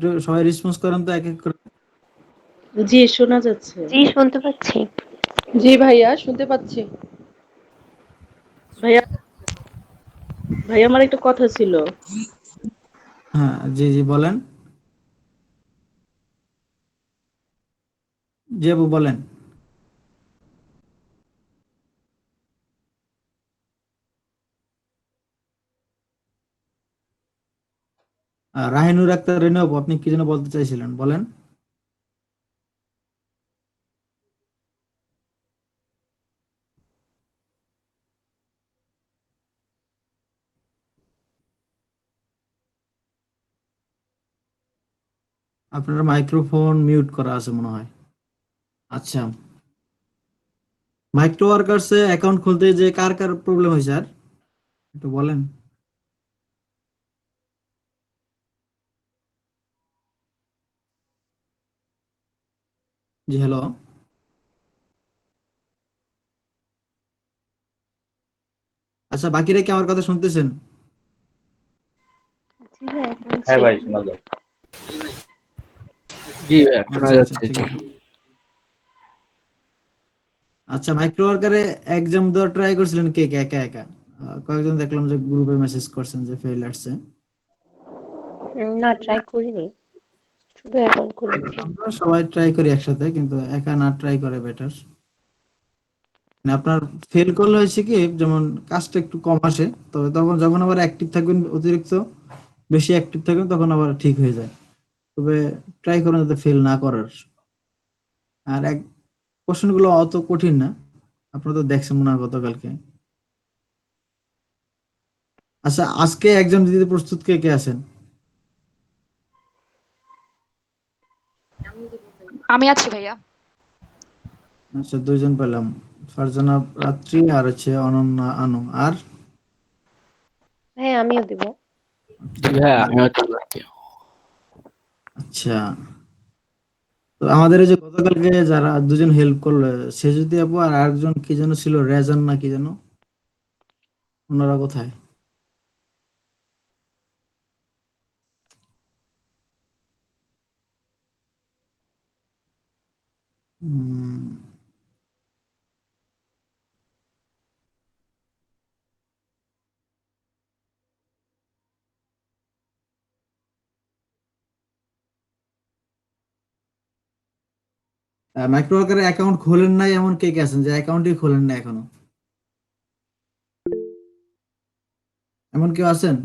একটু সবাই রেসপন্স করেন তো এক এক করে। জি, শোনা যাচ্ছে। জি, শুনতে পাচ্ছি। জি ভাইয়া, শুনতে পাচ্ছি। ভাইয়া, ভাইয়া আমার একটা কথা ছিল। হ্যাঁ, জি জি বলেন। জি আপু বলেন। রাহিনুর আক্তার রেনু আপু, আপনি কি যেন বলতে চাইছিলেন, বলেন। আপনার মাইক্রোফোন মিউট করা আছে মনে হয়। আচ্ছা, মাইক্রো ওয়ার্কার্সে অ্যাকাউন্ট খুলতে যে কার কার প্রবলেম হয়েছে আর একটু বলেন। জি হ্যালো। আচ্ছা, বাকিরা কি আমার কথা শুনতেছেন? জি ভাই, হ্যাঁ শুনছি। ভাই, শোনা যায়। জি ভাই, শোনা আচ্ছা আচ্ছা, যাচ্ছে। ঠিক আছে। আচ্ছা, মাইক্রো ওয়ার্কারে এক্সাম দেওয়ার ট্রাই করছিলেন কে কে, একা একা? কয়েকজন দেখলাম যে গ্রুপে মেসেজ করছেন যে ফেল আসছে। না, ট্রাই করিনি। শুধু অ্যাকাউন্ট খুলেছি। আমরা সবাই ট্রাই করি একসাথে, কিন্তু একা না ট্রাই করে বেটার। মানে আপনার ফেল করলে হয়েছে কি, যেমন কাজটা একটু কম আসে, তবে তখন যখন আবার অ্যাক্টিভ থাকবেন, অতিরিক্ত বেশি অ্যাক্টিভ থাকবেন, তখন আবার ঠিক হয়ে যায়। তবে ট্রাই করুন যাতে ফেল না করার। আর কোশ্চেনগুলো অত কঠিন না, আপনারা তো দেখছেন মনে হয় গতকালকে। আচ্ছা, আজকে এক্সাম দিতে প্রস্তুত কে কে আছেন? আমি আছি ভাইয়া। আচ্ছা, দুইজন পেলাম, ফারজানা রাত্রি আর হচ্ছে অনন্যা আনু। আর হ্যাঁ, আমিও দিব। জি ভাই, আমিও তো যাচ্ছি। আচ্ছা, তো আমাদের এই যে গতকালকে যারা দুজন হেল্প করলো, সে যদি আপু আর আরেকজন কি যেন ছিল, রেজান না কি যেন, ওনারা কোথায়? মাইক্রো ওয়ার্কারের অ্যাকাউন্ট খোলেন নাই এমন কে কে আছেন যে অ্যাকাউন্টই খোলেন না এখনো? এমন কেউ আছেন?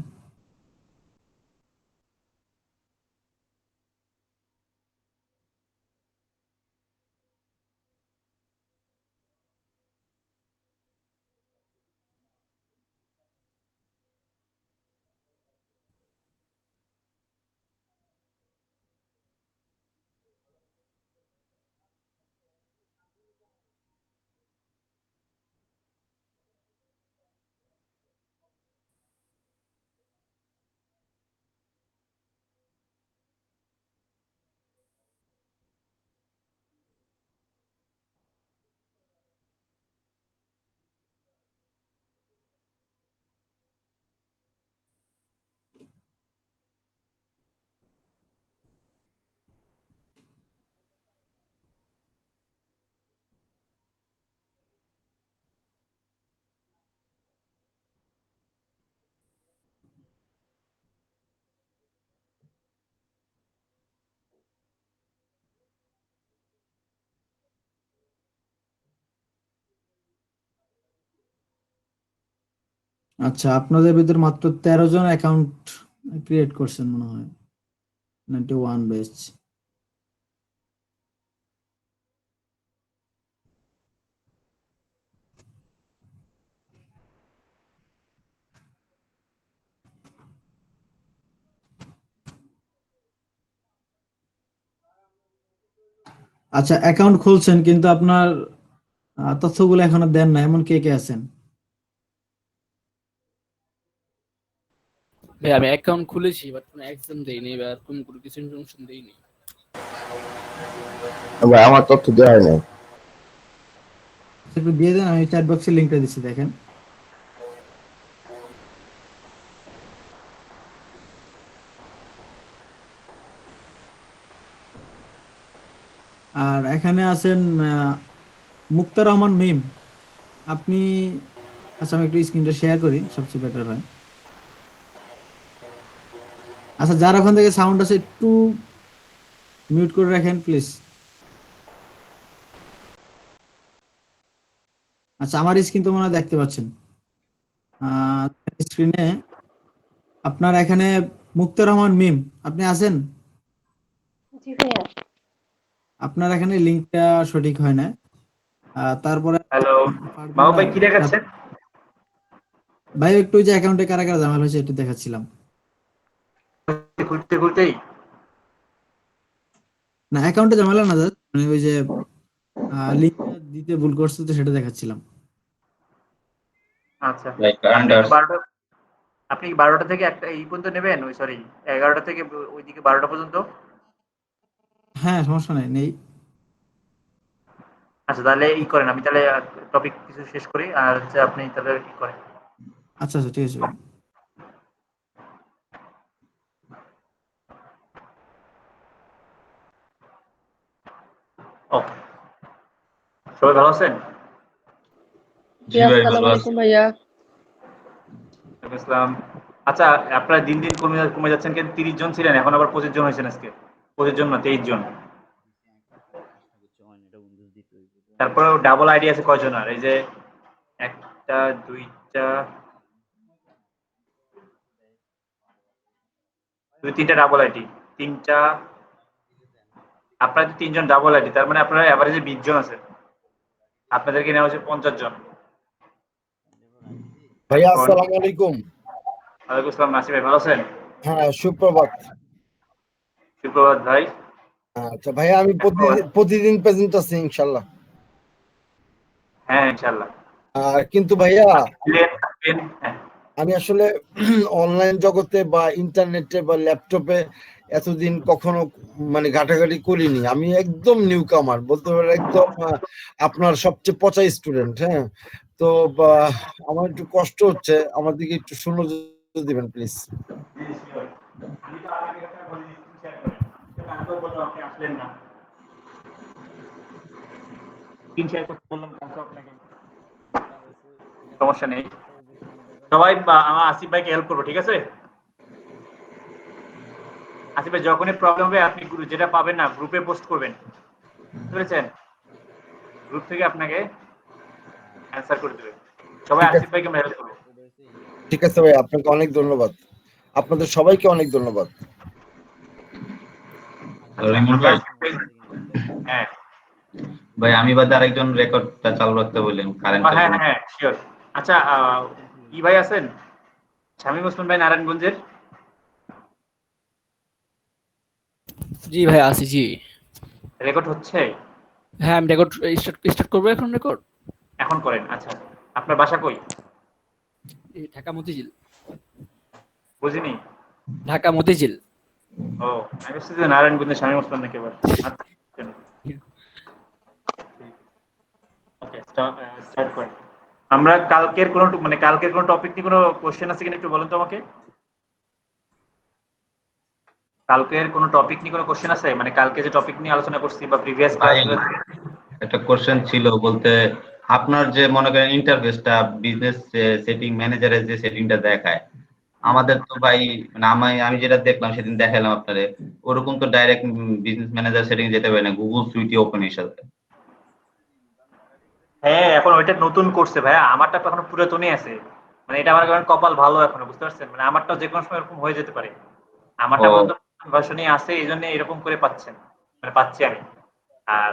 আচ্ছা, আপনাদের ভিতর মাত্র 13 জন অ্যাকাউন্ট ক্রিয়েট করছেন মনে হয়, 91 ব্যাচ। আচ্ছা, অ্যাকাউন্ট খুলছেন কিন্তু আপনার তথ্যগুলো এখনো দেন না, এমন কে কে আছেন? ভাই আমি অ্যাকাউন্ট খুলেছি, বাট কোনো এক্সাম দেইনি বা কোনো কিছু ইনফরমেশন দেইনি। ভাই আমার তথ্য দেওয়া হয় নাই। একটু দিয়ে দেন, আমি চ্যাট বক্সে লিংকটা দিচ্ছি, দেখেন। আর এখানে আছেন মুক্তার রহমান মিম। আপনি, আচ্ছা আমি একটু স্ক্রিনটা শেয়ার করি, সবচেয়ে বেটার হয়। আচ্ছা, যার ওখান থেকে সাউন্ড আছে একটু মিউট করে রাখেন প্লিজ। আচ্ছা, আমার স্ক্রিন তো মনে হয় দেখতে পাচ্ছেন। স্ক্রিনে আপনার এখানে মুক্তার রহমান মিম, আপনি আছেন? জি ভাইয়া। আপনার এখানে লিংকটা সঠিক হয় না। তারপরে হ্যালো মাহবুব ফারদুল্লাহ ভাই, কি দেখাচ্ছেন? ভাই, একটু ওই যে অ্যাকাউন্টে কারা কারা ঝামেলা হয়েছে একটু দেখাচ্ছিলাম। খুলতে খুলতেই না, অ্যাকাউন্টে ঝামেলা না, জাস্ট মানে ওই যে লিংকটা দিতে ভুল করছে তো সেটা দেখাচ্ছিলাম। আচ্ছা, like আপনি কি under 12টা আপনি কি 12টা থেকে একটা এই পর্যন্ত নেবেন? ওই সরি, 11টা থেকে ওইদিকে 12টা পর্যন্ত? হ্যাঁ, সমস্যা নাই, নেই। আচ্ছা, তাহলে ই করেন, আমি তাহলে টপিক কিছু শেষ করি, আর হচ্ছে আপনি তাহলে ই করেন। আচ্ছা আচ্ছা, ঠিক আছে ভাই। ওকে, সবাই ভালো আছেন? জি জি ভাই আসসালামু ভালো আলাইকুম আছি। ভাইয়া। ওয়ালাইকুম আসসালাম। আচ্ছা, আপনারা দিন দিন কমে কমে যাচ্ছেন, কেন? 30 জন ছিলেন, এখন আবার 25 জন হয়েছেন আজকে। 25 জন না, 23 জন। তারপরে ডাবল আইডি আছে কয়জন? আর এই যে একটা, দুইটা, দুই তিনটা ডাবল আইডি, তিনটা, আপনার 3 জন ডাবল আইডি, তার মানে আপনার এভারেজে 20 জন আছে। আপনাদেরকে নেওয়া হচ্ছে 50 জন। ভাইয়া এখন আসসালামু আলাইকুম। ওয়ালাইকুম আসসালাম, নাসির ভাই ভালো আছেন? হ্যাঁ, সুপ্রভাত। সুপ্রভাত ভাই। আচ্ছা ভাইয়া, আমি এখন প্রতিদিন প্রেজেন্ট আছি ইনশাল্লাহ। হ্যাঁ, ইনশাআল্লাহ। কিন্তু ভাইয়া, থাকবেন, থাকবেন, হ্যাঁ। আমি আসলে অনলাইন জগতে বা ইন্টারনেটে বা ল্যাপটপে এতদিন কখনো মানে ঘাটাঘাটি করিনি। আমি একদম নিউ কামার বলতে পারে, একদম আপনার সবচেয়ে পচা স্টুডেন্ট। হ্যাঁ, তো আমার একটু কষ্ট হচ্ছে, আমার দিকে একটু সুনজর দিবেন প্লিজ। আমি তো আপনাকে একটা বলে দিচ্ছি, শেয়ার করেন। সেটা আমি তো বললাম, আপনি আসলেন না। স্ক্রিন শেয়ার করতে বললাম কাউকে আপনাকে। সমস্যা নেই, সবাই আমার আসিফ ভাইকে হেল্প করবো, ঠিক আছে? আসিফ ভাই, যখনই প্রবলেম হবে আপনি যেটা পাবেন না গ্রুপে পোস্ট করবেন, বুঝতে পেরেছেন? গ্রুপ থেকে আপনাকে অ্যান্সার করে দেবে। সবাই ঠিক আছে, আসিফ ভাইকে আমরা হেল্প করবো। ঠিক আছে ভাই, আপনাকে অনেক ধন্যবাদ। আপনাদের সবাইকে অনেক ধন্যবাদ। আচ্ছা, রিমন আমি ভাই, আসিফ ভাই, হ্যাঁ ভাই আমি বাদে আরেকজন রেকর্ডটা চালু রাখতে বললেন কারেন্টের হ্যাঁ জন্য। হ্যাঁ হ্যাঁ, শিওর। আচ্ছা, ই ভাই আছেন? শামীম ওসমান ভাই, নারায়ণগঞ্জের। জি ভাই আছি, জি। রেকর্ড হচ্ছে? হ্যাঁ, আমি রেকর্ড স্টার্ট করবো এখন রেকর্ড। এখন করেন। আচ্ছা, আপনার বাসা কই? ঢাকা মতিঝিল। বুঝিনি। ঢাকা মতিঝিল। ও, আমি ভাবছি যে নারায়ণগঞ্জের শামীম ওসমান নাকি এবার। আচ্ছা, ওকে, স্টার্ট করেন। আমরা কালকের কোনো টপিক নিয়ে কোনো কোশ্চেন আছে কিনা একটু বলুন তো আমাকে। কালকের কোনো টপিক নিয়ে কোনো কোশ্চেন আছে? মানে কালকে যে টপিক নিয়ে আলোচনা করছি বা প্রিভিয়াস ভাই ক্লাসগুলো। একটা কোশ্চেন ছিল, বলতে আপনার যে মনে করেন ইন্টারফেসটা বিজনেস সেটিং ম্যানেজারের যে সেটিংটা দেখায়, আমাদের তো ভাই মানে আমি যেটা দেখলাম সেদিন দেখালাম আপনারে, ওরকম তো ডাইরেক্ট বিজনেস ম্যানেজার সেটিং যেতে পারে না, গুগল সুইটি ওপেন এর সাথে। হ্যাঁ, এখন ওইটা নতুন করছে ভাইয়া, আমারটা তো এখনো পুরাতনই আছে। মানে এটা আমার কারণ কপাল ভালো এখনো, বুঝতে পারছেন? মানে আমারটাও যে কোনো সময় এরকম হয়ে যেতে পারে। আমারটা ও, পর্যন্ত ভার্সনই আছে, এই জন্য এরকম করে পাচ্ছেন, মানে পাচ্ছি আমি। আর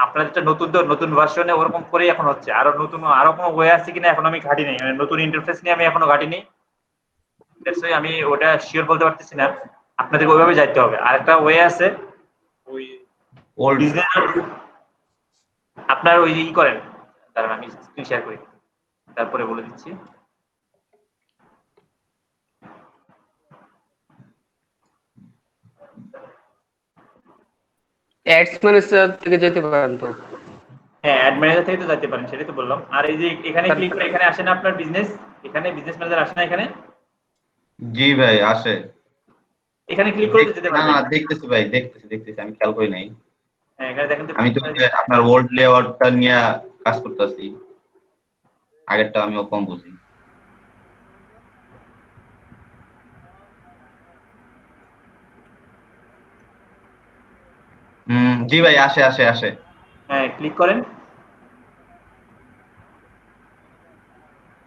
আপনার যেটা নতুন, তো নতুন ভার্সনে ওরকম করেই এখন হচ্ছে। আরো কোনো ওয়ে আছে কিনা এখন আমি ঘাটি নেই, মানে নতুন ইন্টারফেস নিয়ে আমি এখনো ঘাটি নেই। দ্যাটস ওয়াই আমি ওটা শিওর বলতে পারতেছি না। আপনাদের ওইভাবে যাইতে হবে। আর একটা ওয়ে আছে, ওই ওল্ড। বিজনেস, আপনার ওই ই করেন, দাঁড়ান আমি স্ক্রিন শেয়ার করি, তারপরে বলে দিচ্ছি। অ্যাডস ম্যানেজার থেকে যেতে পারেন তো। হ্যাঁ, অ্যাড ম্যানেজার থেকে তো যাইতে পারেন, সেটাই তো বললাম। আর এই যে এখানে তার- ক্লিক করে এখানে আসে না আপনার বিজনেস, এখানে বিজনেস ম্যানেজার আসে না এখানে, জি ভাই আসে। এখানে ক্লিক করলে তো যেতে না পারবেন। না, দেখতেছি ভাই, দেখতেছি আমি খেয়াল করি নাই। হ্যাঁ এখানে দেখেন তো আমি তো ওই যে আপনার ওল্ড লেআউটটা নিয়ে কাজ করতেছি, আগেরটা আমিও কম বুঝি। জি ভাই, আসে আসে আসে। হ্যাঁ ক্লিক করেন,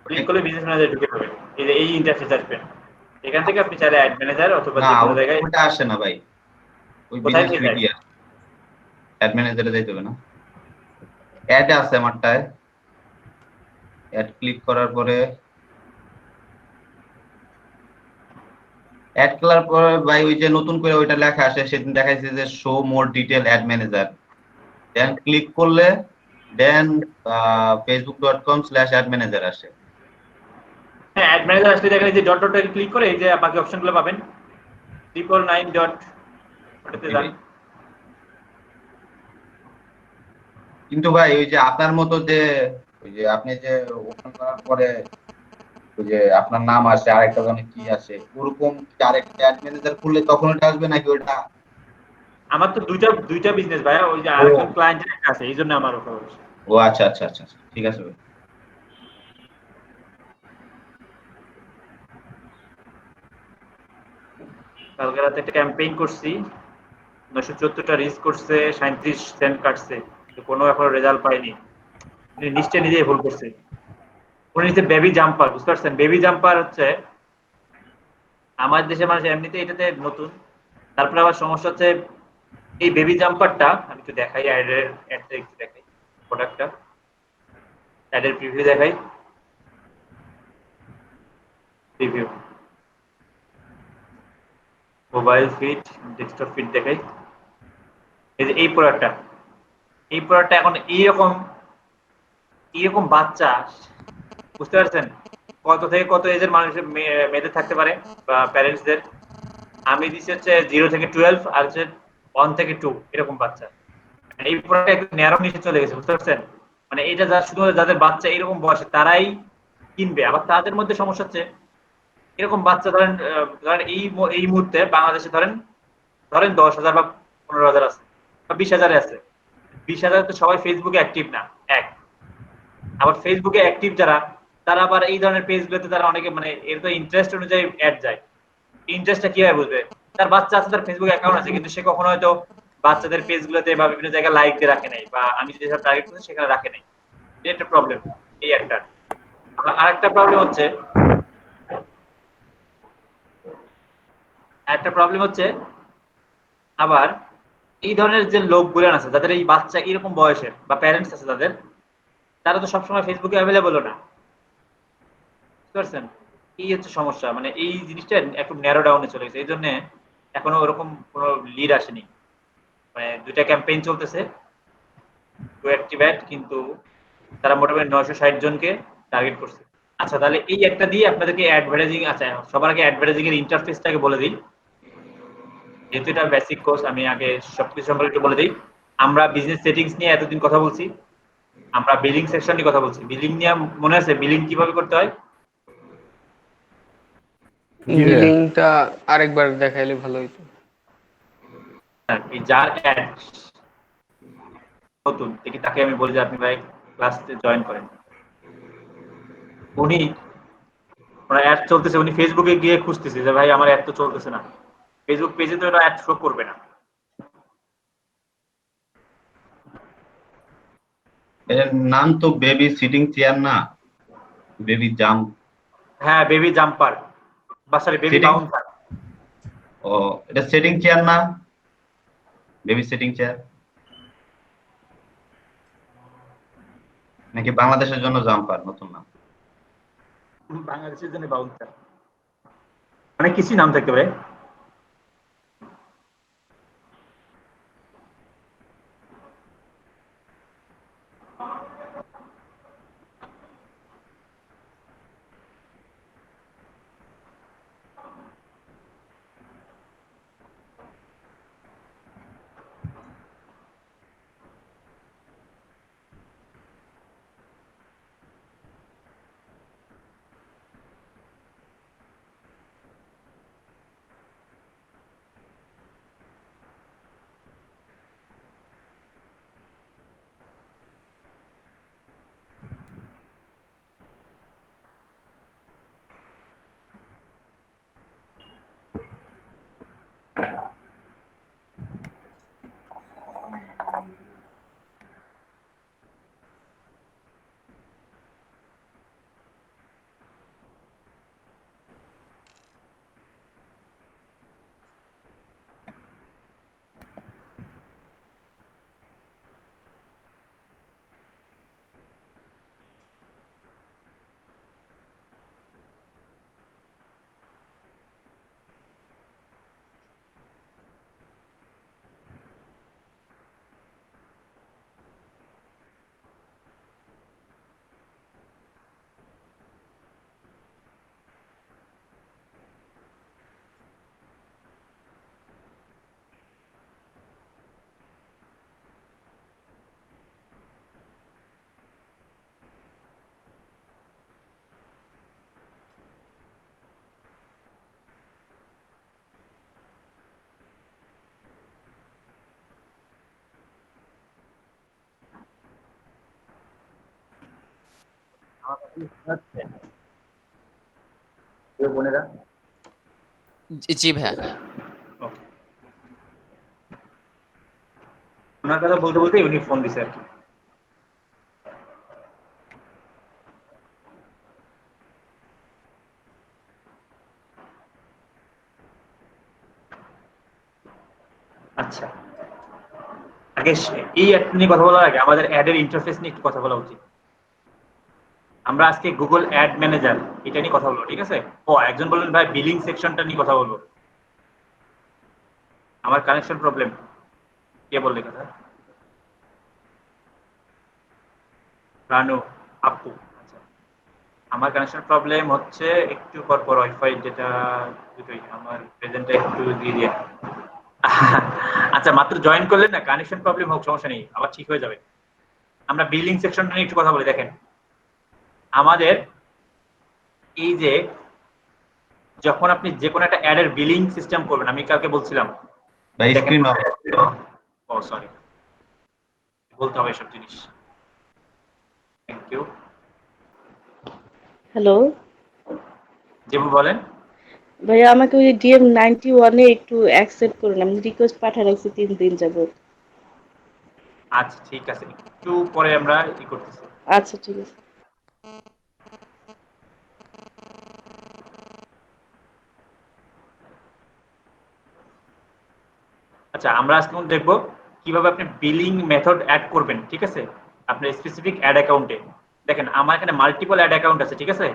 ক্লিক করলে বিজনেস ম্যানেজার ঢুকে যাবেন। এই যে এই ইন্টারফেস আসবেন, এখান থেকে আপনি চাইলে অ্যাড ম্যানেজার অথবা না, যে কোনো জায়গায় ওটা আসে না ভাই, ওই কোথায় বিজনেস নিয়ে যায়। সুইটই আসে, অ্যাড ম্যানেজারে যাইতে হবে না। অ্যাড আছে আমারটায়, অ্যাড ক্লিক করার পরে অ্যাড করার পরে ভাই ওই যে নতুন করে ওইটা লেখা আসে, সেদিন দেখাইছে যে show more detail ad manager, then click করলে দেন facebook.com/অ্যাড ম্যানেজার আসে। হ্যাঁ অ্যাড ম্যানেজার আসলে দেখেন এই যে ডট ডট ক্লিক করে এই যে বাকি অপশনগুলো পাবেন, 999 ডট ওটাতে যান। কিন্তু ভাই ওই যে আপনার মতো যে ওই যে আপনি যে ওপেন করার পরে ওই যে আপনার নাম আসে, আরেকটা জানে কি আসে, ওরকম কি আরেকটা অ্যাড ম্যানেজার খুললে তখন ওটা আসবে নাকি ওটা? আমার তো দুইটা বিজনেস ভাইয়া, ওই যে আরেকজন ক্লায়েন্টের একটা আছে, এই জন্য আমার ওটা হচ্ছে। ও আচ্ছা আচ্ছা আচ্ছা আচ্ছা, ঠিক আছে ভাই। কালকে রাতে একটা ক্যাম্পেইন করছি, 974টা রিচ করছে, 37 সেন্ট কাটছে, কিন্তু কোনো এখনো রেজাল্ট পাইনি। উনি নিশ্চয় নিজেই ভুল করছে। উনি নিচে বেবি জাম্পার, বুঝতে পারছেন? বেবি জাম্পার হচ্ছে আমার দেশের মানুষ এমনিতে এটাতে নতুন, তারপরে আবার সমস্যা হচ্ছে এই বেবি জাম্পারটা আমি একটু দেখাই, অ্যাডটা একটু দেখাই, প্রোডাক্টটা অ্যাডের প্রিভিউ দেখাই, preview mobile feed, desktop feed দেখাই। এই যে এই প্রোডাক্টটা এখন এইরকম বাচ্চা, বুঝতে পারছেন? কত থেকে কত এজের মানুষের মেয়েদের থাকতে পারে বা প্যারেন্টসদের। আমি দিচ্ছি হচ্ছে 0 থেকে 12 আর হচ্ছে 1 থেকে 2 এরকম বাচ্চা। এই প্রোডাক্ট একদম ন্যারো নিচে চলে গেছে, বুঝতে পারছেন? মানে এটা শুধুমাত্র যাদের বাচ্চা এরকম বয়সে তারাই কিনবে। আবার তাদের মধ্যে সমস্যা হচ্ছে এরকম বাচ্চা ধরেন এই মুহূর্তে বাংলাদেশে ধরেন ধরেন 10,000 বা 15,000 আছে বা 20,000 আছে। 20,000 তো সবাই ফেসবুকে অ্যাক্টিভ না, এক। আবার ফেসবুকে অ্যাক্টিভ যারা, তারা আবার এই ধরনের পেজগুলোতে তারা অনেকে মানে এর তো ইন্টারেস্ট অনুযায়ী অ্যাড যায়। ইন্টারেস্টটা কিভাবে বুঝবে? তার বাচ্চা আছে, তার ফেসবুক অ্যাকাউন্ট আছে, কিন্তু সে কখনো হয়তো বাচ্চাদের পেজগুলোতে বা বিভিন্ন জায়গায় লাইক দিয়ে রাখে নাই, বা আমি যেসব টার্গেট করছি সেখানে রাখে নাই। এটা একটা প্রবলেম। এই একটা। আরেকটা প্রবলেম হচ্ছে আবার এই ধরনের যে লোকগুলো আছে যাদের এই বাচ্চা এরকম বয়সের বা প্যারেন্টস আছে তাদের, তারা তো সবসময় ফেসবুকে অ্যাভেলেবল না, বুঝতে পারছেন? এই হচ্ছে সমস্যা, মানে এই জিনিসটা একটু ন্যারো ডাউনে চলে গেছে, এই জন্য এখনো ওরকম কোনো লিড আসেনি। মানে 2টা ক্যাম্পেইন চলতেছে, টু অ্যাক্টিভেট, কিন্তু তারা মোটামুটি 960 জনকে টার্গেট করছে। আচ্ছা তাহলে এই একটা দিয়ে আপনাদেরকে অ্যাডভার্টাইজিং, আচ্ছা সবার আগে অ্যাডভার্টাইজিং এর ইন্টারফেসটাকে বলে দিই। যেহেতু এটা বেসিক কোর্স, আমি আগে সবকিছু সম্পর্কে একটু বলে দিই। আমরা বিজনেস সেটিংস নিয়ে এতদিন কথা বলছি, আমরা বিলিং সেকশন নিয়ে কথা বলছি। বিলিং নিয়ে মনে আছে বিলিং কিভাবে করতে হয়? বিলিংটা আরেকবার দেখাইলে ভালো হইতো। এই যার অ্যাড নতুন দেখি তাকে আমি বলি যে আপনি ভাই ক্লাসে জয়েন করেন। উনি ওনার অ্যাড চলতেছে, উনি ফেসবুকে গিয়ে খুঁজতেছে যে ভাই আমার অ্যাড তো চলতেছে না, ফেসবুক পেজে তো এটা অ্যাড শো করবে না। এর নাম তো বেবি সিটিং চেয়ার না, বেবি জাম্প হ্যাঁ বেবি জাম্পার বা সরি বেবি সিটিং। বাউন্সার। ও, এটা সেটিং চেয়ার না, বেবি সেটিং চেয়ার নাকি বাংলাদেশের জন্য জাম্পার নতুন নাম? বাংলাদেশের জন্য বাউন্সার, অনেক কিছুই নাম থাকতে পারে। বোনেরা জি ভাইয়া। ওনার কথা বলতে বলতে উনি ফোন দিছে আর কি। আচ্ছা, আগে এই অ্যাড নিয়ে কথা বলার আগে আমাদের অ্যাডের ইন্টারফেস নিয়ে একটু কথা বলা উচিত। আমরা আজকে গুগল অ্যাড ম্যানেজার এটা নিয়ে কথা বলবো, ঠিক আছে? ও একজন বললেন ভাই বিলিং সেকশনটা নিয়ে কথা বলবো। আমার কানেকশন প্রবলেম, কে বললে কথা? রানু আপু। আচ্ছা, আমার কানেকশন প্রবলেম হচ্ছে একটু পর পর ওয়াইফাই যেটা দুটোই আমার প্রেজেন্টটা একটু দিয়ে দিয়ে। আচ্ছা, মাত্র জয়েন করলেন না, কানেকশন প্রবলেম হোক সমস্যা নেই, আবার ঠিক হয়ে যাবে। আমরা বিলিং সেকশনটা নিয়ে একটু কথা বলি। দেখেন আমাদের এই যে যখন আপনি যে কোনো একটা অ্যাডের বিলিং সিস্টেম করবেন, আমি কালকে বলছিলাম ভাই স্ক্রিন অফ। ও সরি, বলতে হবে এসব জিনিস। Thank you. হ্যালো যেমন বলেন। ভাইয়া, আমাকে ওই ডিএম 91 একটু অ্যাকসেপ্ট করুন, আমি রিকোয়েস্ট পাঠিয়ে রাখছি 3 দিন যাবত। আচ্ছা ঠিক আছে, একটু পরে আমরা ই করতেছি। আচ্ছা ঠিক আছে। আচ্ছা, আমরা আজকে দেখবো কিভাবে আপনি বিলিং মেথড অ্যাড করবেন, ঠিক আছে? আপনার স্পেসিফিক অ্যাড অ্যাকাউন্টে। দেখেন আমার এখানে মাল্টিপল অ্যাড অ্যাকাউন্ট আছে, ঠিক আছে?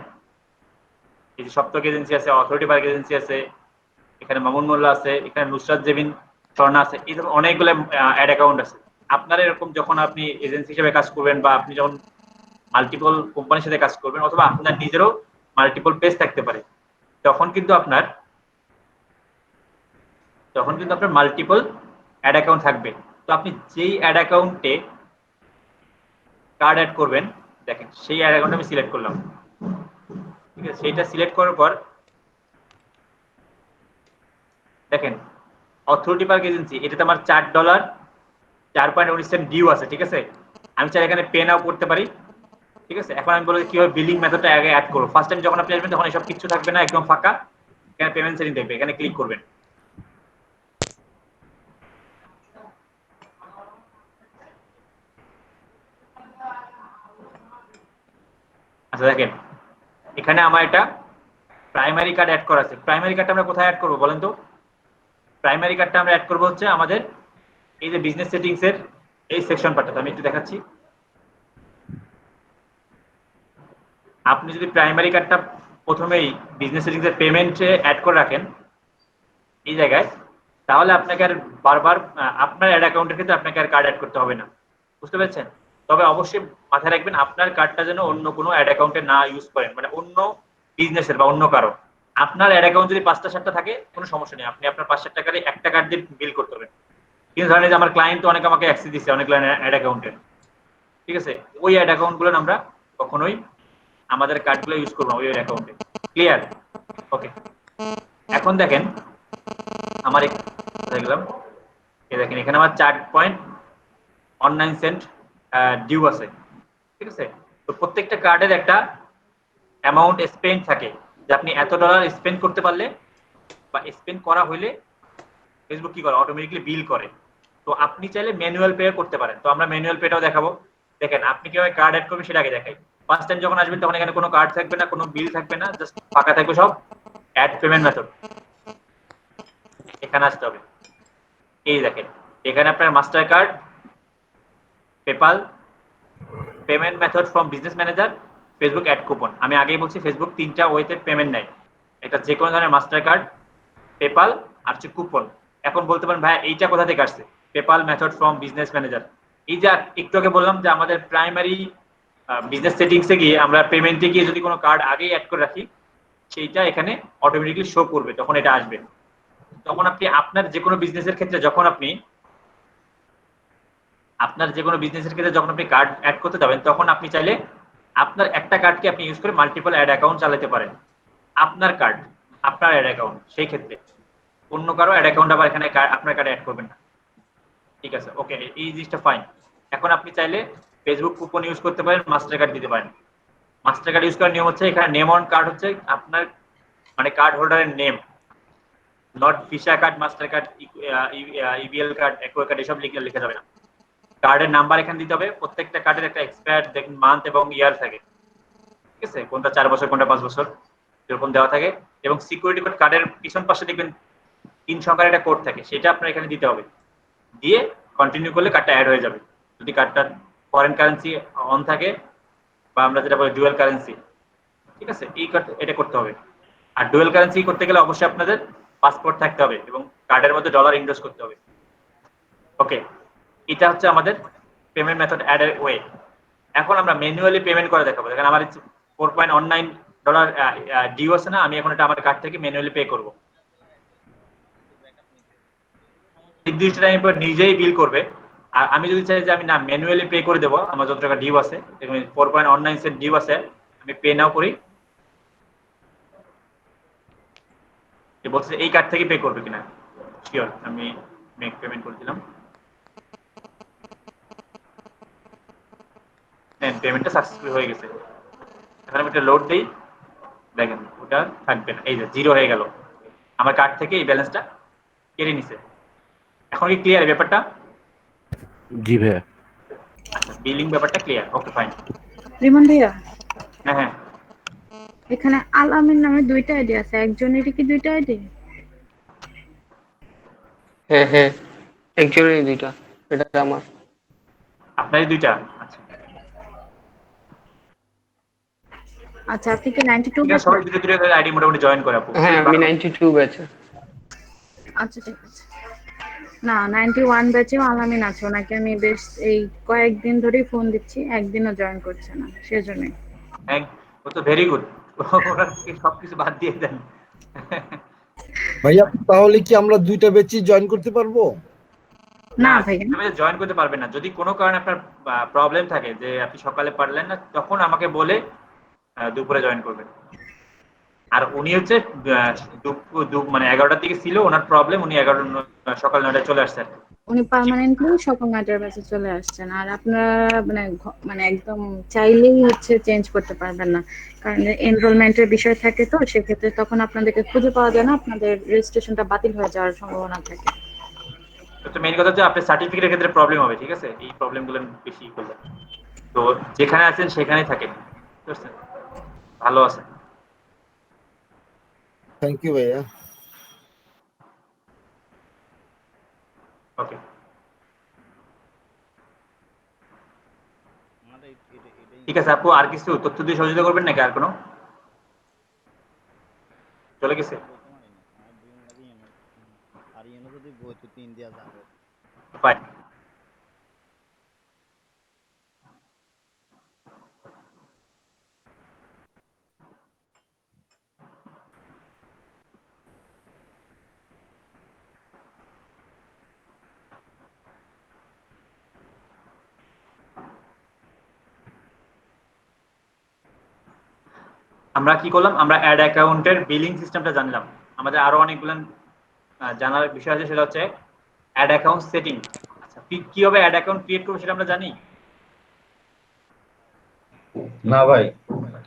এই যে সপ্তক এজেন্সি আছে, অথরিটি পার্ক এজেন্সি আছে, এখানে মামুন মোল্লা আছে, এখানে নুসরাত জেবিন স্বর্ণা আছে, এই ধরনের অনেকগুলো অ্যাড অ্যাকাউন্ট আছে। আপনার এরকম যখন আপনি এজেন্সি হিসেবে কাজ করবেন বা আপনি যখন মাল্টিপল কোম্পানির সাথে কাজ করবেন অথবা আপনার নিজেরও মাল্টিপল পেজ থাকতে পারে, তখন কিন্তু আপনার মাল্টিপল অ্যাড অ্যাকাউন্ট থাকবে। তো আপনি যেই অ্যাড অ্যাকাউন্টে কার্ড অ্যাড করবেন, দেখেন সেই অ্যাড অ্যাকাউন্ট আমি সিলেক্ট করলাম, ঠিক আছে? সেইটা সিলেক্ট করার পর দেখেন অথরিটি পার্ক এজেন্সি, এটাতে আমার $4 4.19 ডিউ আছে, ঠিক আছে? আমি চাই এখানে পে নাও করতে পারি, ঠিক আছে? এখন আমি বলি কিভাবে বিলিং মেথডটা আগে অ্যাড করব। ফার্স্ট টাইম যখন আপনি আসবেন তখন এসব কিছু থাকবে না, একদম ফাঁকা। এখানে পেমেন্ট সেটিং দেখবে, এখানে ক্লিক করবেন। আচ্ছা দেখেন এখানে আমার এটা প্রাইমারি কার্ড অ্যাড করা আছে। প্রাইমারি কার্ডটা আমরা কোথায় অ্যাড করব বলেন তো? প্রাইমারি কার্ডটা আমরা অ্যাড করব হচ্ছে আমাদের এই যে বিজনেস সেটিংস এর এই সেকশন পার্টটা। আমি একটু দেখাচ্ছি। আপনি যদি প্রাইমারি কার্ডটা প্রথমেই বিজনেস সেটিংস এর পেমেন্টে অ্যাড করে রাখেন এই জায়গায়, তাহলে আপনাকে আর বারবার আপনার অ্যাড অ্যাকাউন্টের ক্ষেত্রে আপনাকে আর কার্ড অ্যাড করতে হবে না, বুঝতে পেরেছেন? তবে অবশ্যই মাথায় রাখবেন আপনার কার্ডটা যেন অন্য কোনো অ্যাড অ্যাকাউন্টে না ইউজ করেন, মানে অন্য বিজনেসের বা অন্য কারো। আপনার অ্যাড অ্যাকাউন্ট যদি 5টা-7টা থাকে কোনো সমস্যা নেই, আপনি আপনার 5-7 টাকারই একটা কার্ড দিয়ে বিল করতে পারবেন। কিন্তু ধরেন যে আমার ক্লায়েন্ট তো অনেক আমাকে অ্যাক্সেস দিচ্ছে অনেক অ্যাড অ্যাকাউন্টে, ঠিক আছে? ওই অ্যাড অ্যাকাউন্টগুলো আমরা কখনোই আমাদের কার্ডগুলো ইউজ করবো ওই অ্যাকাউন্টে। ক্লিয়ার? ওকে, এখন দেখেন আমার দেখলাম এই দেখেন এখানে আমার 4.19 ডিউ আছে, ঠিক আছে? তো প্রত্যেকটা কার্ডের একটা অ্যামাউন্ট স্পেন্ড থাকে, যে আপনি এত ডলার স্পেন্ড করতে পারলে বা স্পেন্ড করা হইলে ফেসবুক কি করে অটোমেটিক্যালি বিল করে। তো আপনি চাইলে ম্যানুয়াল পে করতে পারেন। তো আমরা ম্যানুয়াল পেটাও দেখাবো। দেখেন আপনি কিভাবে কার্ড অ্যাড করবেন সেটা আগে দেখাই। ফার্স্ট টাইম যখন আসবেন তখন এখানে কোনো কার্ড থাকবে না, কোনো বিল থাকবে না, জাস্ট ফাঁকা থাকবে সব। অ্যাড পেমেন্ট মেথড, এখানে আসতে হবে। এই দেখেন এখানে আপনার master card, PayPal, payment method from business manager, Facebook ad coupon. আমি আগেই বলছি ফেসবুক 3টা ওয়েতে পেমেন্ট নেয়, এটা যে কোনো ধরনের মাস্টার কার্ড, পেপাল আর হচ্ছে কুপন। এখন বলতে পারেন ভাই এইটা কোথা থেকে আসছে? PayPal method from business manager. এই যে একটু আগে বললাম যে আমাদের প্রাইমারি বিজনেস সেটিংসে গিয়ে আমরা পেমেন্টে গিয়ে যদি কোনো কার্ড আগেই অ্যাড করে রাখি, সেইটা এখানে অটোমেটিক্যালি শো করবে, তখন এটা আসবে। তখন আপনি আপনার যে কোনো বিজনেসের ক্ষেত্রে যখন আপনি কার্ড অ্যাড করতে যাবেন, তখন আপনি চাইলে আপনার একটা কার্ডকে আপনি ইউজ করে মাল্টিপল অ্যাড অ্যাকাউন্ট চালাতে পারেন। আপনার কার্ড, আপনার অ্যাড অ্যাকাউন্ট, সেই ক্ষেত্রে অন্য কারো অ্যাড অ্যাকাউন্ট আবার এখানে আপনার কার্ডে অ্যাড করবেন না, ঠিক আছে? ওকে, এই জিনিসটা ফাইন। এখন আপনি চাইলে ফেসবুক কুপন ইউজ করতে পারেন, মাস্টার কার্ড দিতে পারেন। মাস্টার কার্ড ইউজ করার নিয়ম হচ্ছে এখানে নেম অন কার্ড হচ্ছে আপনার মানে কার্ড হোল্ডারের name, not visa card, master card, EBL card, aqua card এসব লিখে যাবে না। কার্ডের নাম্বার এখানে দিতে হবে। প্রত্যেকটা কার্ডের একটা এক্সপায়ার দেখুন মান্থ এবং ইয়ার থাকে, ঠিক আছে, কোনটা 4 বছর কোনটা 5 বছর এরকম দেওয়া থাকে। এবং সিকিউরিটি কোড কার্ডের পিছন পাশে দেখবেন 3 সংখ্যার একটা কোড থাকে, সেটা আপনার এখানে দিতে হবে। দিয়ে কন্টিনিউ করলে কার্ডটা অ্যাড হয়ে যাবে। যদি কার্ডটা ফরেন কারেন্সি অন থাকে বা আমরা যেটা বলি ডুয়াল কারেন্সি, ঠিক আছে, এটা করতে হবে। আর ডুয়াল কারেন্সি করতে গেলে অবশ্যই আপনাদের পাসপোর্ট থাকতে হবে এবং কার্ডের মধ্যে ডলার ইনভেস্ট করতে হবে। ওকে, এটা হচ্ছে আমাদের পেমেন্ট মেথড অ্যাড এর ওয়ে। এখন আমরা ম্যানুয়ালি পেমেন্ট করে দেখাবো। দেখেন আমার $4.19 ডিউ আছে না, আমি এখন এটা আমার কার্ড থেকে ম্যানুয়ালি পে করব। নির্দিষ্ট টাইম পর নিজেই বিল করবে। আর আমি যদি চাই যে আমি না ম্যানুয়ালি পে করে দেবো, আমার যত টাকা ডিউ আছে, দেখুন 4.19 সেন্ট ডিউ আছে, আমি পে নাও করি। বলছে এই কার্ড থেকে পে করবে কিনা, শিওর, আমি মেক পেমেন্ট করে দিলাম। পেমেন্টটা সাকসেসফুল হয়ে গেছে। এখন আমি এটা লোড দেই, দেখেন ওটা থাকবে না, এই যে 0 হয়ে গেল, আমার কার্ড থেকে এই ব্যালেন্সটা কেটে নিছে। এখন কি ক্লিয়ার ব্যাপারটা? জি ভাইয়া। আচ্ছা, বিলিং ব্যাপারটা ক্লিয়ার, ওকে ফাইন। রিমন ভাইয়া, হ্যাঁ হ্যাঁ, এখানে আল আমিন নামে 2টা আইডি আছে, একজনেরই কি 2টা আইডি? হ্যাঁ হ্যাঁ, একজনেরই 2টা, এটা আমার। আপনারই 2টা? আচ্ছা, আচ্ছা, আপনি কি 92 ঠিক আছে, ব্যাচে? সবাই দুটো দুটো আইডি মোটামুটি জয়েন করে আপু। হ্যাঁ, আমি 92 ব্যাচে। আচ্ছা ঠিক আছে। না, 91 ব্যাচেও আল আমিন আছে, ওনাকে আমি বেশ এই কয়েকদিন ধরেই ফোন দিচ্ছি, একদিনও জয়েন করছে না, সেজন্যই। হ্যাঁ, ও তো ভেরি গুড, ওরা সবকিছু বাদ দিয়ে দেন। ভাইয়া তাহলে কি আমরা 2টা ব্যাচই জয়েন করতে পারবো? না ভাইয়া, আমি জয়েন করতে পারবেন না। যদি কোনো কারণে আপনার প্রবলেম থাকে যে আপনি সকালে পারলেন না, তখন আমাকে বলে দুপুরে জয়েন করবেন। আর উনি হচ্ছে মানে 11টার দিকে ছিল ওনার প্রবলেম, উনি সকাল 9টায় চলে আসছে আর কি। উনি পার্মানেন্টলি সকাল 9টার ব্যাচে চলে আসছেন। আর আপনারা মানে একদম চাইলেই হচ্ছে চেঞ্জ করতে পারবেন না, কারণ এনরোলমেন্টের বিষয় থাকে, তো সেক্ষেত্রে তখন আপনাদেরকে খুঁজে পাওয়া যায় না, আপনাদের রেজিস্ট্রেশনটা বাতিল হয়ে যাওয়ার সম্ভাবনা থাকে। তো মেইন কথা হচ্ছে আপনার সার্টিফিকেটের ক্ষেত্রে প্রবলেম হবে, ঠিক আছে, এই প্রবলেমগুলো বেশি করলে। তো যেখানে আছেন সেখানেই থাকেন, বুঝছেন? ভালো আছে। থ্যাংক ইউ ভাইয়া। ওকে, ঠিক আছে আপু, আর কিছু তথ্য দিয়ে সহযোগিতা করবেন নাকি? আর কোনো চলে গেছে? ফাইন। আমরা কি করলাম? আমরা অ্যাড অ্যাকাউন্টের বিলিং সিস্টেমটা জানলাম। আমাদের আরো অনেকগুলো জানার বিষয় আছে, সেটা হচ্ছে অ্যাড অ্যাকাউন্ট সেটিং। আচ্ছা, কিভাবে অ্যাড অ্যাকাউন্ট ক্রিয়েট করব সেটা আমরা জানি? না ভাই,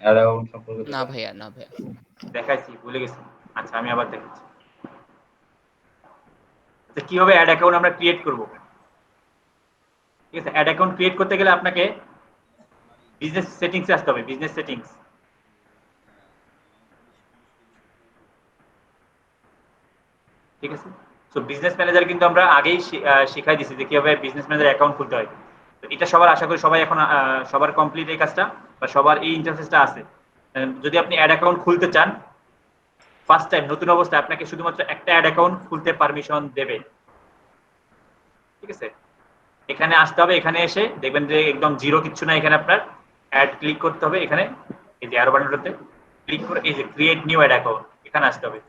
অ্যারাউন্ড সম্পর্কে না ভাইয়া, না ভাইয়া। দেখাইছি, ভুলে গেছি। আচ্ছা, আমি আবার দেখাচ্ছি। আচ্ছা, কিভাবে অ্যাড অ্যাকাউন্ট আমরা ক্রিয়েট করব? ঠিক আছে, অ্যাড অ্যাকাউন্ট ক্রিয়েট করতে গেলে আপনাকে বিজনেস সেটিংসে আসতে হবে। বিজনেস সেটিংস, ঠিক আছে। সো বিজনেস ম্যানেজার কিন্তু আমরা আগেই শিখাই দিছি যে কিভাবে বিজনেস ম্যানেজার অ্যাকাউন্ট খুলতে হয়। তো এটা সবার, আশা করি সবাই এখন সবার কমপ্লিট এই কাজটা, বা সবার এই ইন্টারফেসটা আছে। যদি আপনি অ্যাড অ্যাকাউন্ট খুলতে চান, ফার্স্ট টাইম নতুন অবস্থায় আপনাকে শুধুমাত্র একটা অ্যাড অ্যাকাউন্ট খুলতে পারমিশন দেবে, ঠিক আছে। এখানে আসতে হবে, এখানে এসে দেখবেন যে একদম জিরো, কিচ্ছু না, এখানে আপনার অ্যাড ক্লিক করতে হবে। এখানে এই যে অ্যারো বাটনটাতে ক্লিক করে এই যে ক্রিয়েট নিউ অ্যাড অ্যাকাউন্ট, এখানে আসতে হবে।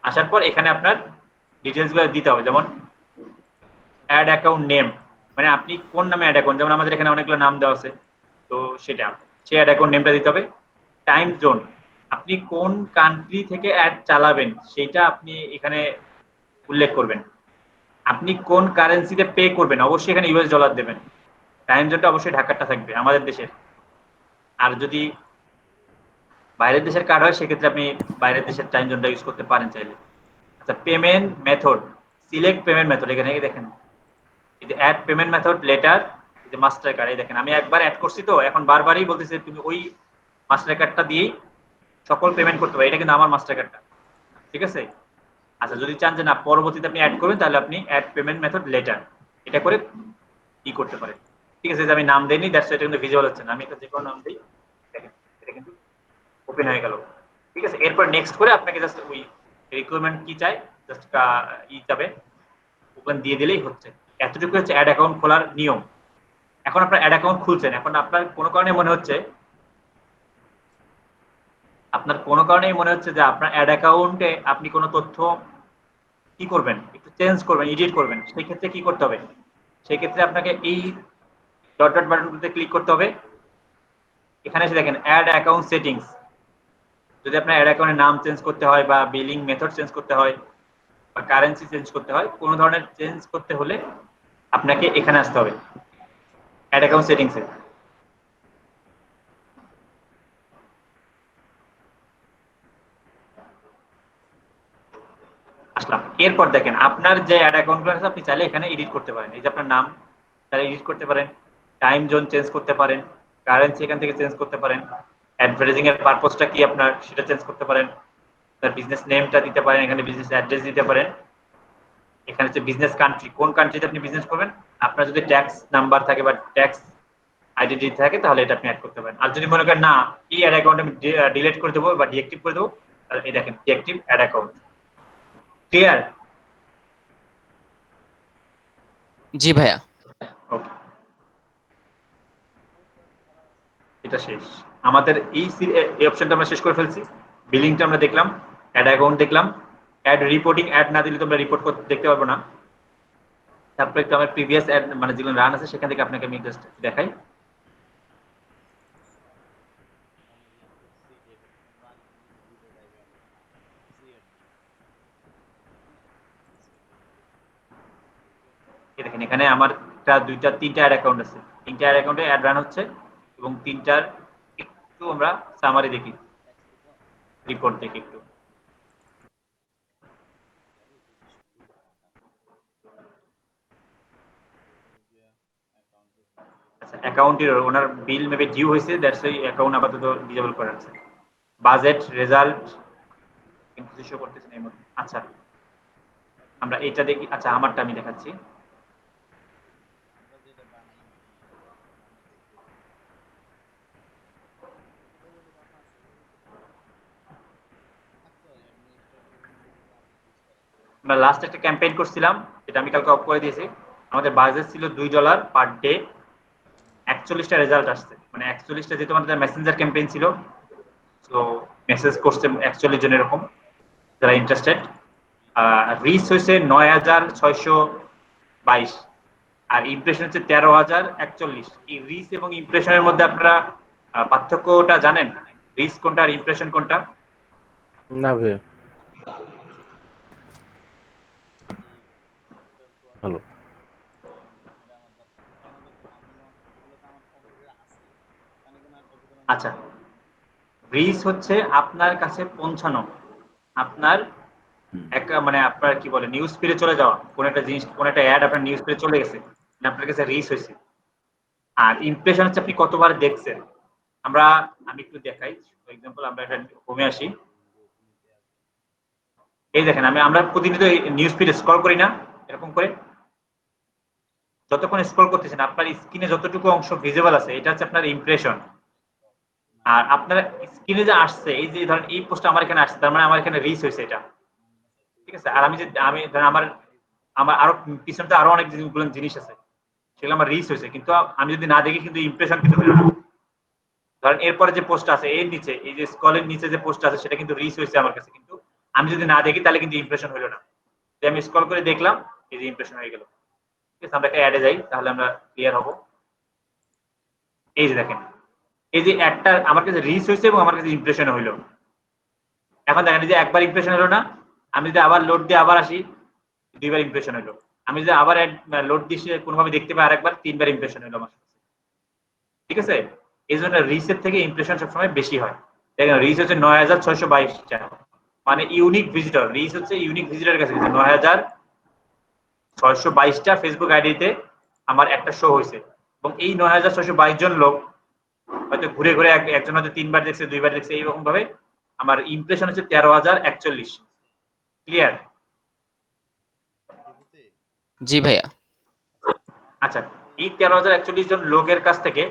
আসার পর এখানে আপনার ডিটেলসগুলো দিতে হবে, যেমন অ্যাড অ্যাকাউন্ট নেম, মানে আপনি কোন নামে অ্যাড অ্যাকাউন্ট, যেমন আমাদের এখানে অনেকগুলো নাম দেওয়া আছে, তো সেটা সেই অ্যাড অ্যাকাউন্ট নেমটা দিতে হবে। টাইম জোন, আপনি কোন কান্ট্রি থেকে অ্যাড চালাবেন সেটা আপনি এখানে উল্লেখ করবেন। আপনি কোন কারেন্সিতে পে করবেন, অবশ্যই এখানে ইউএস ডলার দেবেন। টাইম জোনটা অবশ্যই ঢাকারটা থাকবে, আমাদের দেশের। আর যদি বাইরের দেশের কার্ড হয় সেক্ষেত্রে আপনি বাইরের দেশের টাইম জোনটা ইউজ করতে পারেন চাইলে। আচ্ছা, payment method, select payment method, এখানে দেখেন এই যে অ্যাড পেমেন্ট মেথড লেটার, এই যে মাস্টার কার্ড, এই দেখেন আমি একবার অ্যাড করছি তো এখন বারবারই বলতেছে তুমি ওই মাস্টার কার্ডটা দিয়েই সকল পেমেন্ট করতে পারো। এটা কিন্তু আমার মাস্টার কার্ডটা, ঠিক আছে। আচ্ছা, যদি চান যে না পরবর্তীতে আপনি অ্যাড করবেন তাহলে আপনি অ্যাড পেমেন্ট মেথড লেটার এটা করে কি করতে পারেন, ঠিক আছে। যে আমি নাম দেইনি, দ্যাটস এটা কিন্তু ভিজুয়াল হচ্ছে না, আমি একটা যে কোনো নাম দিই, দেখেন এটা কিন্তু ওপেন হয়ে গেল, ঠিক আছে। এরপর নেক্সট করে আপনাকে জাস্ট ওই রিকোয়ারমেন্ট কি চাই জাস্ট যাবে ওপেন দিয়ে দিলেই হচ্ছে। এতটুকু হচ্ছে অ্যাড অ্যাকাউন্ট খোলার নিয়ম। এখন আপনার অ্যাড অ্যাকাউন্ট খুলছেন, এখন আপনার কোনো কারণে মনে হচ্ছে যে আপনার অ্যাড অ্যাকাউন্টে আপনি কোনো তথ্য কি করবেন, একটু চেঞ্জ করবেন, এডিট করবেন, সেই ক্ষেত্রে কি করতে হবে? সেই ক্ষেত্রে আপনাকে এই ডট ডট বাটনটিতে ক্লিক করতে হবে। এখানে এসে দেখেন অ্যাড অ্যাকাউন্ট সেটিংস। যদি আপনার অ্যাড অ্যাকাউন্টের নাম চেঞ্জ করতে হয় বা বিলিং মেথড চেঞ্জ করতে হয় বা কারেন্সি চেঞ্জ করতে হয়, কোনো ধরনের চেঞ্জ করতে হলে আপনাকে এখানে আসতে হবে অ্যাড অ্যাকাউন্ট সেটিংসে। আসলাম। এরপর দেখেন আপনার যে অ্যাড অ্যাকাউন্টগুলো আছে আপনি চাইলে এখানে এডিট করতে পারেন। এই যে আপনার নাম চাইলে এডিট করতে পারেন, টাইম জোন চেঞ্জ করতে পারেন, কারেন্সি এখান থেকে চেঞ্জ করতে পারেন, অ্যাডভার্টাইজিং এর পারপোজটা কি আপনার সেটা চেঞ্জ করতে পারেন, তার বিজনেস নেমটা দিতে পারেন, এখানে বিজনেস অ্যাড্রেস দিতে পারেন, এখানে হচ্ছে বিজনেস কান্ট্রি, কোন কান্ট্রিতে আপনি বিজনেস করবেন, আপনার যদি ট্যাক্স নাম্বার থাকে বা ট্যাক্স আইডেন্টি থাকে তাহলে এটা আপনি অ্যাড করতে পারেন। আর যদি মনে করেন না এই অ্যাড অ্যাকাউন্ট আমি ডিলিট করে দেবো বা ডিঅ্যাক্টিভ করে দেবো, তাহলে এই দেখেন ডিঅ্যাক্টিভ অ্যাড অ্যাকাউন্ট। ক্লিয়ার? জি ভাইয়া। ওকে, এটা শেষ আমাদের এই অপশনটা আমরা শেষ করে ফেলছি। বিলিংটা আমরা দেখলাম, অ্যাড অ্যাকাউন্ট দেখলাম, অ্যাড রিপোর্টিং, অ্যাড না দিলে তো আমরা রিপোর্ট করতে দেখতে পারবো না। তারপরে একটু আমার প্রিভিয়াস অ্যাড মানে যেগুলো রান আছে সেখান থেকে আপনাকে আমি জাস্ট দেখাই। দেখেন এখানে আমার একটা তিনটা অ্যাড অ্যাকাউন্ট আছে, তিনটা অ্যাড অ্যাকাউন্টে অ্যাড রান হচ্ছে এবং তিনটার একটু আমরা সামারি দেখি, রিপোর্ট দেখি একটু। আচ্ছা, অ্যাকাউন্টের ওনার বিল মেবি ডিউ হয়েছে, দ্যাটস ওয়াই অ্যাকাউন্ট আপাতত ডিসেবল করা আছে। বাজেট রেজাল্ট কিন্তু শো করতেছে না এই মুহূর্তে। আচ্ছা, আমরা এটা দেখি। আচ্ছা, আমারটা আমি দেখাচ্ছি। আমরা লাস্ট একটা ক্যাম্পেইন করছিলাম, এটা আমি কালকে অফ করে দিয়েছি। আমাদের বাজেট ছিল $2 পার ডে, 41টা রেজাল্ট আসছে, মানে 41টা, যেহেতু আমাদের মেসেঞ্জার ক্যাম্পেইন ছিল, তো মেসেজ করছে 41 জন এরকম যারা ইন্টারেস্টেড। রিচ হয়েছে 9,622 আর ইমপ্রেশন হচ্ছে 13,041। এই রিচ এবং ইমপ্রেশনের মধ্যে আপনারা পার্থক্যটা জানেন? রিচ কোনটা আর ইমপ্রেশন কোনটা? না ভাইয়া। হ্যালো। আচ্ছা, রিচ হচ্ছে আপনার কাছে পৌঁছানো, আপনার একটা মানে আপনার কি বলে নিউজ ফিডে চলে যাওয়া, কোন একটা জিনিস, কোন একটা অ্যাড আপনার নিউজ ফিডে চলে গেছে, আপনার কাছে রিচ হয়েছে। আর ইমপ্রেশন হচ্ছে আপনি কতবার দেখছেন। আমি একটু দেখাই ফর এক্সাম্পল, আমরা একটা হোমে আসি। এই দেখেন আমরা প্রতিনিয়ত নিউজ ফিড স্ক্রল করি না এরকম করে, যতক্ষণ স্ক্রল করতেছেন আপনার স্ক্রিনে যতটুকু অংশ ভিজিবল আছে এটা হচ্ছে আপনার ইমপ্রেশন। আর আপনার স্ক্রিনে যে আসছে, এই যে ধরেন এই পোস্টটা আমার এখানে আসছে, তার মানে আমার এখানে রিচ হয়েছে এটা, ঠিক আছে। আর আমি ধরেন আমার আরো পিছনে আরো অনেক জিনিস আছে, সেগুলো আমার রিচ হয়েছে, কিন্তু আমি যদি না দেখি কিন্তু ইমপ্রেশন কিন্তু হলো না। ধরেন এরপরে যে পোস্ট আছে এর নিচে, এই যে স্ক্রলের নিচে যে পোস্ট আছে সেটা কিন্তু রিচ হয়েছে আমার কাছে, কিন্তু আমি যদি না দেখি তাহলে কিন্তু ইমপ্রেশন হলো না। আমি স্ক্রল করে দেখলাম, এই যে ইমপ্রেশন হয়ে গেল, ঠিক আছে। আমরা একটা অ্যাডে যাই তাহলে আমরা ক্লিয়ার হব। এই যে দেখেন, এই যে একটা আমার কাছে রিচ হয়েছে এবং আমার কাছে ইমপ্রেশন হইলো। এখন দেখেন এই যে একবার ইমপ্রেশন হলো না, আমি যদি আবার লোড দিয়ে আবার আসি, দুইবার ইমপ্রেশন হলো। আমি যদি আবার লোড দিয়ে কোনোভাবে দেখতে পাই আরেকবার, তিনবার ইমপ্রেশন হলো আমার, ঠিক আছে। এই জন্য রিচের থেকে ইমপ্রেশন সবসময় বেশি হয়। দেখেন রিচ হচ্ছে 9622টা, মানে ইউনিক ভিজিটর, রিচ হচ্ছে ইউনিক ভিজিটরের কাছে 9622টা ফেসবুক আইডিতে আমার একটা শো হয়েছে, এবং এই 9622 জন লোক হয়তো ঘুরে ঘুরে একজন হয়তো 3 বার দেখছে, 2 বার দেখছে, এইরকম ভাবে আমার ইমপ্রেশন হচ্ছে 13,041। ক্লিয়ার? জি ভাইয়া। আচ্ছা, এই 13,041 জন লোকের কাছ থেকে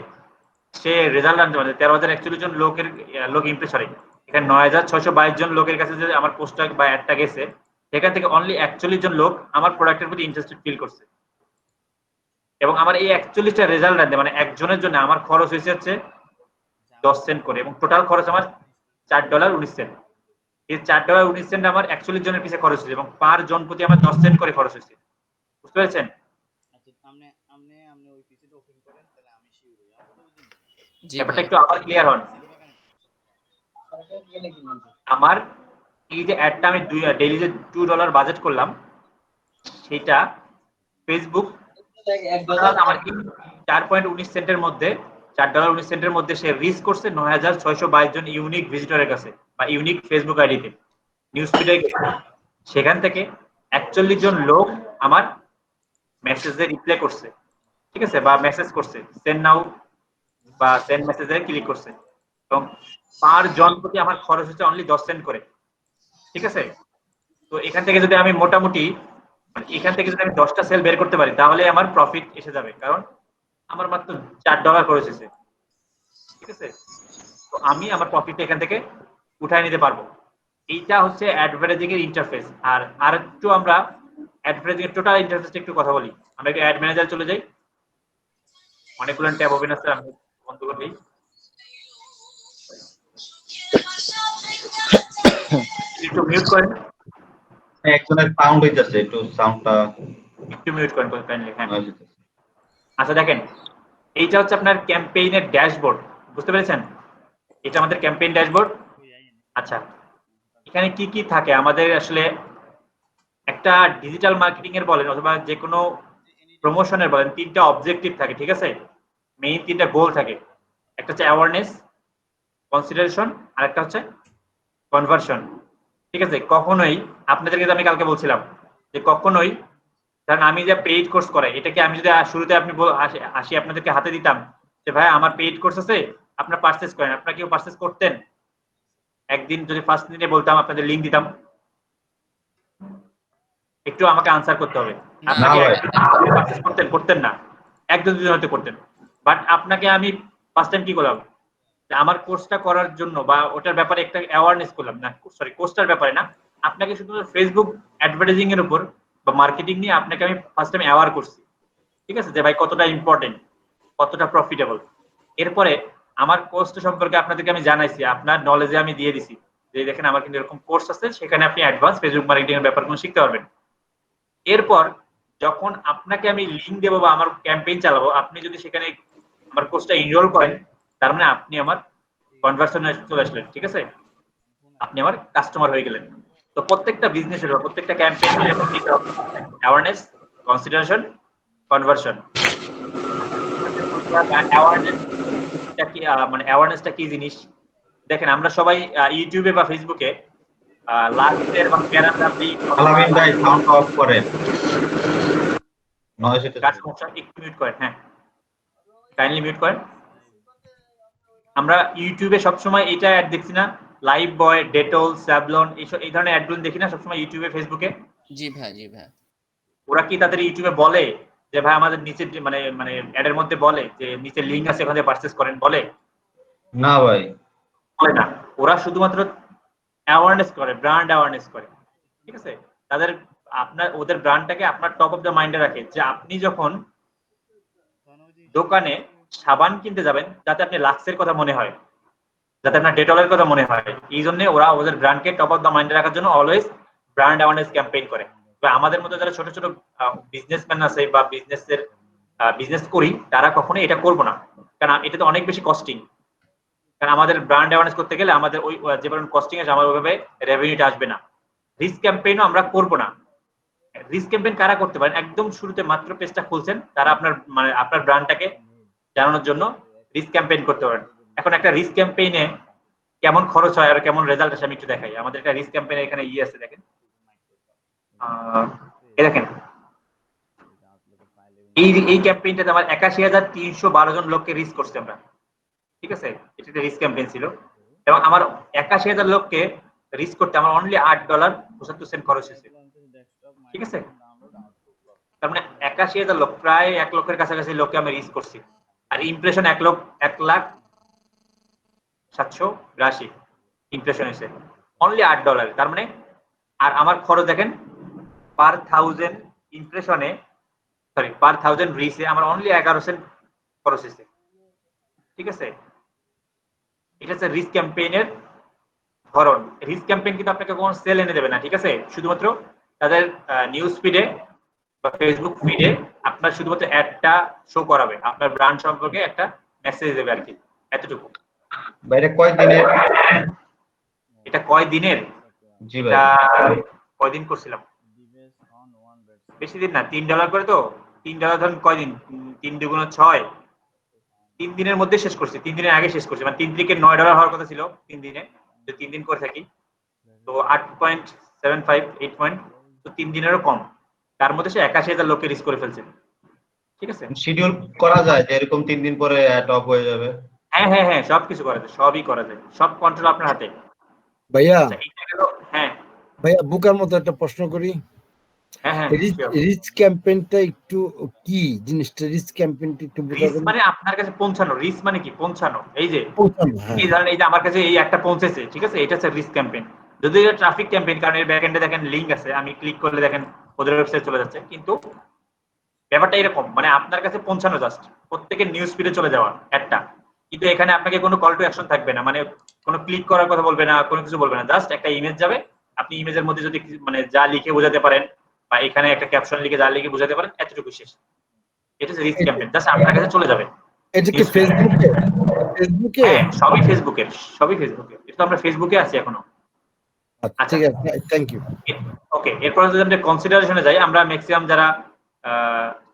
সে রেজাল্ট আনতে পারে। 13,041 জন লোক ইমপ্রেস, সরি এখানে 9,622 জন লোকের কাছে যে আমার পোস্টটা বা অ্যাডটা গেছে, সেখান থেকে অনলি 41 জন লোক আমার প্রোডাক্টের প্রতি ইন্টারেস্টেড ফিল করছে। এবং আমার এই 41টা রেজাল্ট আনতে মানে একজনের জন্য আমার খরচ হয়েছে হচ্ছে 10 সেন্ট করে, এবং টোটাল খরচ আমার $4.19। এই $4.19 আমার 41 জনের পিছিয়ে খরচ হয়েছে, এবং পার জন প্রতি আমার 10 সেন্ট করে খরচ হয়েছে। বুঝতে পেরেছেন? ব্যাপারটা একটু আবার ক্লিয়ার হন। আমার এই যে অ্যাডটা আমি ডেইলি যে $2 বাজেট করলাম, সেটা ফেসবুক আমার কি 4.19 সেন্টের মধ্যে, $4.19 মধ্যে সে রিচ করছে 9,622 জন ইউনিক ভিজিটরের কাছে বা ইউনিক ফেসবুক আইডিতে নিউজ ফিডে। সেখান থেকে 41 জন লোক আমার মেসেজে রিপ্লাই করছে, ঠিক আছে, বা মেসেজ করছে, সেন্ড নাও বা সেন্ড মেসেজে ক্লিক করছে, এবং পার জন প্রতি আমার খরচ হচ্ছে অনলি 10 সেন্ট করে। ঠিক আছে? তো এখান থেকে যদি আমি মোটামুটি এখান থেকে যদি আমি 10টা সেল বের করতে পারি, তাহলে আমার প্রফিট এসে যাবে, কারণ আমার মাত্র $4 খরচ হয়েছে। ঠিক আছে? তো আমি আমার প্রফিটটা এখান থেকে উঠায় নিতে পারবো। এইটা হচ্ছে অ্যাডভার্টাইজিং এর ইন্টারফেস। আর একটু আমরা অ্যাডভার্টাইজিং এর টোটাল ইন্টারফেসটা একটু কথা বলি। আমরা একটু অ্যাড ম্যানেজার চলে যাই। অনেকগুলো ট্যাব ওপেন আছে, আমি বন্ধ করে দিই। একটু মিউট করেন। একজনের সাউন্ড হইতাছে, একটু সাউন্ডটা একটু মিউট করেন কাইন্ডলি। হ্যাঁ, আচ্ছা দেখেন, এইটা হচ্ছে আপনার ক্যাম্পেইনের ড্যাশবোর্ড। বুঝতে পেরেছেন? এটা আমাদের ক্যাম্পেইন ড্যাশবোর্ড। আচ্ছা, এখানে কি কি থাকে আমাদের? আসলে একটা ডিজিটাল মার্কেটিং এর বলেন অথবা যে কোনো প্রমোশনের বলেন, 3টা অবজেক্টিভ থাকে। ঠিক আছে? মেইন 3টা গোল থাকে। একটা হচ্ছে অ্যাওয়ারনেস, কনসিডারেশন, আর একটা হচ্ছে কনভার্সন। ঠিক আছে? কখনোই আপনাদেরকে আমি কালকে বলছিলাম যে কখনোই, কারণ আমি যে পেইড কোর্স করাই, এটাকে আমি যদি শুরুতে আপনি আসি আপনাদেরকে হাতে দিতাম যে ভাই আমার পেইড কোর্স আছে, আপনারা পারচেজ করেন, আপনারা কেউ পারচেজ করতেন? একদিন যদি ফার্স্ট দিনে বলতাম, আপনাদের লিংক দিতাম, একটু আমাকে আনসার করতে হবে। আপনাকে পারচেজ করতেন না, একজন দুজন হয়তো করতেন, বাট আপনাকে আমি ফার্স্ট টাইম কি করলাম, আমার কোর্সটা করার জন্য বা ওটার ব্যাপারে একটা অ্যাওয়ারনেস করলাম, না সরি কোর্সটার ব্যাপারে না, আপনাকে শুধু ফেসবুক অ্যাডভার্টাইজিং এর উপর বা মার্কেটিং নিয়ে আপনাকে আমি ফার্স্ট টাইম অ্যাওয়ার করছি। ঠিক আছে? যে ভাই কতটা ইম্পর্টেন্ট, কতটা প্রফিটেবল। এরপরে আমার কোর্সটা সম্পর্কে আপনাদেরকে আমি জানাইছি, আপনার নলেজে আমি দিয়ে দিছি যে দেখেন আমার কিন্তু এরকম কোর্স আছে, সেখানে আপনি অ্যাডভান্স ফেসবুক মার্কেটিং এর ব্যাপারগুলো শিখতে পারবেন। এরপর যখন আপনাকে আমি লিংক দেবো বা আমার ক্যাম্পেইন চালাবো, আপনি যদি সেখানে আমার কোর্সটা এনরোল করেন, তার মানে আপনি আমার কনভার্সনে চলে আসলেন। ঠিক আছে? আপনি আমার কাস্টমার হয়ে গেলেন। তো প্রত্যেকটা বিজনেসের বা প্রত্যেকটা ক্যাম্পেইনের অ্যাওয়ারনেস, কনসিডারেশন, কনভার্সন। অ্যাওয়ারনেসটা কি, মানে অ্যাওয়ারনেসটা কি জিনিস? দেখেন আমরা সবাই ইউটিউবে বা ফেসবুকে লাস্টের বা প্যারাগ্রাফ দিই। আলামিন ভাই সাউন্ড অফ করেন, নয়েজ হইতেছে। একটু মিউট করেন। হ্যাঁ, কাইন্ডলি মিউট করেন। আমরা ইউটিউবে সবসময় এটা অ্যাড দেখছি না, লাইভ বয়, ডেটল, স্যাভলন, এই ধরনের অ্যাডগুলো দেখি না সবসময় ইউটিউবে, ফেসবুকে? জি ভাই, জি ভাই। ওরা কি তাদের ইউটিউবে বলে যে ভাই আমাদের নিচে মানে মানে অ্যাডের মধ্যে বলে যে নিচে লিংক আছে, ওখানে পারচেজ করেন? বলে না ভাই, বলে না। ওরা শুধুমাত্র অ্যাওয়ারনেস করে, ব্র্যান্ড অ্যাওয়ারনেস করে। ঠিক আছে? তাদের ওদের ব্র্যান্ডটাকে আপনার টপ অফ দ্য মাইন্ডে রাখে, যে আপনি যখন দোকানে সাবান কিনতে যাবেন, যাতে আপনি লাক্সের কথা মনে হয়, যাতে আপনার ডেটলের কথা মনে হয়। এই জন্য ওরা ওদের ব্র্যান্ডকে টপ অফ দ্য মাইন্ডে রাখার জন্য অলওয়েজ ব্র্যান্ড অ্যাওয়ারনেস ক্যাম্পেইন করে। আমাদের মধ্যে যারা ছোট ছোট বিজনেসম্যান আছে বা বিজনেস করি, তারা কখনোই এটা করবো না, কারণ এটা তো অনেক বেশি কস্টিং। কারণ আমাদের ব্র্যান্ড অ্যাওয়ারনেস করতে গেলে আমাদের ওই যে পরিমাণ কস্টিং আছে, আমার ওইভাবে রেভিনিউটা আসবে না। রিস্ক ক্যাম্পেইনও আমরা করবো না। রিস্ক ক্যাম্পেইন কারা করতে পারেন? একদম শুরুতে মাত্র পেজটা খুলছেন, তারা আপনার ব্র্যান্ডটাকে জানানোর জন্য রিস্ক ক্যাম্পেইন করতে পারেন। এখন একটা রিস্ক ক্যাম্পেইনে কেমন খরচ হয় আর কেমন রেজাল্ট আসে আমি একটু দেখাই। আমাদের একটা রিস্ক ক্যাম্পেইন এখানে আছে দেখেন, এই দেখেন এই ক্যাম্পেইনটাতে আমার ৮১,৩১২ জন লোককে রিস্ক করছি আমরা, ঠিক আছে। এটা একটা রিস্ক ক্যাম্পেইন ছিল এবং আমার ৮১,০০০ লোককে রিস্ক করতে আমার অনলি $৮.৭৫ খরচ হয়েছে, ঠিক আছে। তার মানে ৮১,০০০ লোক, প্রায় ১ লক্ষের কাছাকাছি লোককে আমি রিস্ক করছি। আর ইমপ্রেশন ১,৭৮২ ইমপ্রেশন হয়েছে অনলি $৮। তার মানে আর আমার খরচ দেখেন পার 1000 ইমপ্রেশনে, সরি পার 1000 রিচে আমার অনলি 11 সেন্ট খরচ হয়েছে, ঠিক আছে। এটা হচ্ছে রিস্ক ক্যাম্পেইনের ধরন। রিস্ক ক্যাম্পেইন কিন্তু আপনাকে কোনো সেল এনে দেবে না, ঠিক আছে। শুধুমাত্র তাদের নিউজ ফিডে বা ফেসবুক ফিডে আপনার শুধুমাত্র অ্যাডটা শো করাবে, আপনার ব্র্যান্ড সম্পর্কে একটা মেসেজ দেবে আর কি, এতটুকু। বাইরে কয় দিনের? এটা কয় দিনের? জি ভাই। এটা কয়দিন করছিলাম? বেশি দিন না, $3 করে তো। $3 ধরেন কয়দিন? 3 দুগুণ 6, 3 দিনের মধ্যে শেষ করছি, 3 দিনের আগে শেষ করছি। মানে 3 থেকে $9 হওয়ার কথা ছিল 3 দিনে, তো 3 দিন করে থাকি, তো 8.75 8 পয়েন্ট, তো 3 দিনেরও কম। তার মধ্যে সে ৮১,০০০ লোককে রিস্ক করে ফেলছে, ঠিক আছে। শিডিউল করা যায় যে এরকম 3 দিন পরে অ্যাড অফ হয়ে যাবে? হ্যাঁ হ্যাঁ হ্যাঁ, সবকিছু করা যায়, সবই করা যায়, সব কন্ট্রোল আপনার হাতে। ভাইয়া আচ্ছা, এইটা গেল। হ্যাঁ ভাইয়া বুকার মতো একটা প্রশ্ন করি। হ্যাঁ হ্যাঁ, রিচ ক্যাম্পেইনটা একটু কি জিনিসটা? রিচ ক্যাম্পেইনটা একটু রিস্ক মানে আপনার কাছে পৌঁছানো। রিস্ক মানে কি? পৌঁছানো। এই যে হ্যাঁ। এই ধরেন এই যে আমার কাছে এই একটা পৌঁছেছে, ঠিক আছে, এটা হচ্ছে রিস্ক ক্যাম্পেইন। যদি এটা ট্রাফিক ক্যাম্পেইন, কারণ এর ব্যাকএন্ডে দেখেন লিংক আছে, আমি ক্লিক করলে দেখেন ওদের ওয়েবসাইট চলে যাচ্ছে, কিন্তু ব্যাপারটা এরকম, মানে আপনার কাছে পৌঁছানো, জাস্ট প্রত্যেকের নিউজ ফিডে চলে যাওয়া একটা, কিন্তু এখানে আপনাকে কোনো কল টু অ্যাকশন থাকবে না, মানে কোনো ক্লিক করার কথা বলবে না, কোনো কিছু বলবে না, জাস্ট একটা ইমেজ যাবে, আপনি ইমেজের মধ্যে যদি মানে যা লিখে বোঝাতে পারেন বা এখানে একটা ক্যাপশন লিখে যা লিখে বোঝাতে পারেন, এতটুকু শেষ। এটা হচ্ছে রিস্ক ক্যাম্পেইন, জাস্ট আপনার কাছে চলে যাবে। এটা কি ফেসবুকে? ফেসবুকে? হ্যাঁ, সবই ফেসবুকের, সবই ফেসবুকের। এটা তো আমরা ফেসবুকে আছি এখনো। আচ্ছা ঠিক আছে, থ্যাংক ইউ। ওকে, এরপর যদি আমরা কনসিডারেশনে যাই, আমরা ম্যাক্সিমাম যারা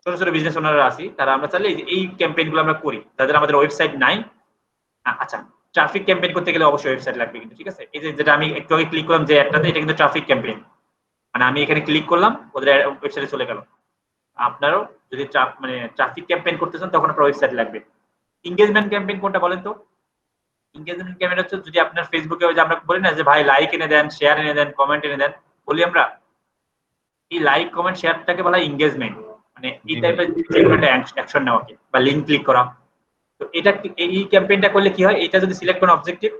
ছোট ছোট বিজনেস ওনাররা আছি, তারা আমরা চাইলে এই ক্যাম্পেইন গুলো আমরা করি, যাদের আমাদের ওয়েবসাইট নাই। আচ্ছা, ট্রাফিক ক্যাম্পেইন করতে গেলে অবশ্যই ওয়েবসাইট লাগবে কিন্তু, ঠিক আছে। এই যে যেটা আমি একটু আগে ক্লিক করলাম যে অ্যাডটাতে, এটা কিন্তু ট্রাফিক ক্যাম্পেইন, মানে আমি এখানে ক্লিক করলাম, ওদের ওয়েবসাইটে চলে গেল। আপনারও যদি মানে ট্রাফিক ক্যাম্পেইন করতে চান, তখন আপনার ওয়েবসাইট লাগবে। এনগেজমেন্ট ক্যাম্পেইন কোনটা বলেন তো? এনগেজমেন্ট ক্যাম্পেইন হচ্ছে যদি আপনার ফেসবুকে ওই যে আমরা বলি না যে ভাই লাইক এনে দেন, শেয়ার এনে দেন, কমেন্ট এনে দেন, বলি আমরা, এই লাইক কমেন্ট শেয়ারটাকে বলা হয় এনগেজমেন্ট, মানে এই টাইপের অ্যাকশন নেওয়াকে বা লিংক ক্লিক করা। তো এটা এই ক্যাম্পেইনটা করলে কি হয়, এটা যদি সিলেক্ট করেন অবজেক্টিভ,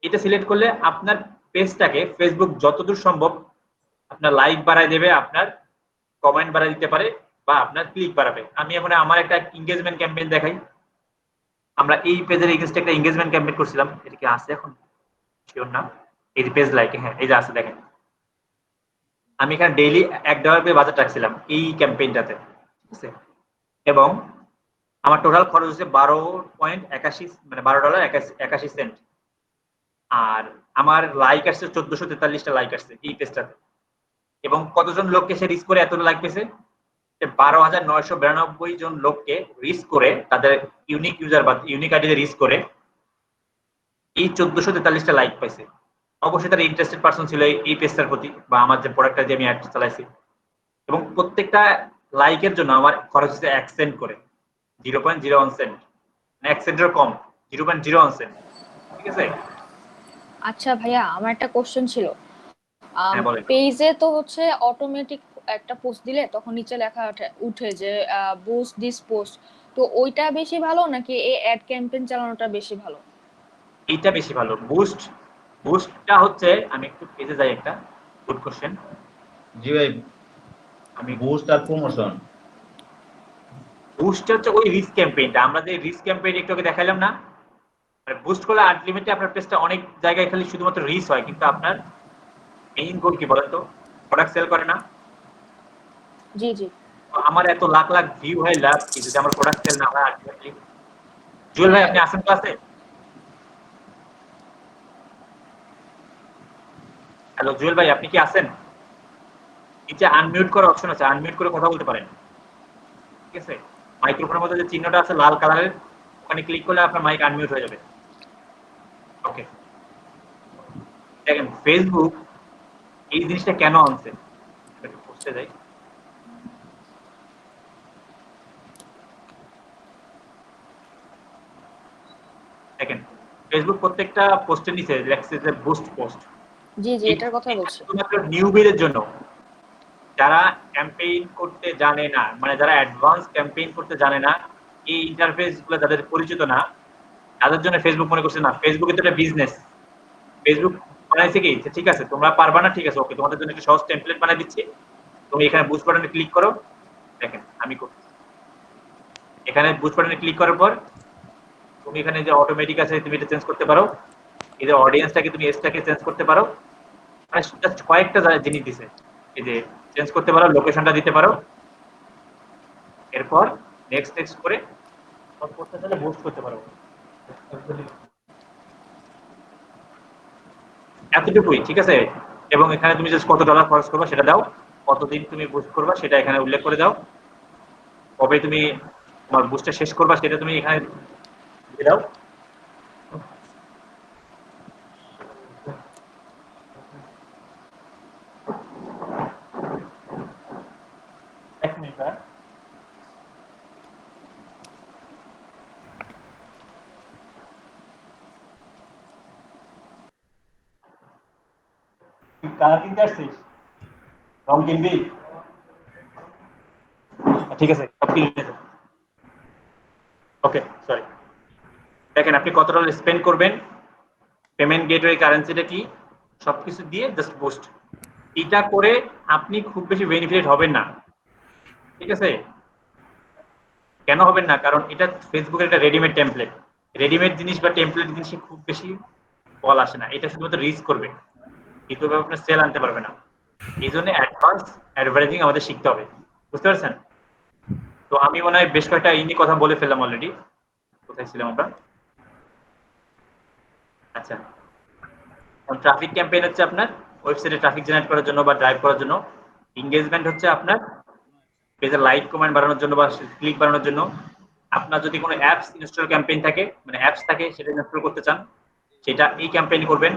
এটা সিলেক্ট করলে আপনার পেজটাকে ফেসবুক যতদূর সম্ভব আপনার লাইক বাড়ায় দেবে, আপনার কমেন্ট বাড়ায় দিতে পারে বা আপনার ক্লিক বাড়াবে। আমি এখন আমার একটা এনগেজমেন্ট ক্যাম্পেইন দেখাই। আমরা এই পেজের এগেইনস্টে একটা এনগেজমেন্ট ক্যাম্পেইন করছিলাম, এটা কি আছে এখন শিওর না, এই যে পেজ লাইক, হ্যাঁ এই যে আছে দেখেন। আমি এখানে ডেইলি $1 করে বাজেট রাখছিলাম এই ক্যাম্পেইনটাতে, ঠিক আছে। এবং আমার টোটাল খরচ হচ্ছে 12.81, মানে $12.81। আর আমার লাইক আসছে 1443টা লাইক আসছে এই পেজটাতে। এবং কতজন লোককে সে রিচ করে এত লাইক পেয়েছে? 12,992 জন লোককে রিচ করে, তাদের ইউনিক ইউজার বা ইউনিক আইডিতে রিচ করে এই 1443টা লাইক পাইছে। অবশ্যই তারা ইন্টারেস্টেড পারসন ছিল এই পেজটার প্রতি বা আমার যে প্রোডাক্টটা দিয়ে আমি অ্যাড চালাইছি। এবং প্রত্যেকটা লাইকের জন্য আমার খরচ হচ্ছে 1 সেন্ট করে, 0.01 সেন্ট, মানে 1 সেন্টের কম, 0.01 সেন্ট, ঠিক আছে। আচ্ছা ভাইয়া, আমার একটা কোশ্চেন ছিল। হ্যাঁ বলেন। পেজে তো হচ্ছে অটোমেটিক একটা পোস্ট দিলে তখন নিচে লেখা উঠে যে বুস্ট দিস পোস্ট, তো ওইটা বেশি ভালো নাকি এই অ্যাড ক্যাম্পেইন চালানোটা বেশি ভালো? এইটা বেশি ভালো। বুস্টটা হচ্ছে, আমি একটু পেজে যাই, একটা গুড কোশ্চেন। জি ভাই, আমি বুস্ট আর প্রমোশন। বুস্ট হচ্ছে ওই রিস্ক ক্যাম্পেইনটা, আমরা যে রিস্ক ক্যাম্পেইন একটু আগে দেখাইলাম না, মানে বুস্ট করলে আলটিমেটলি আপনার পেজটা অনেক জায়গায় খালি শুধুমাত্র রিচ হয়, কিন্তু আপনার মেইন গোল কি বলেন তো? প্রোডাক্ট সেল করে না? জি জি। আমার এত লাখ লাখ ভিউ হয় লাভ কি যদি আমার প্রোডাক্ট সেল না হয় আলটিমেটলি? জুয়েল ভাই আপনি আসেন ক্লাসে? হ্যালো জুয়েল ভাই, আপনি কি আছেন? নিচে আনমিউট করার অপশন আছে, আনমিউট করে কথা বলতে পারেন, ঠিক আছে। মাইক্রোফোনের মধ্যে যে চিহ্নটা আছে লাল কালারের, ওখানে ক্লিক করলে আপনার মাইক আনমিউট হয়ে যাবে। ওকে, দেখেন ফেসবুক এই জিনিসটা কেন আনছে, একটু পোস্টে যাই। দেখেন ফেসবুক প্রত্যেকটা পোস্টের নিচে লেখছে যে বুস্ট পোস্ট, জি জি, এটার কথা বলছি। শুধুমাত্র নিউবিদের জন্য, যারা ক্যাম্পেইন করতে জানে না, মানে যারা অ্যাডভান্স ক্যাম্পেইন করতে জানে না, এই ইন্টারফেস গুলো যাদের পরিচিত না, তাদের জন্য ফেসবুক মনে করছে না ফেসবুক তো একটা বিজনেস। ফেসবুক বানাইছে কি যে ঠিক আছে তোমরা পারবা না, ঠিক আছে ওকে তোমাদের জন্য একটা সহজ টেমপ্লেট বানাই দিচ্ছি, তুমি এখানে বুস্ট বাটনে ক্লিক করো। দেখেন আমি করছি, এখানে বুস্ট বাটনে ক্লিক করার পর তুমি এখানে যে অটোমেটিক আছে তুমি এটা চেঞ্জ করতে পারো, এই যে অডিয়েন্সটাকে তুমি এসটাকে চেঞ্জ করতে পারো, মানে জাস্ট কয়েকটা জিনিস দিছে, এই যে চেঞ্জ করতে পারো, লোকেশনটা দিতে পারো, এরপর নেক্সট নেক্সট করে করতে চাইলে বুস্ট করতে পারো। এতটুকুই, ঠিক আছে। এবং এখানে তুমি জাস্ট কত ডলার খরচ করবে সেটা দাও, কতদিন তুমি বুস্ট করবা সেটা এখানে উল্লেখ করে দাও, কবে তুমি তোমার বুস্টটা শেষ করবা সেটা তুমি এখানে দিয়ে দাও। এক মিনিট কালার কিনতে আসছিস, রং কিনবি, ঠিক আছে সব কিনে নে। ওকে সরি। দেখেন আপনি কত ডলার স্পেন্ড করবেন, পেমেন্ট গেটওয়ে কারেন্সিটা কি, সবকিছু দিয়ে জাস্ট বুস্ট। এটা করে আপনি খুব বেশি বেনিফিট হবেন না, ঠিক আছে। কেন হবেন না, কারণ এটা ফেসবুকের একটা রেডিমেড টেমপ্লেট, রেডিমেড জিনিস বা টেমপ্লেট জিনিসে খুব বেশি ফল আসে না, এটা শুধুমাত্র রিস্ক করবে কিন্তু আপনার সেল আনতে পারবে না। এই জন্য অ্যাডভান্স অ্যাডভার্টাইজিং আমাদের শিখতে হবে, বুঝতে পারছেন। তো আমি মনে হয় বেশ কয়েকটা ইনি কথা বলে ফেললাম অলরেডি, কোথায় ছিলাম আমরা। আচ্ছা, ট্রাফিক ক্যাম্পেইন হচ্ছে আপনার ওয়েবসাইটে ট্রাফিক জেনারেট করার জন্য বা ড্রাইভ করার জন্য। এনগেজমেন্ট হচ্ছে আপনার পেজে লাইক কমেন্ট বাড়ানোর জন্য বা ক্লিক বাড়ানোর জন্য। আপনার যদি কোনো অ্যাপস ইনস্টল ক্যাম্পেইন থাকে, মানে অ্যাপস থাকে সেটা ইনস্টল করতে চান, সেটা এই ক্যাম্পেইন করবেন।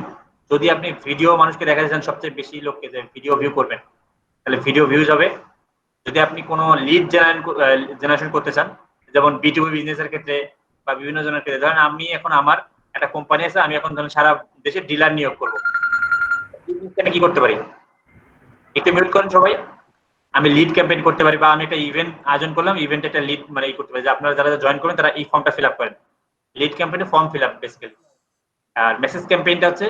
যদি আপনি ভিডিও মানুষকে দেখাতে চান, সবচেয়ে বেশি লোককে যে ভিডিও ভিউ করবেন, তাহলে ভিডিও ভিউজ হবে। যদি আপনি কোনো লিড জেনারেশন করতে চান, যেমন বিটুবি বিজনেসের ক্ষেত্রে বা বিভিন্ন জনের ক্ষেত্রে, ধরেন আমি এখন আমার একটা কোম্পানি আছে, আমি এখন ধরেন সারা দেশে ডিলার নিয়োগ করবো, কি করতে পারি, একটু মিউট করেন সবাই। আমি লিড ক্যাম্পেইন করতে পারি, বা আমি একটা ইভেন্ট আয়োজন করলাম, ইভেন্টে একটা লিড মানে এই করতে পারি যে আপনারা যারা জয়েন করেন তারা এই ফর্মটা ফিল আপ করেন। লিড ক্যাম্পেইনে ফর্ম ফিল আপ বেসিক্যালি। আর মেসেজ ক্যাম্পেইনটা হচ্ছে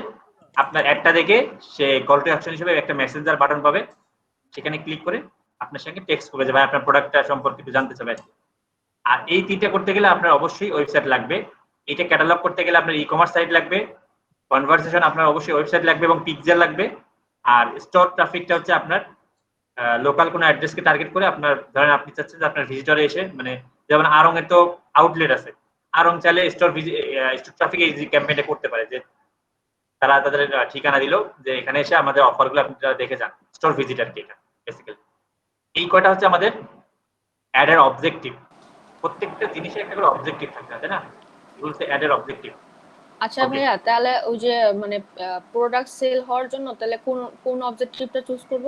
আপনার একটা দেখে সে কল টু অ্যাকশন হিসেবে একটা মেসেঞ্জার বাটন পাবে, সেখানে ক্লিক করে আপনার সঙ্গে টেক্সট করবে যে ভাই আপনার প্রোডাক্টটা সম্পর্কে একটু জানতে চাবে। আর এই তিনটা করতে গেলে আপনার অবশ্যই ওয়েবসাইট লাগবে, এটা ক্যাটালগ করতে গেলে আপনার ই কমার্স সাইট লাগবে, কনভারসেশন আপনার অবশ্যই ওয়েবসাইট লাগবে এবং পিক্সেল লাগবে। আর স্টোর ট্রাফিকটা হচ্ছে আপনার লোকাল কোনো অ্যাড্রেসকে টার্গেট করে, আপনার ধরেন আপনি চাচ্ছেন যে আপনার ভিজিটরে এসে, মানে যেমন আরং এর তো আউটলেট আছে, আরং চাইলে স্টোর ট্রাফিক এই ক্যাম্পেইনটা করতে পারে, যে তারা তাদের ঠিকানা দিল যে এখানে এসে আমাদের অফারগুলো আপনি দেখে যান, স্টোর ভিজিটার কি এটা বেসিক্যালি। এই কয়টা হচ্ছে আমাদের অ্যাডের অবজেক্টিভ। প্রত্যেকটা জিনিসের একটা করে অবজেক্টিভ থাকে, তাই না, এগুলো হচ্ছে অ্যাডের অবজেক্টিভ। আচ্ছা ভাইয়া, তাহলে ওই যে মানে প্রোডাক্ট সেল হওয়ার জন্য তাহলে কোন কোন অবজেক্টিভটা চুজ করব?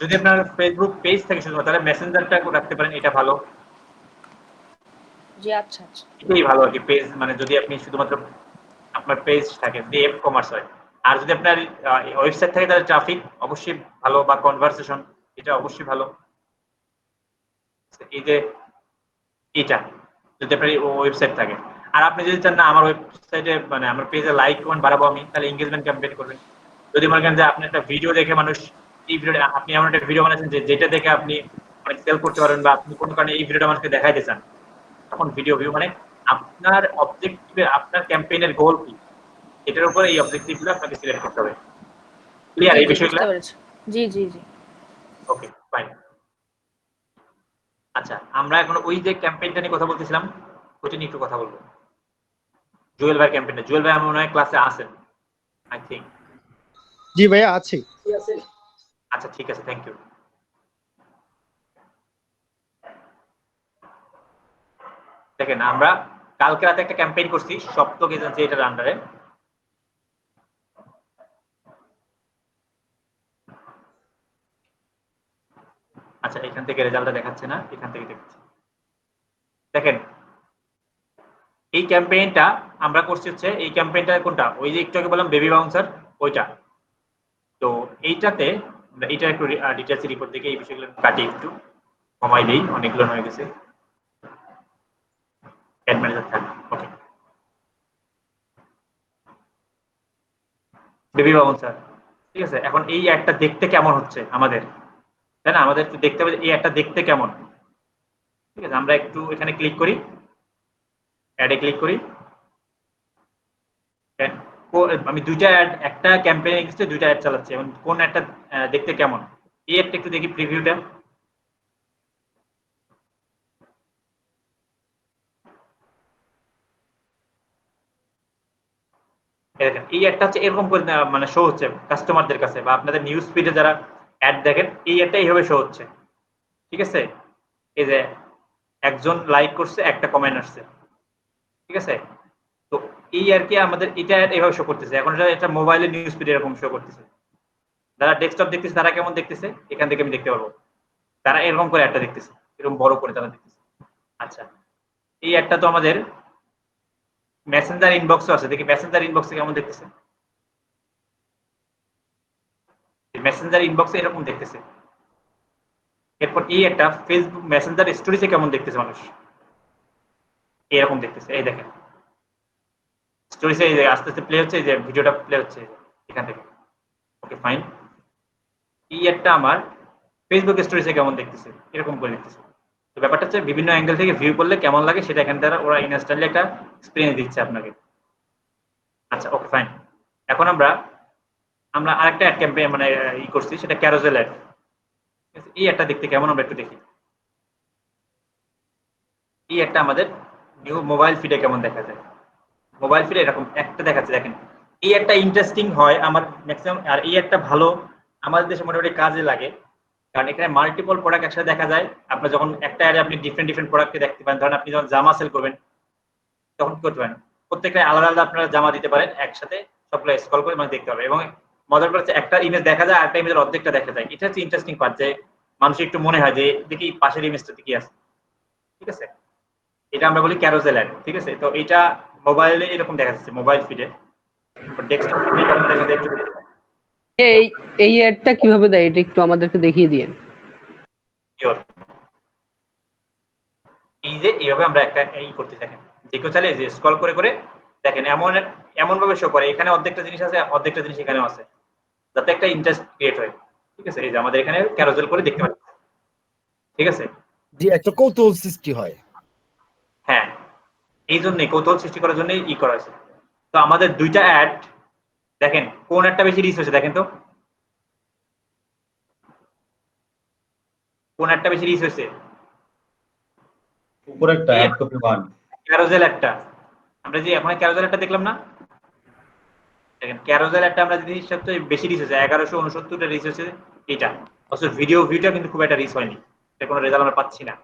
যদি আপনার ফেসবুক পেজ থাকে শুধুমাত্র, তাহলে মেসেঞ্জারটা রাখতে পারেন, এটা ভালো। জি আচ্ছা আচ্ছা, এটাই ভালো আর কি, পেজ মানে যদি আপনি শুধুমাত্র আপনার পেজ থাকে, যদি এফ কমার্স হয়। আর যদি আপনার ওয়েবসাইট থাকে তাহলে ট্রাফিক অবশ্যই ভালো, বা কনভারসেশন এটা অবশ্যই ভালো। এই যে এটা যদি আপনার ওয়েবসাইট থাকে, আর আপনি যদি চান না আমার ওয়েবসাইটে মানে আমার পেজে লাইক কমেন্ট বাড়াবো আমি, তাহলে এনগেজমেন্ট ক্যাম্পেইন করবেন। যদি মনে করেন যে আপনি একটা ভিডিও দেখে মানুষ এই ভিডিওটা, আপনি এমন একটা ভিডিও বানাচ্ছেন যেটা দেখে আপনি অনেক সেল করতে পারবেন, বা আপনি কোনো কারণে এই ভিডিওটা মানুষকে দেখাইতে চান, তখন ভিডিও ভিউ মানে আপনার অবজেক্টিভে আপনার ক্যাম্পেইনের গোল কি, এটার উপরে এই অবজেক্টিভগুলো আপনাকে সিলেক্ট করতে হবে। ক্লিয়ার এই বিষয়গুলো? জি জি জি, ওকে ফাইন। আচ্ছা, আমরা এখন ওই যে ক্যাম্পেইনটা নিয়ে কথা বলতেছিলাম, ওইটা নিয়ে একটু কথা বলবো। জুয়েল ভাই ক্যাম্পেইনটা, জুয়েল ভাই আমার মনে হয় ক্লাসে আছেন আই থিংক। জি ভাইয়া আছি। আচ্ছা ঠিক আছে, থ্যাংক ইউ। দেখেন আমরা কালকে রাতে একটা ক্যাম্পেইন করছি সপ্তক এজেন্সি, এটার আন্ডারে আচ্ছা, এখান থেকে রেজাল্টটা দেখাচ্ছে না, এখান থেকে দেখাচ্ছে। দেখেন এই ক্যাম্পেইনটা আমরা করছি হচ্ছে, এই ক্যাম্পেইনটা কোনটা, ওই যে একটু আগে বললাম বেবি বাউন্সার, ওইটা। তো এইটাতে আমরা এটা একটু ডিটেইলস রিপোর্ট দেখে এই বিষয়গুলো কাটি, একটু কমাই দেই, অনেকগুলো হয়ে গেছে। অ্যাড ম্যানেজার থাক, ওকে। বেবি বাউন্সার, ঠিক আছে। এখন এই অ্যাডটা দেখতে কেমন হচ্ছে আমাদের, তাই না? আমাদের একটু দেখতে হবে এই অ্যাডটা দেখতে কেমন, ঠিক আছে। আমরা একটু এখানে ক্লিক করি, অ্যাডে ক্লিক করি। আমি দুইটা অ্যাড, একটা ক্যাম্পেইন এক্সিস্টে দুইটা অ্যাড চালাচ্ছি, এবং কোন অ্যাডটা দেখতে কেমন, এই অ্যাডটা একটু দেখি প্রিভিউটা। দেখেন এই অ্যাডটা হচ্ছে এরকম করে মানে শো হচ্ছে কাস্টমারদের কাছে, বা আপনাদের নিউজ ফিডে যারা অ্যাড দেখেন এই অ্যাডটা এইভাবে শো হচ্ছে, ঠিক আছে। এই যে একজন লাইক করছে, একটা কমেন্ট আসছে, ঠিক আছে। তো এই আর কি আমাদের এটা এইভাবে শো করতেছে। এখন এটা মোবাইলে নিউজ ফিড এরকম শো করতেছে। যারা ডেস্কটপ দেখতেছে তারা কেমন দেখতেছে, এখান থেকে আমি দেখতে পারবো তারা এরকম করে অ্যাডটা দেখতেছে, এরকম বড় করে তারা দেখতেছে। আচ্ছা, এই অ্যাডটা তো আমাদের মেসেঞ্জার ইনবক্সও আছে, দেখি মেসেঞ্জার ইনবক্সে কেমন দেখতেছে। মেসেঞ্জার ইনবক্সে এরকম দেখতেছে। এরপর এই একটা ফেসবুক মেসেঞ্জার স্টোরিজে কেমন দেখতেছে মানুষ, এরকম দেখতেছে। এই দেখেন স্টোরিজে এই যে আস্তে আস্তে প্লে হচ্ছে, এই যে ভিডিওটা প্লে হচ্ছে এখান থেকে, ওকে ফাইন। এই একটা আমার ফেসবুক স্টোরিজে কেমন দেখতেছে, এরকম করে দেখতেছে। তো ব্যাপারটা হচ্ছে বিভিন্ন অ্যাঙ্গেল থেকে ভিউ করলে কেমন লাগে সেটা এখান থেকে ওরা ইনস্ট্যান্টলি একটা এক্সপিরিয়েন্স দিচ্ছে আপনাকে। আচ্ছা, ওকে ফাইন। এখন আমরা আরেকটা অ্যাড ক্যাম্পেইন মানে ই করছি, সেটা ক্যারোসেল অ্যাড। এই একটা দেখতে কেমন আমরা একটু দেখি। এই একটা আমাদের নিউ মোবাইল ফিডে কেমন দেখা যায়। মোবাইল ফিডে এরকম একটা দেখাচ্ছে, দেখেন এই একটা ইন্টারেস্টিং হয় আমার ম্যাক্সিমাম, আর এই একটা ভালো আমাদের দেশে মোটামুটি কাজে লাগে, কারণ এখানে মাল্টিপল প্রোডাক্ট একসাথে দেখা যায়। আপনার যখন একটা অ্যাডে আপনি ডিফারেন্ট প্রোডাক্টকে দেখতে পারেন, ধরেন আপনি যখন জামা সেল করবেন তখন কি করতে পারেন, প্রত্যেকটা আলাদা আলাদা আপনারা জামা দিতে পারেন, একসাথে সবগুলো স্ক্রল করে মানে দেখতে হবে। এবং মজার ব্যাপার হচ্ছে একটা ইমেজ দেখা যায়, আরেকটা ইমেজের অর্ধেকটা দেখা যায়। এটা হচ্ছে ইন্টারেস্টিং পার্ট, যে মানুষ একটু মনে হয় যে দেখি পাশের ইমেজটাতে কি আছে, ঠিক আছে। এটা আমরা বলি ক্যারোসেল অ্যাড, ঠিক আছে। তো এটা মোবাইলে এরকম দেখা যাচ্ছে, মোবাইল ফিডে। ডেস্কটপ ফিডে কেমন দেখা যায় একটু এই অ্যাডটা কিভাবে দেয় এটা একটু আমাদেরকে দেখিয়ে দিন। এই যে এইভাবে আমরা একটা এই করতে থাকেন, যে কেউ চাইলে যে স্ক্রল করে করে দেখেন, এমন ভাবে শো করে, এখানে অর্ধেকটা জিনিস আছে, অর্ধেকটা জিনিস এখানেও আছে, যাতে একটা ইন্টারেস্ট ক্রিয়েট হয়, ঠিক আছে। এই যে আমাদের এখানে ক্যারোসেল করে দেখতে পাচ্ছি, ঠিক আছে। যে একটা কৌতূহল সৃষ্টি হয়। হ্যাঁ, এই জন্যই কৌতূহল সৃষ্টি করার জন্যই ই করা হয়েছে। তো আমাদের দুইটা অ্যাড দেখেন কোন একটা বেশি রিচ হয়েছে, দেখেন তো কোন একটা বেশি রিচ হয়েছে। উপরেরটা অ্যাড কপি 1, ক্যারোসেল একটা, আমরা যে এখন ক্যারোসেল একটা দেখলাম না, দেখেন ক্যারোসেল একটা আমরা যদি সবচেয়ে বেশি রিচ হয়েছে 1169টা রিচ হয়েছে এটা, অথচ ভিউটা কিন্তু খুব একটা রিচ হয়নি, এটা কোনো রেজাল্ট আমরা পাচ্ছি না।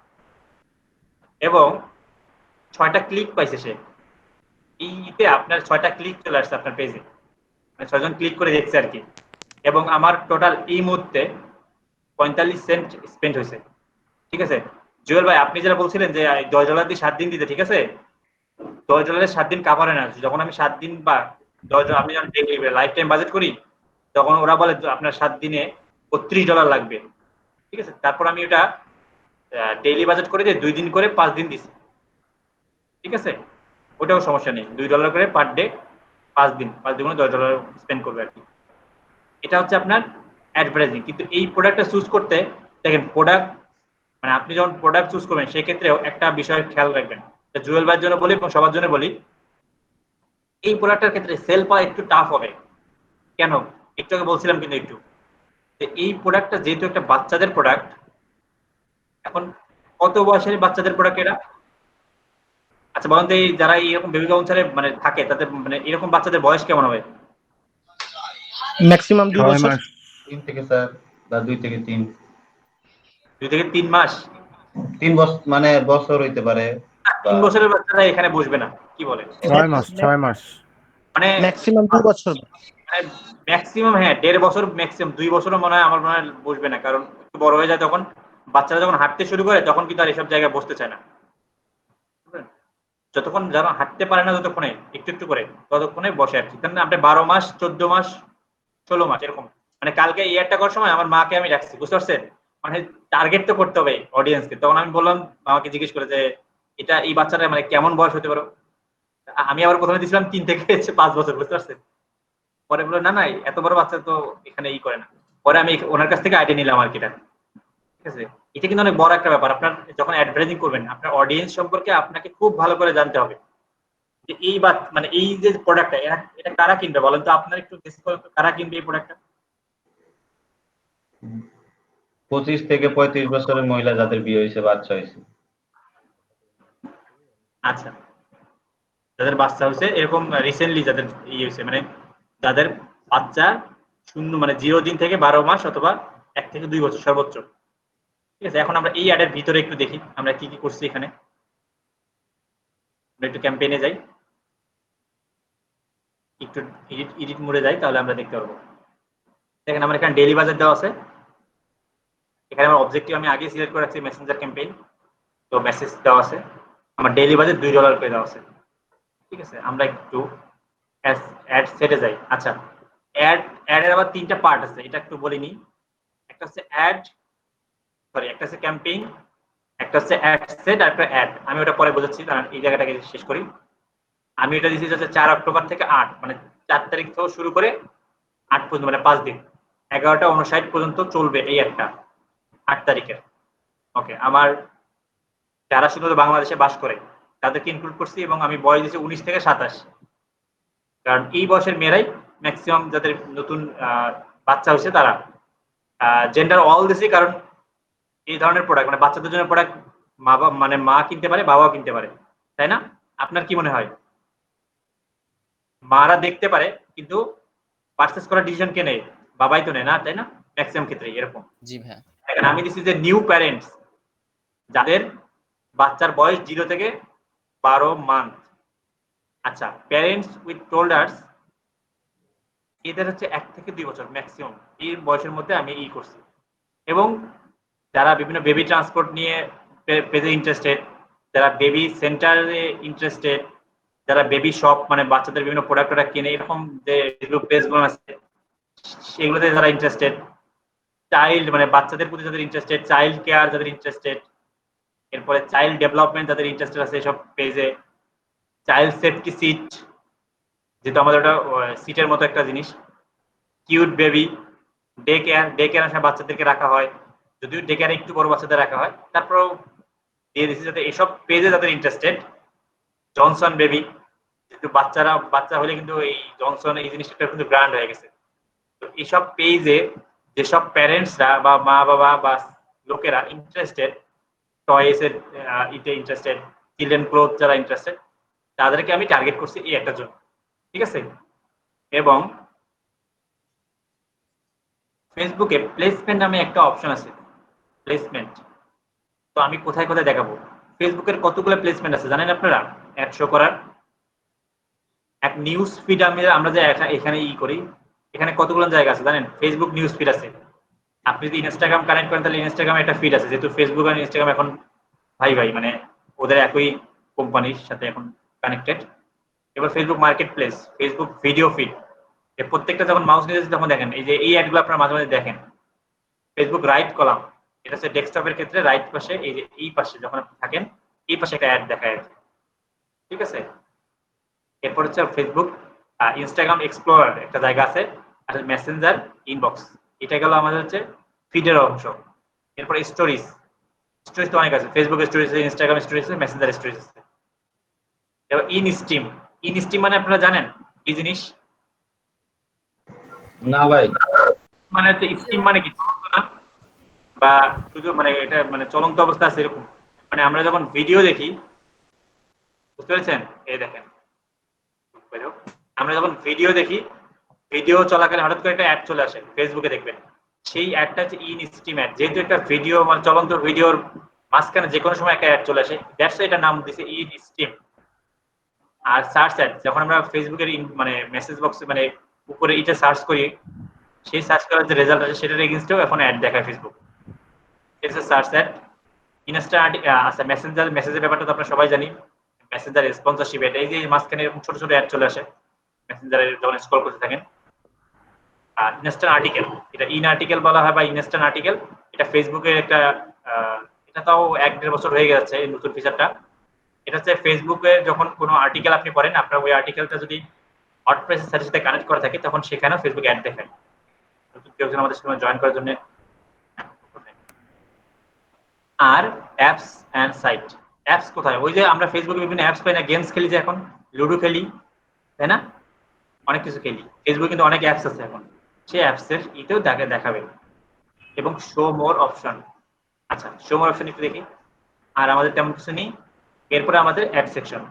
এবং 6টা ক্লিক পাইছে সে, এইতে আপনার 6টা ক্লিক চলে আসছে আপনার পেজে, মানে 6 জন ক্লিক করে দেখছে আর কি। এবং আমার টোটাল এই মুহূর্তে 45 সেন্ট স্পেন্ড হয়েছে, ঠিক আছে। জুয়েল ভাই আপনি যেটা বলছিলেন যে $10 দিয়ে 7 দিন দিতে, ঠিক আছে, $10 7 দিন কাভারে না। যখন আমি 7 দিন বা 10 আমি যখন লাইফ টাইম বাজেট করি, তখন ওরা বলে আপনার 7 দিনে $32 লাগবে, ঠিক আছে। তারপর আমি ওটা ডেইলি বাজেট করে দিয়ে 2 দিন করে 5 দিন দিছি, ঠিক আছে। ওটাও সমস্যা নেই, $2 করে পার ডে 5 দিন $10 স্পেন্ড করবে আর কি। এটা হচ্ছে আপনার অ্যাডভার্টাইজিং। কিন্তু এই প্রোডাক্টটা চুজ করতে দেখেন, প্রোডাক্ট মানে আপনি যখন প্রোডাক্ট চুজ করবেন সেক্ষেত্রেও একটা বিষয় খেয়াল রাখবেন, জুয়েল ভাইয়ের জন্য বলি এবং সবার জন্য বলি, এই প্রোডাক্টের ক্ষেত্রে সেল পাওয়া একটু টাফ হবে। কেন, একটু আগে বলছিলাম কিন্তু একটু, যে এই প্রোডাক্টটা যেহেতু একটা বাচ্চাদের প্রোডাক্ট, এখন কত বয়সের বাচ্চাদের প্রোডাক্ট এটা? আচ্ছা বলুন তো, এই যারা এরকম বেবি বাউন্সারে মানে থাকে তাদের মানে এরকম বাচ্চাদের বয়স কেমন হবে? ম্যাক্সিমাম 2 বছর, 3 থেকে 4 বা 2 থেকে 3, 2 থেকে 3 মাস, 3 বছর মানে বছর হইতে পারে। 3 বছরের বাচ্চারা এখানে বসবে না, কি বলে? 6 মাস মানে ম্যাক্সিমাম 2 বছর, মানে ম্যাক্সিমাম, হ্যাঁ 1.5 বছর, ম্যাক্সিমাম 2 বছরও মনে হয় আমার মনে হয় বসবে না, কারণ একটু বড় হয়ে যায় তখন বাচ্চারা যখন হাঁটতে শুরু করে তখন কিন্তু আর এসব জায়গায় বসতে চায় না। যতক্ষণ যারা হাঁটতে পারে না ততক্ষণে একটু একটু করে ততক্ষণে বসে আর কি। কারণ আপনি 12 মাস 14 মাস 16 মাস এরকম, মানে কালকে ইয়ারটা করার সময় আমার মাকে আমি রাখছি, বুঝতে পারছেন? মানে টার্গেট তো করতে হবে অডিয়েন্সকে। তখন আমি বললাম, আমাকে জিজ্ঞেস করে যে এটা এই বাচ্চাটা মানে কেমন বয়স হতে পারো। আমি আবার প্রথমে দিয়েছিলাম 3 থেকে 5 বছর, বুঝতে পারছেন? পরে বললো না না এত বড় বাচ্চা তো এখানে ই করে না। পরে আমি ওনার কাছ থেকে আইডিয়া নিলাম আর কি এটা। ঠিক আছে, এটা কিন্তু অনেক বড় একটা ব্যাপার। আপনার যখন অ্যাডভার্টাইজিং করবেন আপনার অডিয়েন্স সম্পর্কে আপনাকে খুব ভালো করে জানতে হবে যে এই মানে এই যে প্রোডাক্টটা এটা কারা কিনবে বলেন তো, আপনার একটু গেস করুন তো কারা কিনবে এই প্রোডাক্টটা। 25 থেকে 35 বছরের মহিলা যাদের বিয়ে হয়েছে, বাচ্চা হয়েছে। আচ্ছা, যাদের বাচ্চা হয়েছে এরকম রিসেন্টলি যাদের ইয়ে হয়েছে, মানে যাদের বাচ্চা শূন্য মানে 0 দিন থেকে 12 মাস অথবা 1 থেকে 2 বছর সর্বোচ্চ। ঠিক আছে, এখন আমরা এই অ্যাডের ভিতরে একটু দেখি আমরা কি কি করছি এখানে। আমরা একটু ক্যাম্পেইনে যাই, একটু এডিট মোডে যাই, তাহলে আমরা দেখতে পারবো। দেখেন আমার এখানে ডেইলি বাজেট দেওয়া আছে। এখানে আমার অবজেক্টিভ আমি আগে সিলেক্ট করে রাখছি মেসেঞ্জার ক্যাম্পেইন, তো মেসেজ দেওয়া আছে। আমার ডেইলি বাজেট $2 করে দেওয়া আছে। ঠিক আছে, আমরা একটু অ্যাড সেটে যাই। আচ্ছা, অ্যাডের আবার 3টা পার্ট আছে, এটা একটু বলিনি। একটা হচ্ছে একটা হচ্ছে ক্যাম্পেইন, একটা হচ্ছে অ্যাড সেট, আর একটা অ্যাড। আমি ওটা পরে বোঝাচ্ছি, কারণ এই জায়গাটাকে শেষ করি। আমি এটা দিচ্ছি হচ্ছে 4 অক্টোবর থেকে 8, মানে 4 তারিখ থেকে শুরু করে 8 পর্যন্ত, মানে 5 দিন, 11:59 পর্যন্ত চলবে এই একটা 8 তারিখের। ওকে, আমার যারা শুধু বাংলাদেশে বাস করে তাদেরকে ইনক্লুড করছি, এবং আমি বয়স দিচ্ছি 19 থেকে 27, কারণ এই বয়সের মেয়েরাই ম্যাক্সিমাম যাদের নতুন বাচ্চা হয়েছে তারা। জেন্ডার অল দিছি, কারণ এই ধরনের প্রোডাক্ট মানে বাচ্চাদের জন্য প্রোডাক্ট মানে মা কিনতে পারে, বাবাও কিনতে পারে, তাই না? আপনার কি মনে হয়? মারা দেখতে পারে কিন্তু পারচেজ করার ডিসিশন কে নেয়? বাবাই তো নেয় না, তাই না? ম্যাক্সিমাম ক্ষেত্রে এরকম। জি ভাইয়া। আমি দিচ্ছি যে নিউ প্যারেন্টস, যাদের বাচ্চার বয়স 0 থেকে 12 মান্থ। আচ্ছা, প্যারেন্টস উইথ টোল্ডার্স, এদের হচ্ছে 1 থেকে 2 বছর ম্যাক্সিমাম, এই বয়সের মধ্যে আমি করছি। এবং যারা বিভিন্ন বেবি ট্রান্সপোর্ট নিয়ে পেজে ইন্টারেস্টেড, যারা বেবি সেন্টারে ইন্টারেস্টেড, যারা বেবি শপ মানে বাচ্চাদের বিভিন্ন প্রোডাক্ট কিনে এরকম যে পেজগুলো আছে সেগুলোতে যারা ইন্টারেস্টেড, চাইল্ড মানে বাচ্চাদের প্রতি যাদের ইন্টারেস্টেড, চাইল্ড কেয়ার যাদের ইন্টারেস্টেড, এরপরে চাইল্ড ডেভেলপমেন্ট যাদের ইন্টারেস্টেড আছে এসব পেজে, চাইল্ড সেফটি সিট, যেটা আমাদের ওটা সিটের মতো একটা জিনিস, কিউট বেবি, ডে কেয়ার আসলে বাচ্চাদেরকে রাখা হয়, যদিও ডে কেয়ারে একটু বড় বাচ্চাদের রাখা হয়, তারপরেও দিয়ে দিচ্ছি যাতে এসব পেজে যাদের ইন্টারেস্টেড। জনসন বেবি, যেহেতু বাচ্চা হলে কিন্তু এই জনসন এই জিনিসটা কিন্তু ব্র্যান্ড হয়ে গেছে। তো এইসব পেজে যেসব প্যারেন্টসরা বা মা বাবা বা লোকেরা ইন্টারেস্টেড, টয়েস এর ইন্টারেস্টেড, চিলড্রেন ক্লোথ যারা ইন্টারেস্টেড, তাদেরকে আমি টার্গেট করছি এই একটার জন্য। ঠিক আছে, এবং ফেসবুকে প্লেসমেন্ট নামে একটা অপশন আছে, প্লেসমেন্ট। তো আমি কোথায় কোথায় দেখাবো? ফেসবুকের কতগুলো প্লেসমেন্ট আছে জানেন আপনারা? অ্যাড শো করার এক নিউজ ফিড আমরা যে এখানে করি, এখানে কতগুলো জায়গা আছে জানেন? ফেসবুক নিউজ ফিড আছে। আপনি যদি ইনস্টাগ্রাম কানেক্ট করেন তাহলে ইনস্টাগ্রামে একটা ফিড আছে, যেহেতু ফেসবুক আর ইনস্টাগ্রাম এখন ভাই মানে ওদের একই কোম্পানির সাথে এখন কানেক্টেড। এবার Facebook market place, Facebook video feed, এই প্রত্যেকটা যখন মাউস নিয়ে যাচ্ছে তখন দেখেন এই যে এই অ্যাডগুলো আপনারা মাঝে মাঝে দেখেন। ফেসবুক রাইট কলাম, এটা হচ্ছে ডেস্কটপের ক্ষেত্রে রাইট পাশে, এই যে এই পাশে যখন আপনি থাকেন এই পাশে একটা অ্যাড দেখায়। ঠিক আছে, এরপর হচ্ছে ফেসবুক ইনস্টাগ্রাম এক্সপ্লোরার একটা জায়গা আছে, আর মেসেঞ্জার ইনবক্স, এটা গেল আমাদের হচ্ছে ফিডের অংশ। এরপর স্টোরিজ তো অনেক আছে, Facebook stories, Instagram stories, Messenger stories আছে। এবার ইনস্টিম মানে আপনারা জানেন কি জিনিস? না ভাই, মানে হচ্ছে স্টিম মানে কি, না বা শুধু মানে এটা মানে চলন্ত অবস্থা আছে এরকম। মানে আমরা যখন ভিডিও দেখি, বুঝতে পেরেছেন? এই দেখেন, আমরা যখন ভিডিও দেখি, ভিডিও চলাকালীন হঠাৎ করে একটা অ্যাড চলে আসে ফেসবুকে, দেখবেন সেই অ্যাডটা হচ্ছে ইনস্টিম অ্যাড। যেহেতু একটা ভিডিও মানে চলন্ত ভিডিওর মাঝখানে যে কোনো সময় একটা অ্যাড চলে আসে, দ্যাটস এটা নাম দিছে ইনস্টিম। আর সার্চ অ্যাড, যখন আমরা ফেসবুকের মানে মেসেজ বক্সে মানে উপরে এটা সার্চ করি, সেই সার্চ করার যে রেজাল্ট আছে সেটার এগেইনস্টেও এখন অ্যাড দেখায় ফেসবুক। এটা সার্চ অ্যাড ইনস্টা আচ্ছা মেসেজের ব্যাপারটা তো আপনারা সবাই জানি মেসেঞ্জার স্পন্সরশিপ এটা এই যে মাঝখানে এরকম ছোট ছোট অ্যাড চলে আসে মেসেঞ্জারে যখন স্ক্রল করতে থাকেন আর ইনস্ট্যান্ট আর্টিকেল এটা ইন আর্টিকেল বলা হয় বা ইনস্ট্যান্ট আর্টিকেল এটা ফেসবুকের একটা এটা তাও 1-1.5 বছর হয়ে গেছে এই নতুন ফিচারটা এটা হচ্ছে ফেসবুকে যখন কোনো আর্টিকেল আপনি পড়েন আপনার ওই আর্টিকেলটা যদি ওয়ার্ডপ্রেসের সাথে কানেক্ট করা থাকে তখন সেখানেও ফেসবুক অ্যাড দেখায় নতুন কেউ যেন আমাদের সাথে জয়েন করার জন্য আর অ্যাপস এন্ড সাইট অ্যাপস কোথায় ওই যে আমরা ফেসবুকে বিভিন্ন অ্যাপস পাই না গেমস খেলি যে এখন লুডো খেলি তাই না অনেক কিছু খেলি ফেসবুকে কিন্তু অনেক অ্যাপস আছে এখন সেই অ্যাপসের এটাও দেখাবে এবং শো মোর অপশন আচ্ছা শো মোর অপশন একটু দেখি আর আমাদের তেমন কিছু নেই এরপরে আমাদের অ্যাড সেকশন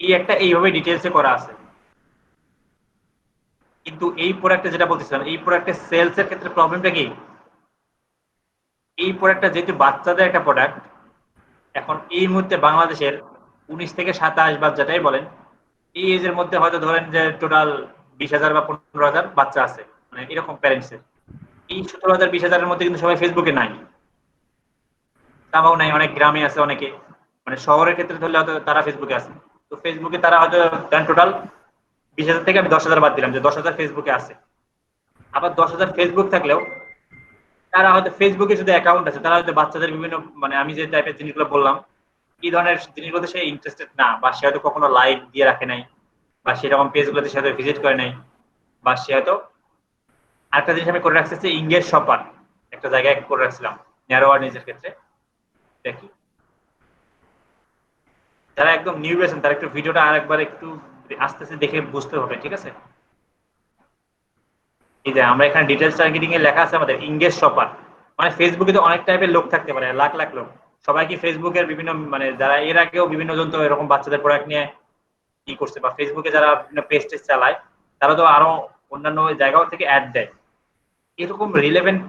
এই একটা এইভাবে ডিটেইলসে করা আছে কিন্তু এই প্রোডাক্টে যেটা বলতেছিলাম এই প্রোডাক্টের সেলস এর ক্ষেত্রে প্রবলেমটা কি এই প্রোডাক্টটা যেহেতু বাচ্চাদের একটা প্রোডাক্ট এখন এই মুহূর্তে বাংলাদেশের 19 থেকে 27 বা যেটাই বলেন এই এজের মধ্যে হয়তো ধরেন যে টোটাল 20,000 বা 15,000 বাচ্চা আছে মানে এরকম প্যারেন্টসের এই 17,000 20,000 এর মধ্যে কিন্তু সবাই ফেসবুকে নাই তাও নাই অনেক গ্রামে আছে অনেকে মানে শহরের ক্ষেত্রে ধরলে হয়তো তারা ফেসবুকে আছে তো ফেসবুকে তারা হয়তো টোটাল 20,000 থেকে আমি 10,000 বাদ দিলাম যে 10,000 ফেসবুকে আছে আবার 10,000 ফেসবুক থাকলেও তারা হয়তো ফেসবুকে শুধু অ্যাকাউন্ট আছে তারা হয়তো বাচ্চাদের বিভিন্ন মানে আমি যে টাইপের জিনিসগুলো বললাম এই ধরনের জিনিসগুলোতে সে ইন্টারেস্টেড না বা সে হয়তো কখনো লাইক দিয়ে রাখে নাই বা সেরকম পেজগুলোতে সে হয়তো ভিজিট করে নাই বা সে হয়তো আরেকটা জিনিস আমি করে রাখছি যে ইংগেজ শপার একটা জায়গায় করে রাখছিলাম ন্যারোয়ার নিজের ক্ষেত্রে দেখি যারা একদম নিউ বেসেন তারা একটু ভিডিওটা আরেকবার একটু আস্তে আস্তে দেখে বুঝতে হবে ঠিক আছে এই যে আমরা এখানে ডিটেইলস টার্গেটিং এ লেখা আছে আমাদের ইংগেজ শপার মানে ফেসবুকে তো অনেক টাইপের লোক থাকতে পারে লাখ লাখ লোক সবাই কি ফেসবুকের বিভিন্ন মানে যারা এর আগেও বিভিন্ন জন তো এরকম বাচ্চাদের প্রোডাক্ট নিয়ে কি করছে বা ফেসবুকে যারা বিভিন্ন পেজ টেজ চালায় তারা তো আরো অন্যান্য জায়গাও থেকে অ্যাড দেয় এরকম রিলেভেন্ট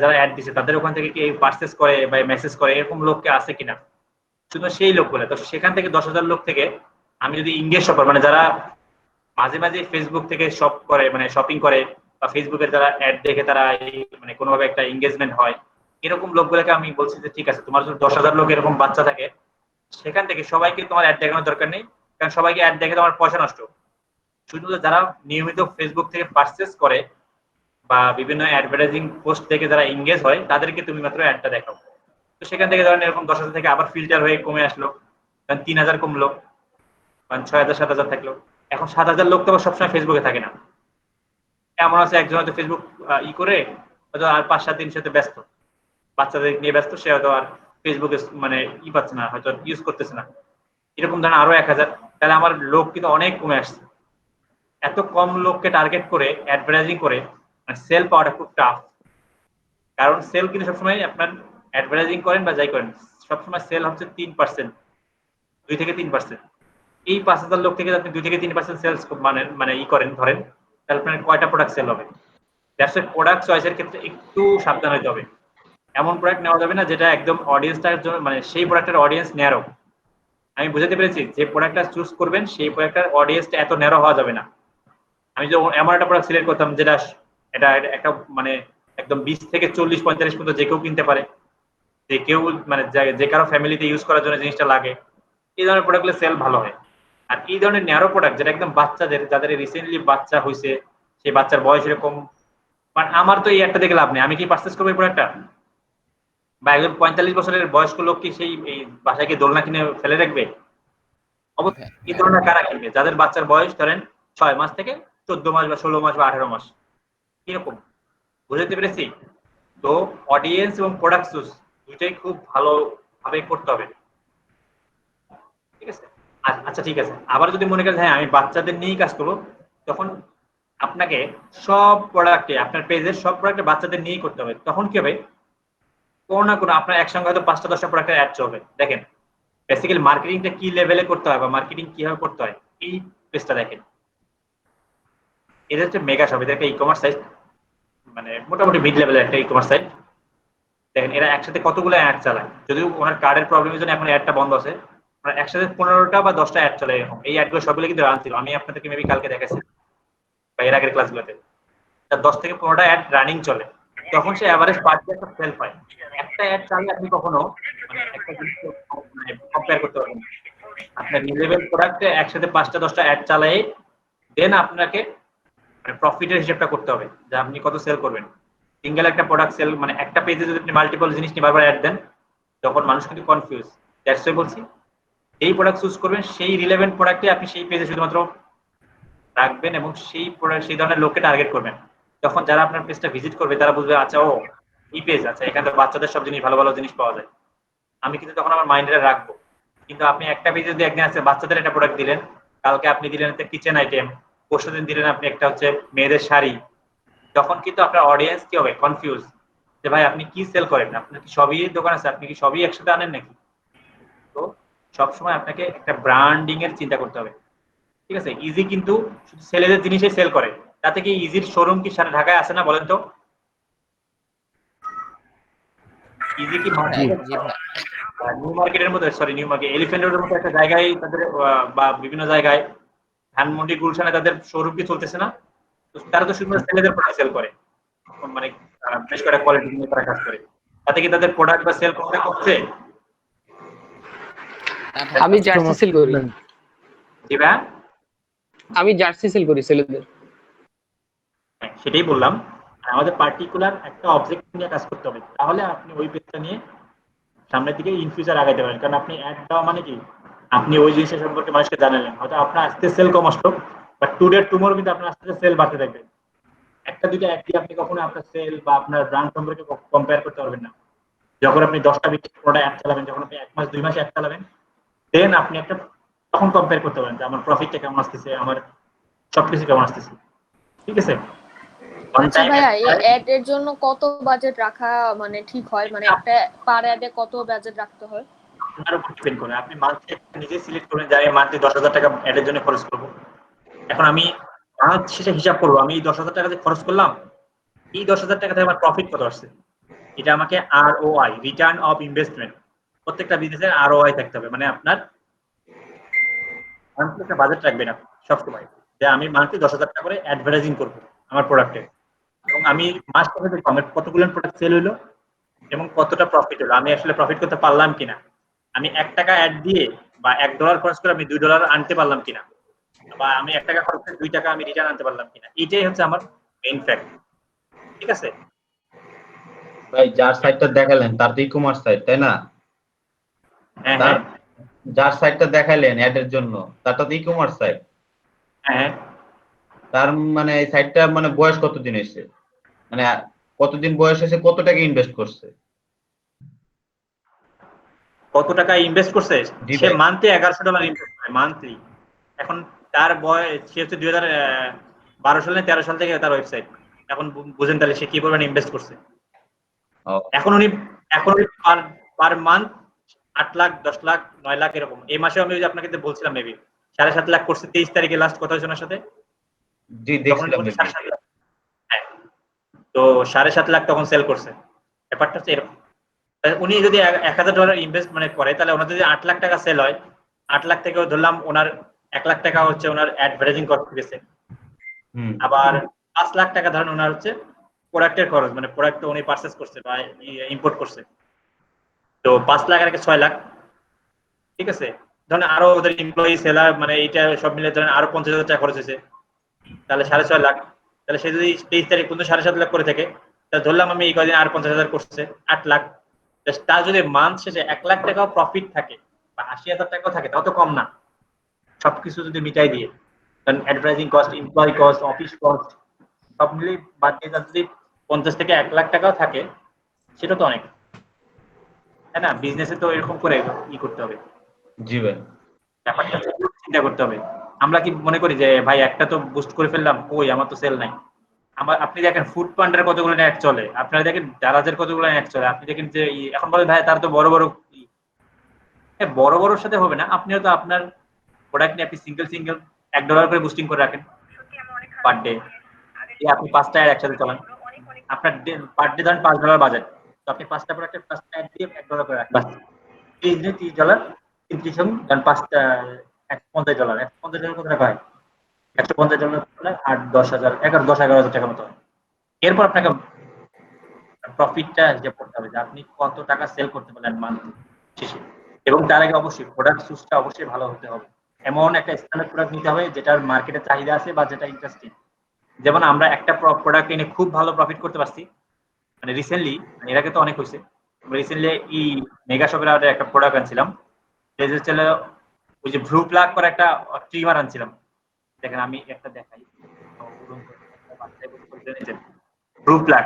যারা অ্যাড দিচ্ছে তাদের ওখান থেকে কি পারচেজ করে বা মেসেজ করে এরকম লোককে আছে কিনা শুধু সেই লোকগুলো তো সেখান থেকে 10,000 লোক থেকে আমি যদি ইংগেজ শপার মানে যারা মাঝে মাঝে ফেসবুক থেকে শপ করে মানে শপিং করে বা ফেসবুকের যারা অ্যাড দেখে তারা মানে কোনোভাবে একটা এঙ্গেজমেন্ট হয় এরকম লোকগুলোকে আমি বলছি যে ঠিক আছে তোমার যদি 10,000 লোক এরকম বাচ্চা থাকে সেখান থেকে সবাইকে তোমার অ্যাড দেখানোর দরকার নেই কারণ সবাইকে অ্যাড দেখে তোমার পয়সা নষ্ট শুধু যারা নিয়মিত ফেসবুক থেকে পারচেজ করে বা বিভিন্ন অ্যাডভার্টাইজিং পোস্ট থেকে যারা এঙ্গেজ হয় তাদেরকে তুমি মাত্র অ্যাডটা দেখাও তো সেখান থেকে ধরেন এরকম 10,000 থেকে আবার ফিল্টার হয়ে কমে আসলো কারণ 3,000 কমলো কারণ 6,000 7,000 থাকলো এখন 7,000 লোক তো সবসময় ফেসবুকে থাকে না এমন আছে একজন হয়তো ফেসবুক ই করে হয়তো আর 5-7 দিন সাথে ব্যস্ত বাচ্চাদের নিয়ে ব্যস্ত সে হয়তো আর ফেসবুকে মানে ই পাচ্ছে না হয়তো ইউজ করতেছে না এরকম ধরেন আরো 1,000 তাহলে আমার লোক কিন্তু অনেক কমে আসছে এত কম লোককে টার্গেট করে অ্যাডভার্টাইজিং করে সেল পাওয়াটা খুব টাফ কারণ সেল কিন্তু সবসময় আপনার অ্যাডভার্টাইজিং করেন বা যাই করেন সবসময় সেল হচ্ছে 3% 2 থেকে 3% এই 5,000 লোক থেকে আপনি 2 থেকে 3% সেলস মানে ই করেন ধরেন তাহলে আপনার কয়টা প্রোডাক্ট সেল হবে দ্যাটস ওয়াই প্রোডাক্ট চয়েসের ক্ষেত্রে একটু সাবধান হতে হবে এমন প্রোডাক্ট নেওয়া যাবে না যেটা একদম অডিয়েন্সটার জন্য মানে সেই প্রোডাক্টের অডিয়েন্স ন্যারো আমি বুঝাতে পেরেছি যে প্রোডাক্টটা চুজ করবেন সেই প্রোডাক্টের অডিয়েন্সটা এত ন্যারো হওয়া যাবে না আমি যে এমন একটা প্রোডাক্ট সিলেক্ট করতাম যেটা এটা একটা মানে একদম 20 থেকে 40-45 পর্যন্ত যে কেউ কিনতে পারে যে কেউ মানে যে কারো ফ্যামিলিতে ইউজ করার জন্য জিনিসটা লাগে এই ধরনের প্রোডাক্টগুলো সেল ভালো হয় আর এই ধরনের ন্যারো প্রোডাক্ট যেটা একদম বাচ্চাদের যাদের রিসেন্টলি বাচ্চা হয়েছে সেই বাচ্চার বয়স এরকম মানে আমার তো এই একটা দেখে লাভ নেই আমি কি পারচেজ করবো এই প্রোডাক্টটা বা একজন 45 বছরের বয়স্ক লোক কি সেই বাসায় গিয়ে দোলনা কিনে ফেলে রাখবে অবশ্যই এই ধরনের কারা কিনবে যাদের বাচ্চার বয়স ধরেন 6 মাস থেকে 14 মাস বা 16 মাস বা 18 মাস এরকম বুঝতে পেরেছি তো অডিয়েন্স এবং প্রোডাক্ট চুজ দুইটাই খুব ভালোভাবে করতে হবে ঠিক আছে আচ্ছা ঠিক আছে আবার যদি মনে করেন হ্যাঁ আমি বাচ্চাদের নিয়েই কাজ করবো তখন আপনাকে সব প্রোডাক্টে আপনার পেজের সব প্রোডাক্টে বাচ্চাদের নিয়েই করতে হবে তখন কি হবে কোনো না কোনো আপনার একসঙ্গে হয়তো 5টা-10টা প্রোডাক্টের অ্যাড চলবে দেখেন বেসিক্যালি মার্কেটিংটা কি লেভেলে করতে হয় বা মার্কেটিং কিভাবে করতে হয় এই পেজটা দেখেন এটা হচ্ছে মেগা শপ এটা একটা ই কমার্স সাইট মানে মোটামুটি মিড লেভেলের একটা ই কমার্স সাইট দেখেন এরা একসাথে কতগুলো অ্যাড চালায় যদিও ওনার কার্ডের প্রবলেমের জন্য এখন অ্যাডটা বন্ধ আছে একসাথে 15টা বা 10টা অ্যাড চলে এরকম এই অ্যাডগুলো সবগুলো কিন্তু রান ছিল আমি আপনাদেরকে মেবি কালকে দেখাচ্ছি বা এর আগের ক্লাসগুলোতে 10 থেকে 15টা অ্যাড রানিং চলে তখন সে অ্যাভারেজ পার ডে একটা সেল পায়। একটা অ্যাড চালিয়ে আপনি কখনো মানে একটা জিনিস মানে কম্পেয়ার করতে পারবেন না। আপনার রিলেভেন্ট প্রোডাক্টে একসাথে 5টা 10টা অ্যাড চালিয়ে দেন আপনাকে মানে প্রফিটের হিসাবটা করতে হবে যে আপনি কত সেল করবেন। সিঙ্গেল একটা প্রোডাক্ট সেল মানে একটা পেজে যদি আপনি মাল্টিপল জিনিস নিয়ে বারবার অ্যাড দেন তখন মানুষ কিন্তু কনফিউজ। দ্যাটস ওয়াই বলছি এই প্রোডাক্ট চুজ করবেন, সেই রিলেভেন্ট প্রোডাক্টে আপনি সেই পেজে শুধুমাত্র রাখবেন এবং সেই প্রোডাক্ট সেই ধরনের লোককে টার্গেট করবেন। তখন যারা আপনার পেজটা ভিজিট করবে তারা বুঝবে আচ্ছা ও এই পেজ, আচ্ছা এখানে তো বাচ্চাদের সব জিনিস ভালো ভালো জিনিস পাওয়া যায়, আমি কিন্তু তখন আমার মাইন্ডে রাখবো। কিন্তু আপনি একটা পেজে যদি একদিন আছে বাচ্চাদের একটা প্রোডাক্ট দিলেন, কালকে আপনি দিলেন একটা কিচেন আইটেম, পরশু দিন দিলেন আপনি একটা হচ্ছে মেয়েদের শাড়ি, তখন কিন্তু আপনার অডিয়েন্স কি হবে কনফিউজ যে ভাই আপনি কি সেল করেন, আপনার কি সবই দোকান আছে, আপনি কি সবই একসাথে আনেন নাকি। তো সবসময় আপনাকে একটা ব্র্যান্ডিং এর চিন্তা করতে হবে। ঠিক আছে, ইজি কিন্তু শুধু সেলের জিনিসই সেল করে, তাতে কি ইজির শোরুম কি সারা ঢাকায় আছে না বলেন তো? ইজি কি নিউ মার্কেটের মধ্যে, সরি নিউ মার্কেট এলিফ্যান্ট রোডের মতো একটা জায়গায় তাদের বা বিভিন্ন জায়গায় ধানমন্ডি গুলশানে তাদের শোরুম কি চলতেছে না? তো তারা তো শুধু সেলেদের প্রোডাক্ট সেল করে, মানে বেশ কয়েকটা কোয়ালিটি নিয়ে তারা কাজ করে, তাতে কি তাদের প্রোডাক্ট বা সেল করতে? আমি জার্সি সেল করি। জি ভাই, আমি জার্সি সেল করি ছেলেদের। সেটাই বললাম, আমাদের পার্টিকুলার একটা অবজেক্ট নিয়ে কাজ করতে হবে, তাহলে আপনি ওই পেজটা নিয়ে সামনের দিকে ইন ফিউচার আগাইতে পারেন। কারণ আপনি অ্যাড দেওয়া মানে কি আপনি ওই জিনিসের সম্পর্কে মানুষকে জানালেন, হয়তো আপনার আজকে সেল কম আসলো বাট টুডে টুমোরো কিন্তু আপনার আস্তে আস্তে সেল বাড়তে থাকবে। একটা দুইটা অ্যাড দিয়ে আপনি কখনো আপনার সেল বা আপনার ব্র্যান্ড সম্পর্কে কম্পেয়ার করতে পারবেন না। যখন আপনি 10টা 20টা অ্যাড চালাবেন, যখন আপনি 1 মাস 2 মাস অ্যাড চালাবেন, দেন আপনি একটা তখন কম্পেয়ার করতে পারেন যে আমার প্রফিটটা কেমন আসতেছে, আমার সবকিছু কেমন আসতেছে। ঠিক আছে, আচ্ছা ভাইয়া, এই অ্যাড এর জন্য কত বাজেট রাখা মানে ঠিক হয়, মানে একটা পার অ্যাডে কত বাজেট রাখতে হয়? আপনার উপর ডিপেন্ড করে, আপনি মান্থলি নিজে সিলেক্ট করবেন যে আমি মান্থলি 10,000 টাকা অ্যাডের জন্য খরচ করব। এখন আমি মাস শেষে হিসাব করবো আমি এই 10,000 টাকা যে খরচ করলাম, এই 10,000 টাকা থেকে আমার প্রফিট কত আসছে। এটা আমাকে ROI, রিটার্ন অফ ইনভেস্টমেন্ট, প্রত্যেকটা বিজনেসের ROI থাকতে হবে। মানে আপনার মান্থলি একটা বাজেট রাখবেন আপনি সবসময় যে আমি মান্থলি 10,000 টাকা করে অ্যাডভার্টাইজিং করবো আমার প্রোডাক্টে, এবং আমি মাস শেষে দেখবো আমার কতগুলো প্রোডাক্ট সেল হলো এবং কতটা প্রফিট হলো, আমি আসলে প্রফিট করতে পারলাম কিনা, আমি 1 টাকা অ্যাড দিয়ে বা $1 খরচ করে আমি $2 আনতে পারলাম কিনা, বা আমি 1 টাকা খরচ করে 2 টাকা আমি রিটার্ন আনতে পারলাম কিনা, এটাই হচ্ছে আমার মেইন ফ্যাক্ট। ঠিক আছে ভাই, যার সাইটটা দেখালেন তার তো ই-কমার্স সাইট, তাই না? হ্যাঁ হ্যাঁ, যার সাইটটা দেখাইলেন অ্যাডের জন্য তারটা তো ই-কমার্স সাইট। হ্যাঁ তার মানে এই সাইটটা মানে বয়স কতদিন এসেছে, মানে কতদিন বয়স এসে কত টাকা ইনভেস্ট করছে? কত টাকা ইনভেস্ট করছে জি সে? ভাই। মান্থলি $1,100 ইনভেস্ট করে মান্থলি। এখন তার বয়স, সে হচ্ছে 2012 সালে 13 সাল থেকে তার ওয়েবসাইট, এখন বুঝেন তাহলে সে কি পরিমাণ ইনভেস্ট করছে। এখন উনি পার মান্থ 8 লাখ 10 লাখ 9 লাখ এরকম। এই মাসে আমি আপনাকে যে বলছিলাম মেবি 7.5 লাখ করছে 23 তারিখে লাস্ট কথা হয়েছে ওনার সাথে। জি দেখছিলাম। 7.5 লাখ, হ্যাঁ, তো 7.5 লাখ তখন সেল করছে। ব্যাপারটা হচ্ছে এরকম, উনি যদি $1,000 ইনভেস্ট মানে করে, তাহলে ওনার যদি 8 লাখ টাকা সেল হয়, 8 লাখ থেকে ধরলাম ওনার 1 লাখ টাকা হচ্ছে ওনার অ্যাডভার্টাইজিং খরচ গেছে, আবার 5 লাখ টাকা ধরেন ওনার হচ্ছে প্রোডাক্টের খরচ, মানে প্রোডাক্ট উনি পারচেজ করছে বা ইম্পোর্ট করছে, তো 5 লাখ আর 6 লাখ। ঠিক আছে, ধরেন আরো ওদের এমপ্লয়ি সেলার মানে এইটা সব মিলে ধরেন আরো 50,000 টাকা খরচ হয়েছে, তাহলে 6.5 লাখ। তাহলে সে যদি 23 তারিখ পর্যন্ত 7.5 লাখ করে থাকে, তাহলে ধরলাম আমি এই কদিন আর 50,000 করছে 8 লাখ। তার যদি মান্থ শেষে 1 লাখ টাকাও প্রফিট থাকে বা 80,000 টাকাও থাকে, তাও তো কম না সবকিছু যদি মিটাই দিয়ে। কারণ advertising cost, employee cost, office cost সব মিলে বাদ দিয়ে যদি 50 থেকে 1 লাখ টাকাও থাকে, সেটা তো অনেক, তাই না? বিজনেসে তো এরকম করে করতে হবে। জি ভাই, ব্যাপারটা চিন্তা করতে হবে। আমরা কি মনে করি যে ভাই একটা তো বুস্ট করে ফেললাম, কই আমার তো সেল নাই। আপনি দেখেন ফুড পান্ডার কতগুলো অ্যাড চলে, আপনারা দেখেন দারাজের কতগুলো অ্যাড চলে, আপনি দেখেন যে এখন বলেন ভাই তার তো বড় বড়, বড় বড়র সাথে হবে না, আপনি হয়তো আপনার প্রোডাক্ট নিয়ে আপনি সিঙ্গেল $1 করে বুস্টিং করে রাখেন পার ডে, আপনি 5টা অ্যাড একসাথে চালান, আপনার পার ডে ধরেন $5 বাজেট, তো আপনি 5টা প্রোডাক্টের 5টা অ্যাড দিয়ে $1 করে রাখবেন, $30 30 ধরেন 5টা $150, $150 কত টাকা হয়? $150 $8 10,000 $11,000 টাকা মতো। এরপর আপনাকে প্রফিটটা হিসাব করতে হবে যে আপনি কত টাকা সেল করতে পারলেন মান্থ শেষে। এবং তার আগে অবশ্যই প্রোডাক্ট সুসটা অবশ্যই ভালো হতে হবে, এমন একটা স্ট্যান্ডার্ড প্রোডাক্ট নিতে হবে যেটার মার্কেটে চাহিদা আছে বা যেটা ইন্টারেস্টিং। যেমন আমরা একটা প্রোডাক্ট এনে খুব ভালো প্রফিট করতে পারছি, মানে রিসেন্টলি, এর আগে তো অনেক হয়েছে, রিসেন্টলি মেগা শপের একটা প্রোডাক্ট আনছিলাম, ছিল ওই যে ভ্রু প্লাগ করে একটা ট্রিমার আনছিলাম। দেখেন আমি একটা দেখাই, ভ্রু প্লাগ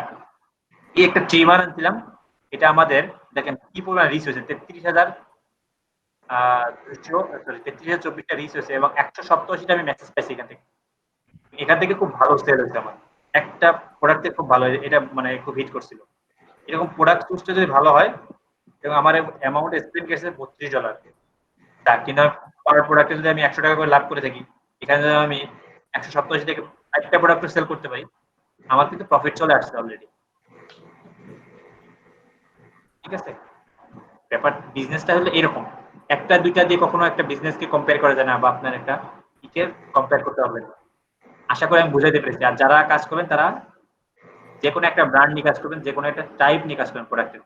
এই একটা ট্রিমার আনছিলাম, এটা আমাদের দেখেন কি পরিমাণ রিচ হয়েছে, 33,224টা রিচ হয়েছে এবং 187টা আমি মেসেজ পাইছি এখান থেকে খুব ভালো সেল হয়েছে আমার একটা প্রোডাক্টে, খুব ভালো, এটা মানে খুব হিট করছিল। এরকম প্রোডাক্ট চুজটা যদি ভালো হয় এবং আমার অ্যামাউন্ট স্পেন্ড গেছে $32, তা কিন্তু পার প্রোডাক্টে যদি আমি 100 টাকা করে লাভ করে থাকি, এখানে যদি আমি 187 থেকে একটা প্রোডাক্ট সেল করতে পারি, আমার কিন্তু প্রফিট চলে আসছে অলরেডি। ঠিক আছে, ব্যাপার বিজনেসটা হলো এরকম, একটা দুইটা দিয়ে কখনো একটা বিজনেসকে কম্পেয়ার করা যায় না, বা আপনার একটা ইকে কম্পেয়ার করতে হবে না। আশা করি আমি বুঝাইতে পেরেছি। আর যারা কাজ করবেন তারা যে কোনো একটা ব্র্যান্ড নিয়ে কাজ করবেন, যে কোনো একটা টাইপ নিয়ে কাজ করবেন প্রোডাক্টের।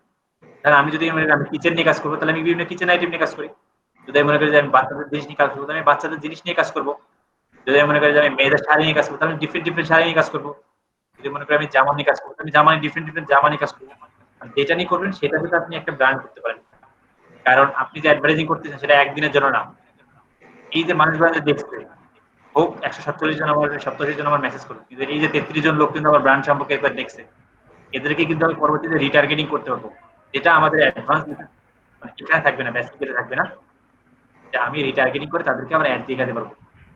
তাহলে আমি যদি আমি কিচেন নিয়ে কাজ করবো, তাহলে আমি বিভিন্ন কিচেন আইটেম নিয়ে কাজ করি। যদি আমি মনে করি যে আমি বাচ্চাদের জিনিস নিয়ে কাজ করবো, তাহলে আমি বাচ্চাদের জিনিস নিয়ে কাজ করবো। যদি আমি মনে করি যে আমি মেয়েদের শাড়ি নিয়ে কাজ করবো, তাহলে ডিফারেন্ট শাড়ি নিয়ে কাজ করবো। যদি মনে করি আমি জামা নিয়ে কাজ করবো, আমি জামা নিয়ে ডিফারেন্ট জামা নিয়ে কাজ করবো। যেটা নিয়ে করবেন সেটা যদি আপনি একটা ব্র্যান্ড করতে পারেন, কারণ আপনি যে অ্যাডভার্টাইজিং করতেছেন সেটা একদিনের জন্য না। এই যে মানুষগুলো দেখছে, হোক 147 জন আমার 87 জন আমার মেসেজ করবে, কিন্তু এই যে 33 জন লোক কিন্তু আমার ব্র্যান্ড সম্পর্কে একবার দেখছে, এদেরকে কিন্তু আমি পরবর্তীতে রিটার্গেটিং করতে পারবো, যেটা আমাদের অ্যাডভান্স মানে এখানে থাকবে না, বেসিক্যালি থাকবে না, যে আমি রিটার্গেটিং করে তাদেরকে আবার অ্যাড দেখাতে পারবো।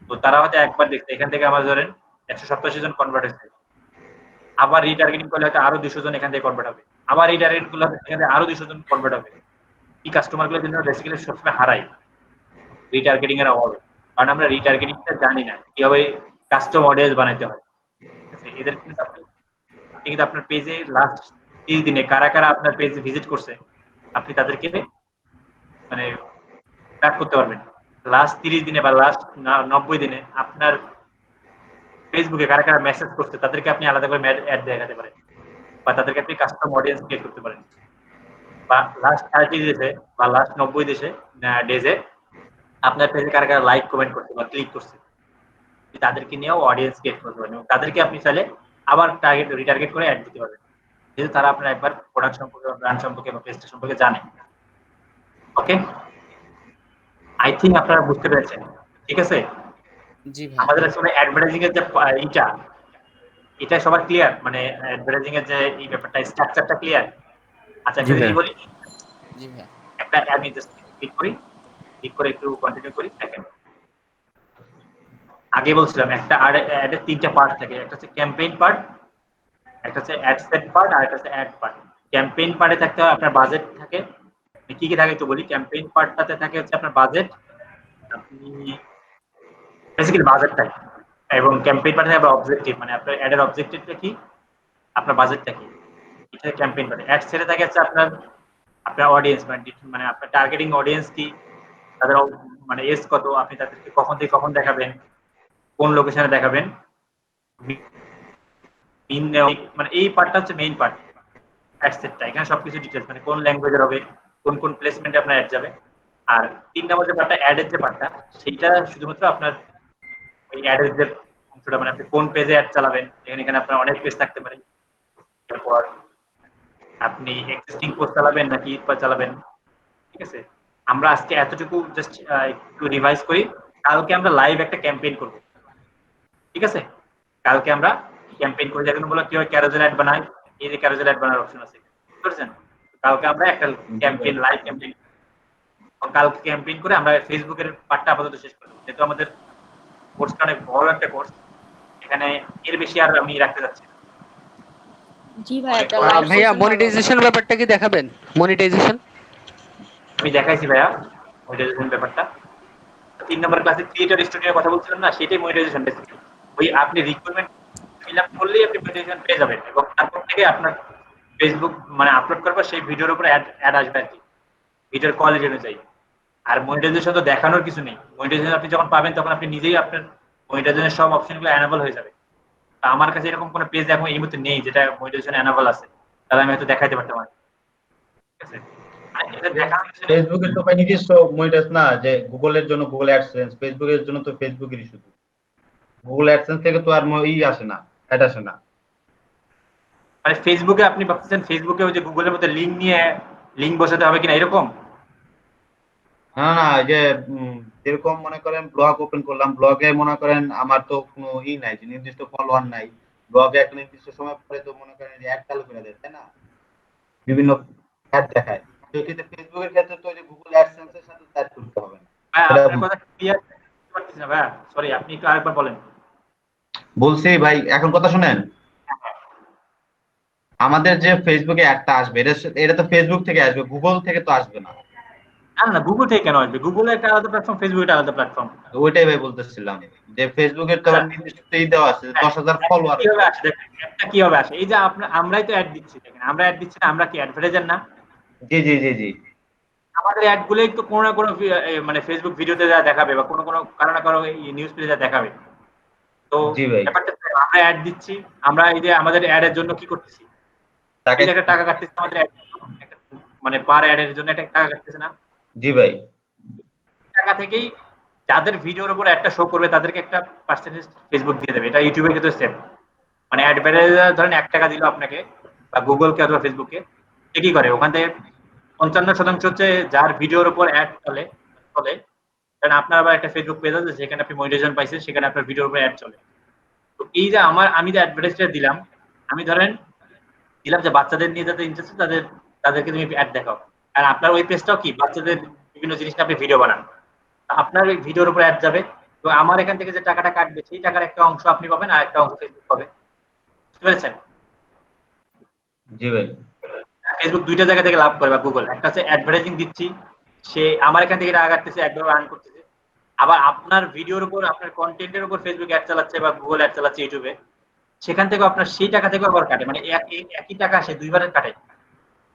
তো তারা হয়তো একবার দেখছে, এখান থেকে আমার ধরেন 187 জন কনভার্ট হয়েছে, আবার রিটার্গেটিং করলে হয়তো আরো 200 জন এখান থেকে কনভার্ট হবে, আবার রিটার্গেট করলে এখান থেকে আরো 200 জন কনভার্ট হবে। এই কাস্টমার গুলো কিন্তু বেসিক্যালি সবসময় হারাই রিটার্গেটিং এর অভাবে, কারণ আমরা রিটার্গেটিংটা জানি না কিভাবে কাস্টম অডিয়েন্স বানাইতে হয়। এদের কিন্তু আপনি কিন্তু আপনার পেজে লাস্ট 30 দিনে কারা কারা আপনার পেজে ভিজিট করছে, আপনি তাদেরকে মানে ট্র্যাক করতে পারবেন। লাস্ট 30 দিনে বা লাস্ট 90 দিনে আপনার ফেসবুকে কারা কারা মেসেজ করছে, তাদেরকে আপনি আলাদা করে অ্যাড দেখাতে পারেন, বা তাদেরকে আপনি কাস্টম অডিয়েন্স ক্রিয়েট করতে পারেন। বা লাস্ট 30 ডেজে বা লাস্ট 90 ডেজে আপনার পেজে কারা কারা লাইক কমেন্ট করছে বা ক্লিক করছে, তাদেরকে নিয়েও অডিয়েন্স ক্রিয়েট করতে পারেন এবং তাদেরকে আপনি চাইলে আবার রিটার্গেট করে অ্যাড দিতে পারবেন, যেহেতু তারা আপনার একবার প্রোডাক্ট সম্পর্কে বা ব্র্যান্ড সম্পর্কে বা পেজটা সম্পর্কে জানে। ওকে, আই থিঙ্ক আপনারা বুঝতে পেরেছেন। ঠিক আছে, জি ভাই। আমাদের আসলে অ্যাডভার্টাইজিং এর যে এটা সবার ক্লিয়ার, মানে অ্যাডভার্টাইজিং এর যে এই ব্যাপারটা স্ট্রাকচারটা ক্লিয়ার? আচ্ছা জি একটা ভাই। জিনিস বলি, জি ভাই। একটা আমি জাস্ট ক্লিক করে একটু কন্টিনিউ করি। দেখেন আগে বলছিলাম একটা অ্যাডের 3টা পার্ট থাকে, একটা হচ্ছে ক্যাম্পেইন পার্ট, একটা হচ্ছে অ্যাড সেট পার্ট, আর একটা হচ্ছে অ্যাড পার্ট। ক্যাম্পেইন পার্টে থাকতে হয় আপনার বাজেট থাকে, কি কি থাকে তো বলি। ক্যাম্পেইন পার্টটাতে থাকে হচ্ছে আপনার বাজেট, আপনি বেসিক্যালি বাজেট থাকে, এবং ক্যাম্পেইন পার্টে থাকে অবজেক্টিভ, মানে আপনার অ্যাডের অবজেক্টিভটা কি, আপনার বাজেটটা কি, এটা ক্যাম্পেইন পার্টে। অ্যাড সেটে থাকে হচ্ছে আপনার আপনার অডিয়েন্স, মানে আপনার টার্গেটিং অডিয়েন্স কি, তাদের মানে এজ কত, আপনি তাদেরকে কখন থেকে কখন দেখাবেন, কোন লোকেশনে দেখাবেন, মানে এই পার্টটা হচ্ছে মেইন পার্ট অ্যাডসেটটা। এখানে সবকিছু ডিটেইলস, মানে কোন ল্যাঙ্গুয়েজের হবে, কোন কোন প্লেসমেন্টে আপনার অ্যাড যাবে। আর 3 নম্বর যে পার্টটা অ্যাডের যে পার্টটা, সেটা শুধুমাত্র আপনার ওই অ্যাডের যে অংশটা, মানে আপনি কোন পেজে অ্যাড চালাবেন, এখানে আপনার অনেক পেজ থাকতে পারে। তারপর আপনি এক্সিস্টিং পোস্ট চালাবেন নাকি চালাবেন। ঠিক আছে, আমরা আজকে এতটুকু জাস্ট একটু রিভাইজ করি, কালকে আমরা লাইভ একটা ক্যাম্পেইন করব। ঠিক আছে, কালকে আমরা ক্যাম্পেইন করে যেখানে বলা কিভাবে ক্যারোজেল অ্যাড বানাই, এই যে ক্যারোজেল অ্যাড বানানোর অপশন আছে, বুঝছেন? কালকে আমরা একটা ক্যাম্পেইন লাইভ ক্যাম্পেইন, কালকে ক্যাম্পেইন করে আমরা ফেসবুকের পার্টটা আপাতত শেষ করব, যেহেতু আমাদের কোর্সটা অনেক বড় একটা কোর্স, এখানে এর বেশি আর আমি রাখতে যাচ্ছি না। জি ভাই, একটা ভাইয়া মনিটাইজেশন ব্যাপারটা কি দেখাবেন? মনিটাইজেশন আমি দেখাইছি ভাইয়া মনিটাইজেশন ব্যাপারটা। 3 নম্বর ক্লাসে ক্রিয়েটর স্টুডিওর কথা বলছিলাম না, সেটাই মনিটাইজেশন। ওই আপনি রিকোয়ারমেন্ট ফিল আপ করলেই আপনি মনিটাইজেশন পেয়ে যাবেন, এবং তারপর থেকে আপনার ফেসবুক মানে আপলোড করবার সেই ভিডিওর উপর অ্যাড আসবে আর কি, ভিডিওর কোয়ালিটি অনুযায়ী। আর মনিটাইজেশন তো দেখানোর কিছু নেই, মনিটাইজেশন আপনি যখন পাবেন তখন আপনি নিজেই আপনার মনিটাইজেশনের সব অপশনগুলো এনাবল হয়ে যাবে। আমার কাছে এরকম কোনো পেজ এখন এই মুহূর্তে নেই যেটা মনিটাইজেশন এনাবল আছে, তাহলে আমি হয়তো দেখাইতে পারতাম আর কি। ঠিক আছে? আর এটা দেখানোর পিছনে ফেসবুকের তো ভাই নিজস্ব মনিটাইজ না, যে গুগলের জন্য গুগল অ্যাডসেন্স, ফেসবুকের জন্য তো ফেসবুকেরই শুধু। গুগল অ্যাডসেন্স থেকে তো আর আসে না, অ্যাড আসে না। মানে ফেসবুকে আপনি ভাবতেছেন ফেসবুকে ওই যে গুগলের মধ্যে লিঙ্ক বসাতে হবে কিনা এরকম? না না, এই যে যেরকম মনে করেন ব্লগ ওপেন করলাম, ব্লগে মনে করেন আমার তো কোনো নাই, যে নির্দিষ্ট ফলোয়ার নাই, ব্লগে একটা নির্দিষ্ট সময় পরে তো মনে করেন অ্যাড চালু করে দেয়, তাই না? বিভিন্ন অ্যাড দেখায়। তো কিন্তু ফেসবুকের ক্ষেত্রে তো ওই যে গুগল অ্যাডসেন্স এর সাথে অ্যাড করতে হবে না। আপনার কথা ক্লিয়ার করতেছি না ভাই, সরি, আপনি একটু আরেকবার বলেন। বলছি ভাই, এখন কথা শুনেন। আমাদের যে ফেসবুকে অ্যাডটা আসবে, এটা তো ফেসবুক থেকে আসবে, গুগল থেকে তো আসবে না। না গুগল থেকে কেন আসবে? গুগল একটা আলাদা প্ল্যাটফর্ম, ফেসবুক একটা আলাদা প্ল্যাটফর্ম। ওইটাই ভাই বলতেছিলাম, যে ফেসবুকের তো নির্দিষ্ট দেওয়া আছে 10,000 ফলোয়ার। কিভাবে আসে দেখেন, একটা কিভাবে আসে? এই যে আমরাই তো অ্যাড দিচ্ছি, দেখেন আমরা অ্যাড দিচ্ছি না, আমরা কি অ্যাডভার্টাইজার না? জি জি জি জি। আমাদের অ্যাড গুলোই তো কোনো না কোনো মানে ফেসবুক ভিডিওতে যা দেখাবে বা কোনো কারো না কারো নিউজ পেজে যা দেখাবে। তো জি ভাই, ব্যাপারটা আমরা অ্যাড দিচ্ছি, আমরা এই যে আমাদের অ্যাড এর জন্য কি করতেছি? টাকা একটা টাকা কাটতেছে আমাদের মানে পার অ্যাড এর জন্য একটা টাকা কাটতেছে না? জি ভাই। টাকা থেকেই যাদের ভিডিওর উপর একটা শো করবে তাদেরকে একটা পার্সেন্টেজ ফেসবুক দিয়ে দেবে। এটা ইউটিউবের ক্ষেত্রে সেম। মানে অ্যাডভার্টাইজার ধরেন 1 টাকা দিল আপনাকে বা গুগলকে অথবা ফেসবুকে, সে কি করে ওখান থেকে 55% হচ্ছে যার ভিডিওর উপর অ্যাড চলে। কারণ আপনার আবার একটা ফেসবুক পেজ আছে যেখানে আপনি মনিটাইজেশন পাইছেন, সেখানে আপনার ভিডিওর উপর অ্যাড চলে। তো এই যে আমি যে অ্যাডভার্টাইজটা দিলাম, আমি ধরেন দিলাম যে বাচ্চাদের নিয়ে যাদের ইন্টারেস্ট তাদেরকে তুমি অ্যাড দেখাও। আর আপনার ওই পেজটাও কি বাচ্চাদের বিভিন্ন জিনিস নিয়ে আপনি ভিডিও বানান, আপনার ওই ভিডিওর উপর অ্যাড যাবে। তো আমার এখান থেকে যে টাকাটা কাটবে সেই টাকার একটা অংশ আপনি পাবেন আর একটা অংশ ফেসবুক পাবে। বুঝতে পেরেছেন? জি ভাই। ফেসবুক দুইটা জায়গা থেকে লাভ করে বা গুগল, একটা হচ্ছে অ্যাডভার্টাইজিং দিচ্ছি, সে আমার এখান থেকে টাকা কাটতেছে, একভাবে আর্ন করতেছে। আবার আপনার ভিডিওর উপর আপনার কন্টেন্টের উপর ফেসবুক অ্যাড চালাচ্ছে বা গুগল অ্যাড চালাচ্ছে ইউটিউবে, সেখান থেকে আপনার সেই টাকা থেকে আবার কাটে। মানে একই টাকা সে দুইবারে কাটে।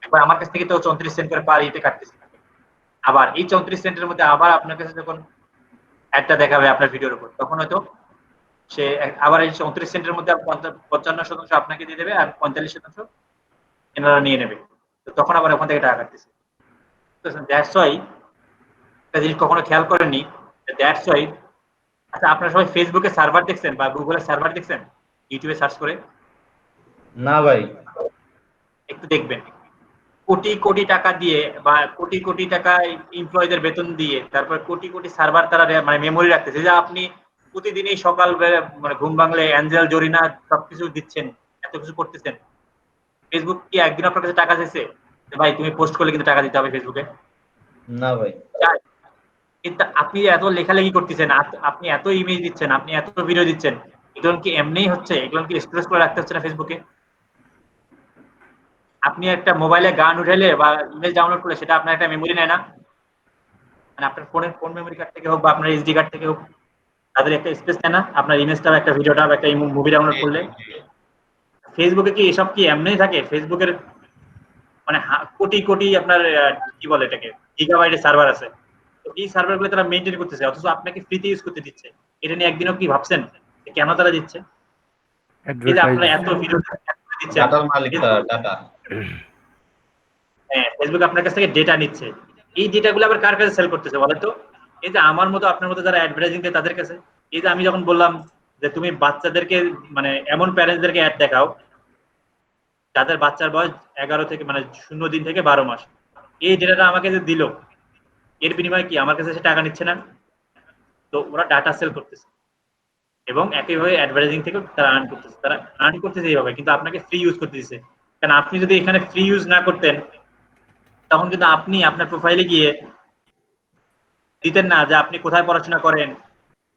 একবার আমার কাছ থেকে তো 34 সেন্ট করে পার ইতে কাটতেছে, আবার এই 34 সেন্টের মধ্যে আবার আপনার কাছে যখন অ্যাডটা দেখাবে আপনার ভিডিওর উপর, তখন হয়তো সে আবার এই 34 সেন্টের মধ্যে 55% আপনাকে দিয়ে দেবে আর 45% এনারা নিয়ে নেবে। তো তখন আবার ওখান থেকে টাকা কাটতেছে। তো দ্যাটস ওয়াই একটা জিনিস কখনো খেয়াল করেননি, দ্যাটস ওয়াই। আচ্ছা, আপনারা সবাই ফেসবুকে সার্ভার দেখছেন বা গুগলের সার্ভার দেখছেন ইউটিউবে সার্চ করে? না ভাই। একটু দেখবেন, কোটি কোটি টাকা দিয়ে বা কোটি কোটি টাকা এমপ্লয়ীদের বেতন দিয়ে, তারপর কোটি কোটি সার্ভার তারা মানে মেমোরি রাখতেছে। যে আপনি প্রতিদিনই সকাল মানে ঘুম ভাঙলে অ্যাঞ্জেল জরিনা সবকিছু দিচ্ছেন, এত কিছু করতেছেন, ফেসবুক কি একদিন আপনার কাছে টাকা চাইছে ভাই তুমি পোস্ট করলে কিন্তু টাকা দিতে হবে ফেসবুকে? না ভাই। কিন্তু আপনি এত লেখালেখি করতেছেন, আপনি এত ইমেজ দিচ্ছেন, আপনি এত ভিডিও দিচ্ছেন, এগুলো কি এমনিই হচ্ছে? এগুলো কি স্টোরেজ করে রাখতে হচ্ছে না ফেসবুকে? আপনি একটা মোবাইলে গান উঠাইলে বা ইমেজ ডাউনলোড করলে সেটা আপনার একটা মেমোরি নেয় না? মানে আপনার ফোন মেমোরি কার্ড থেকে হোক বা আপনার এসডি কার্ড থেকে হোক, তাদের একটা স্পেস নেয় না আপনার ইমেজটা, একটা ভিডিওটা, একটা মুভি ডাউনলোড করলে? ফেসবুকে কি এসব কি এমনিই থাকে? ফেসবুকের মানে কোটি কোটি আপনার কি বলে এটাকে গিগাবাইটের সার্ভার আছে। তো এই সার্ভার গুলো তারা মেইনটেইন করতেছে, অথচ আপনাকে ফ্রিতে ইউজ করতে দিচ্ছে। এটা নিয়ে একদিনও কি ভাবছেন কেন তারা দিচ্ছে? এই যে আপনারা এত ভিডিও দিচ্ছেন, ডাটার মালিক তারা, ডাটা। হ্যাঁ, ফেসবুক আপনার কাছ থেকে ডেটা নিচ্ছে। এই ডেটাগুলো আবার কার কাছে সেল করতেছে বলেন তো? এই যে আমার মতো আপনার মতো যারা অ্যাডভার্টাইজিং দেয় তাদের কাছে। এই যে আমি যখন বললাম যে তুমি বাচ্চাদেরকে মানে এমন প্যারেন্টসদেরকে অ্যাড দেখাও যাদের বাচ্চার বয়স 11 থেকে মানে 0 দিন থেকে 12 মাস, এই ডেটাটা আমাকে যে দিল, এর বিনিময়ে কি আমার কাছে সে টাকা নিচ্ছে না? তো ওরা ডাটা সেল করতেছে এবং একইভাবে অ্যাডভার্টাইজিং থেকে তারা আর্ন করতেছে। তারা আর্ন করতেছে এইভাবে, কিন্তু আপনাকে ফ্রি ইউজ করতে দিচ্ছে। কারণ আপনি যদি এখানে ফ্রি ইউজ না করতেন, তখন কিন্তু আপনি আপনার প্রোফাইলে গিয়ে দিতেন না যে আপনি কোথায় পড়াশোনা করেন,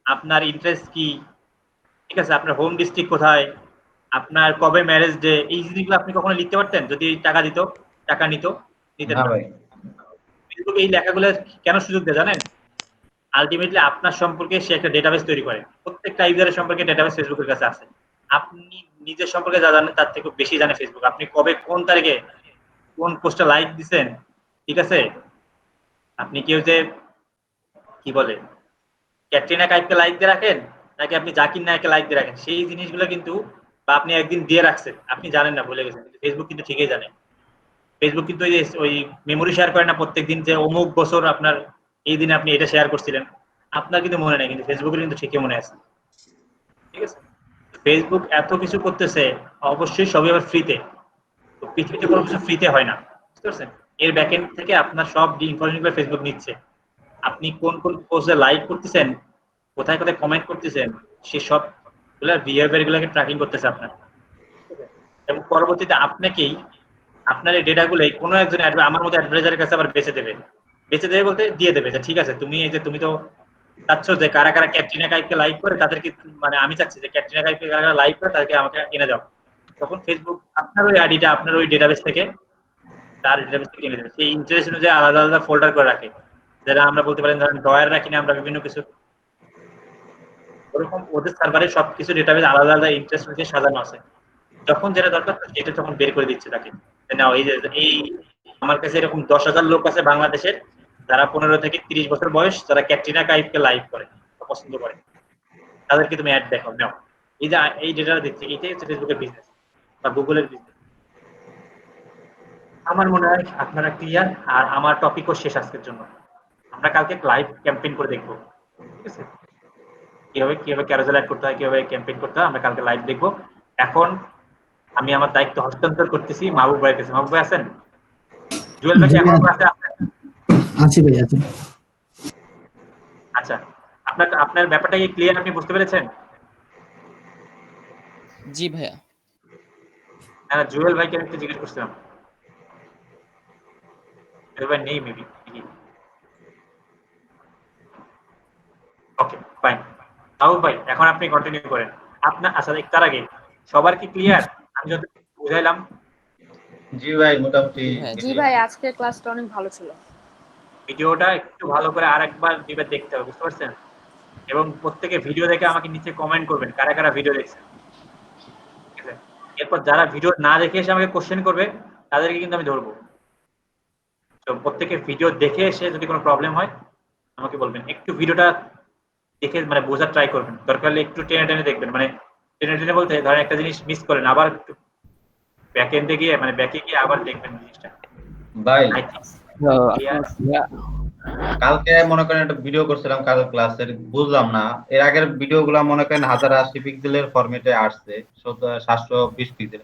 আপনার ইন্টারেস্ট কি, ঠিক আছে, আপনার হোম ডিস্ট্রিক্ট কোথায়, আপনার কবে ম্যারেজ ডে, এই জিনিসগুলো আপনি কখনো লিখতে পারতেন যদি টাকা নিত? নিতেন না। ফেসবুক এই লেখাগুলো কেন সুযোগ দেয় জানেন? আলটিমেটলি আপনার সম্পর্কে সে একটা ডেটাবেস তৈরি করে। প্রত্যেকটা ইউজারের সম্পর্কে ডেটাবেস ফেসবুকের কাছে আছে। আপনি নিজের সম্পর্কে যা জানেন তার থেকে বেশি জানে ফেসবুক। আপনি কবে কোন তারিখে কোন পোস্টে লাইক দিচ্ছেন, ঠিক আছে, আপনি কেউ যে কি বলে ক্যাটরিনা কাইফকে লাইক দিয়ে রাখেন নাকি আপনি জাকির নায়ককে লাইক দিয়ে রাখেন, সেই জিনিসগুলো কিন্তু বা আপনি একদিন দিয়ে রাখছেন, আপনি জানেন না, ভুলে গেছেন, কিন্তু ফেসবুক কিন্তু ঠিকই জানে। ফেসবুক কিন্তু ওই মেমোরি শেয়ার করে না প্রত্যেকদিন, যে অমুক বছর আপনার এই দিনে আপনি এটা শেয়ার করছিলেন, আপনার কিন্তু মনে নেই, কিন্তু ফেসবুকের কিন্তু ঠিকই মনে আছে। ঠিক আছে, ফেসবুক এত কিছু করতেছে, অবশ্যই সবই আবার ফ্রিতে। তো পৃথিবীতে কোনো কিছু ফ্রিতে হয় না, বুঝতে পারছেন? এর ব্যাকএন্ড থেকে আপনার সব ইনফরমেশন ফেসবুক নিচ্ছে। আপনি কোন কোন পোস্টে লাইক করতেছেন, কোথায় কোথায় কমেন্ট করতেছেন, সে সব বিহেভিয়ার গুলোকে ট্র্যাকিং করতেছে আপনার। এবং পরবর্তীতে আপনাকেই আপনার এই ডেটাগুলো কোনো একজন আমার মতো অ্যাডভাইজারের কাছে আবার বেচে দেবে বলতে দিয়ে দেবে, যে ঠিক আছে তুমি এই যে তুমি তো চাচ্ছ যে কারা কারা ক্যাটরিনা কাইফকে লাইক করে তাদেরকে, মানে আমি চাচ্ছি যে ক্যাটরিনা কাইফকে কারা কারা লাইক করে তাদেরকে আমাকে এনে দাও। তখন ফেসবুক আপনার ওই আইডিটা আপনার ওই ডেটাবেস থেকে, তার ডেটাবেস থেকে এনে দেবে। সেই ইন্টারেস্ট অনুযায়ী আলাদা আলাদা ফোল্ডার করে রাখে, যেটা আমরা বলতে পারি ধরেন ড্রয়ার রাখি না আমরা বিভিন্ন কিছু, ওরকম ওদের সার্ভারে সবকিছু ডেটাবেস আলাদা আলাদা ইন্টারেস্ট অনুযায়ী সাজানো আছে। যখন যেটা দরকার যেটা তখন বের করে দিচ্ছে তাকে, না এই আমার কাছে এরকম 10,000 লোক আছে বাংলাদেশের, যারা 15 থেকে 30 বছর বয়স, যারা ক্যাটরিনা কাইফকে লাইক করে, পছন্দ করে, তাদেরকে তুমি অ্যাড দেখো নাও। এই যে এই ডেটাটা দিচ্ছে, এটাই হচ্ছে ফেসবুকের বিজনেস বা গুগলের বিজনেস। আমার মনে হয় আপনারা ক্লিয়ার, আর আমার টপিকও শেষ আজকের জন্য। আমরা কালকে লাইভ ক্যাম্পেইন করে দেখবো, ঠিক আছে? কিভাবে কিভাবে ক্যারোসেল অ্যাড করতে হয়, কিভাবে ক্যাম্পেইন করতে হয়, আমরা কালকে লাইভ দেখবো। এখন আমি আমার দায়িত্ব হস্তান্তর করতেছি মাহবুব ভাইয়ের কাছে। মাহবুব ভাই আছেন? জুয়েল ভাই কি এখনো ক্লাসে আছেন? আছি ভাই, আছি। আচ্ছা, আপনার ব্যাপারটা কি ক্লিয়ার, আপনি বুঝতে পেরেছেন? জি ভাইয়া। হ্যাঁ, জুয়েল ভাইকে আমি একটু জিজ্ঞেস করছিলাম। জুয়েল ভাই নেই মেবি। Okay fine. মাহবুব ভাই এখন আপনি কন্টিনিউ করেন। আপনার আচ্ছা তার আগে সবার কি ক্লিয়ার আমি যত বুঝাইলাম? জি ভাই, মোটামুটি জি ভাই, আজকের ক্লাসটা অনেক ভালো ছিল। ভিডিওটা একটু ভালো করে আরেকবার দুইবার দেখতে হবে, বুঝতে পারছেন? এবং প্রত্যেকে ভিডিও দেখে আমাকে নিচে কমেন্ট করবেন কারা কারা ভিডিও দেখছেন, ঠিক আছে? এরপর যারা ভিডিও না দেখে এসে আমাকে কোশ্চেন করবে তাদেরকে কিন্তু আমি ধরবো। তো প্রত্যেকে ভিডিও দেখে এসে যদি কোনো প্রবলেম হয় আমাকে বলবেন। একটু ভিডিওটা দেখে মানে বোঝার ট্রাই করবেন, দরকার হলে একটু টেনে টেনে দেখবেন। মানে টেনে টেনে বলতে ধরেন একটা জিনিস মিস করেন, আবার একটু ব্যাক এন্ডে গিয়ে মানে ব্যাকে গিয়ে আবার দেখবেন জিনিসটা। ভাই Clear? কালকে মনে করেন একটা ভিডিও করছিলাম কালকে ক্লাসের, বুঝলাম না এর আগের ভিডিও গুলা মনে করেন 1080 পিক্সেলের ফরম্যাটে আসছে 720 পিক্সেল,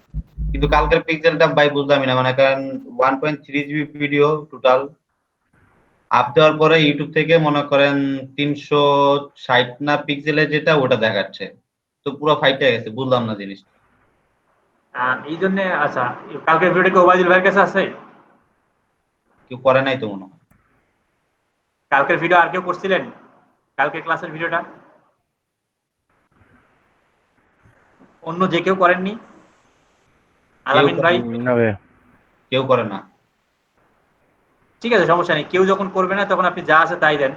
কিন্তু কালকের পিক্সেলটা ভাই বুঝলামই না। মনে করেন 1.3 জিবি ভিডিও টোটাল, আপ দেওয়ার পরে ইউটিউব থেকে মনে করেন 360 না পিক্সেলে যেটা ওটা দেখাচ্ছে, তো পুরো ফাইটে গেছে, বুঝলাম না জিনিসটা। এই জন্য আচ্ছা, কালকের ভিডিওটা কি ওবায়দুল ভাইয়ের কাছে আছে? কেউ করে নাই তো মনে হয়। কালকের ভিডিও আর কেউ করছিলেন? কালকের ক্লাসের ভিডিওটা অন্য যে কেউ করেননি? আলামিন ভাই? না ভাই, কেউ করে না। ঠিক আছে, সমস্যা নেই। কেউ যখন করবে না তখন আপনি যা আছে তাই দেন,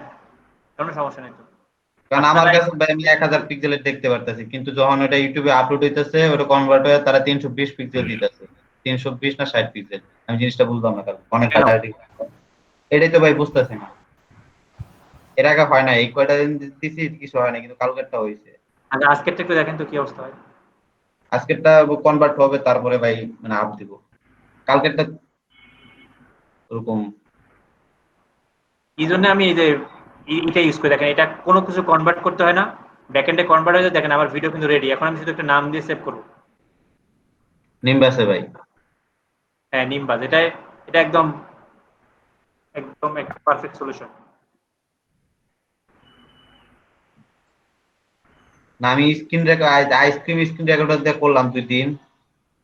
কোনো সমস্যা নেই তো। কারণ আমার কাছে ভাই আমি 1000 পিক্সেলের দেখতে পারতেছি, কিন্তু যখন ওটা ইউটিউবে আপলোড হইতেছে ওটা কনভার্ট হয়ে তারা 320 পিক্সেল দিতেছে, 320 না 60 পিক্সেল। আমি জিনিসটা বুঝলাম না কারণ অনেক হাজার, এটাই তো ভাই বুঝতেছি না। এর আগে হয় না, এই কয়টা দিন দিছি কিছু হয় না, কিন্তু কালকেরটা হয়েছে। আচ্ছা আজকেরটা একটু দেখেন তো কি অবস্থা হয়। আজকেরটা কনভার্ট হবে তারপরে ভাই মানে আপ দিব, কালকেরটা ওরকম। এই জন্য আমি এই যে এটা ইউজ করে দেখেন, এটা কোনো কিছু কনভার্ট করতে হয় না, ব্যাকএন্ডে কনভার্ট হয়ে যায়। দেখেন আমার ভিডিও কিন্তু রেডি। এখন আমি শুধু একটা নাম দিয়ে সেভ করব। নিম্বাসে ভাই। হ্যাঁ নিমবাজ, এটা একদম একদম একটা পারফেক্ট সলিউশন। না আমি screen record ice cream screen recorder দিয়ে করলাম 2 দিন,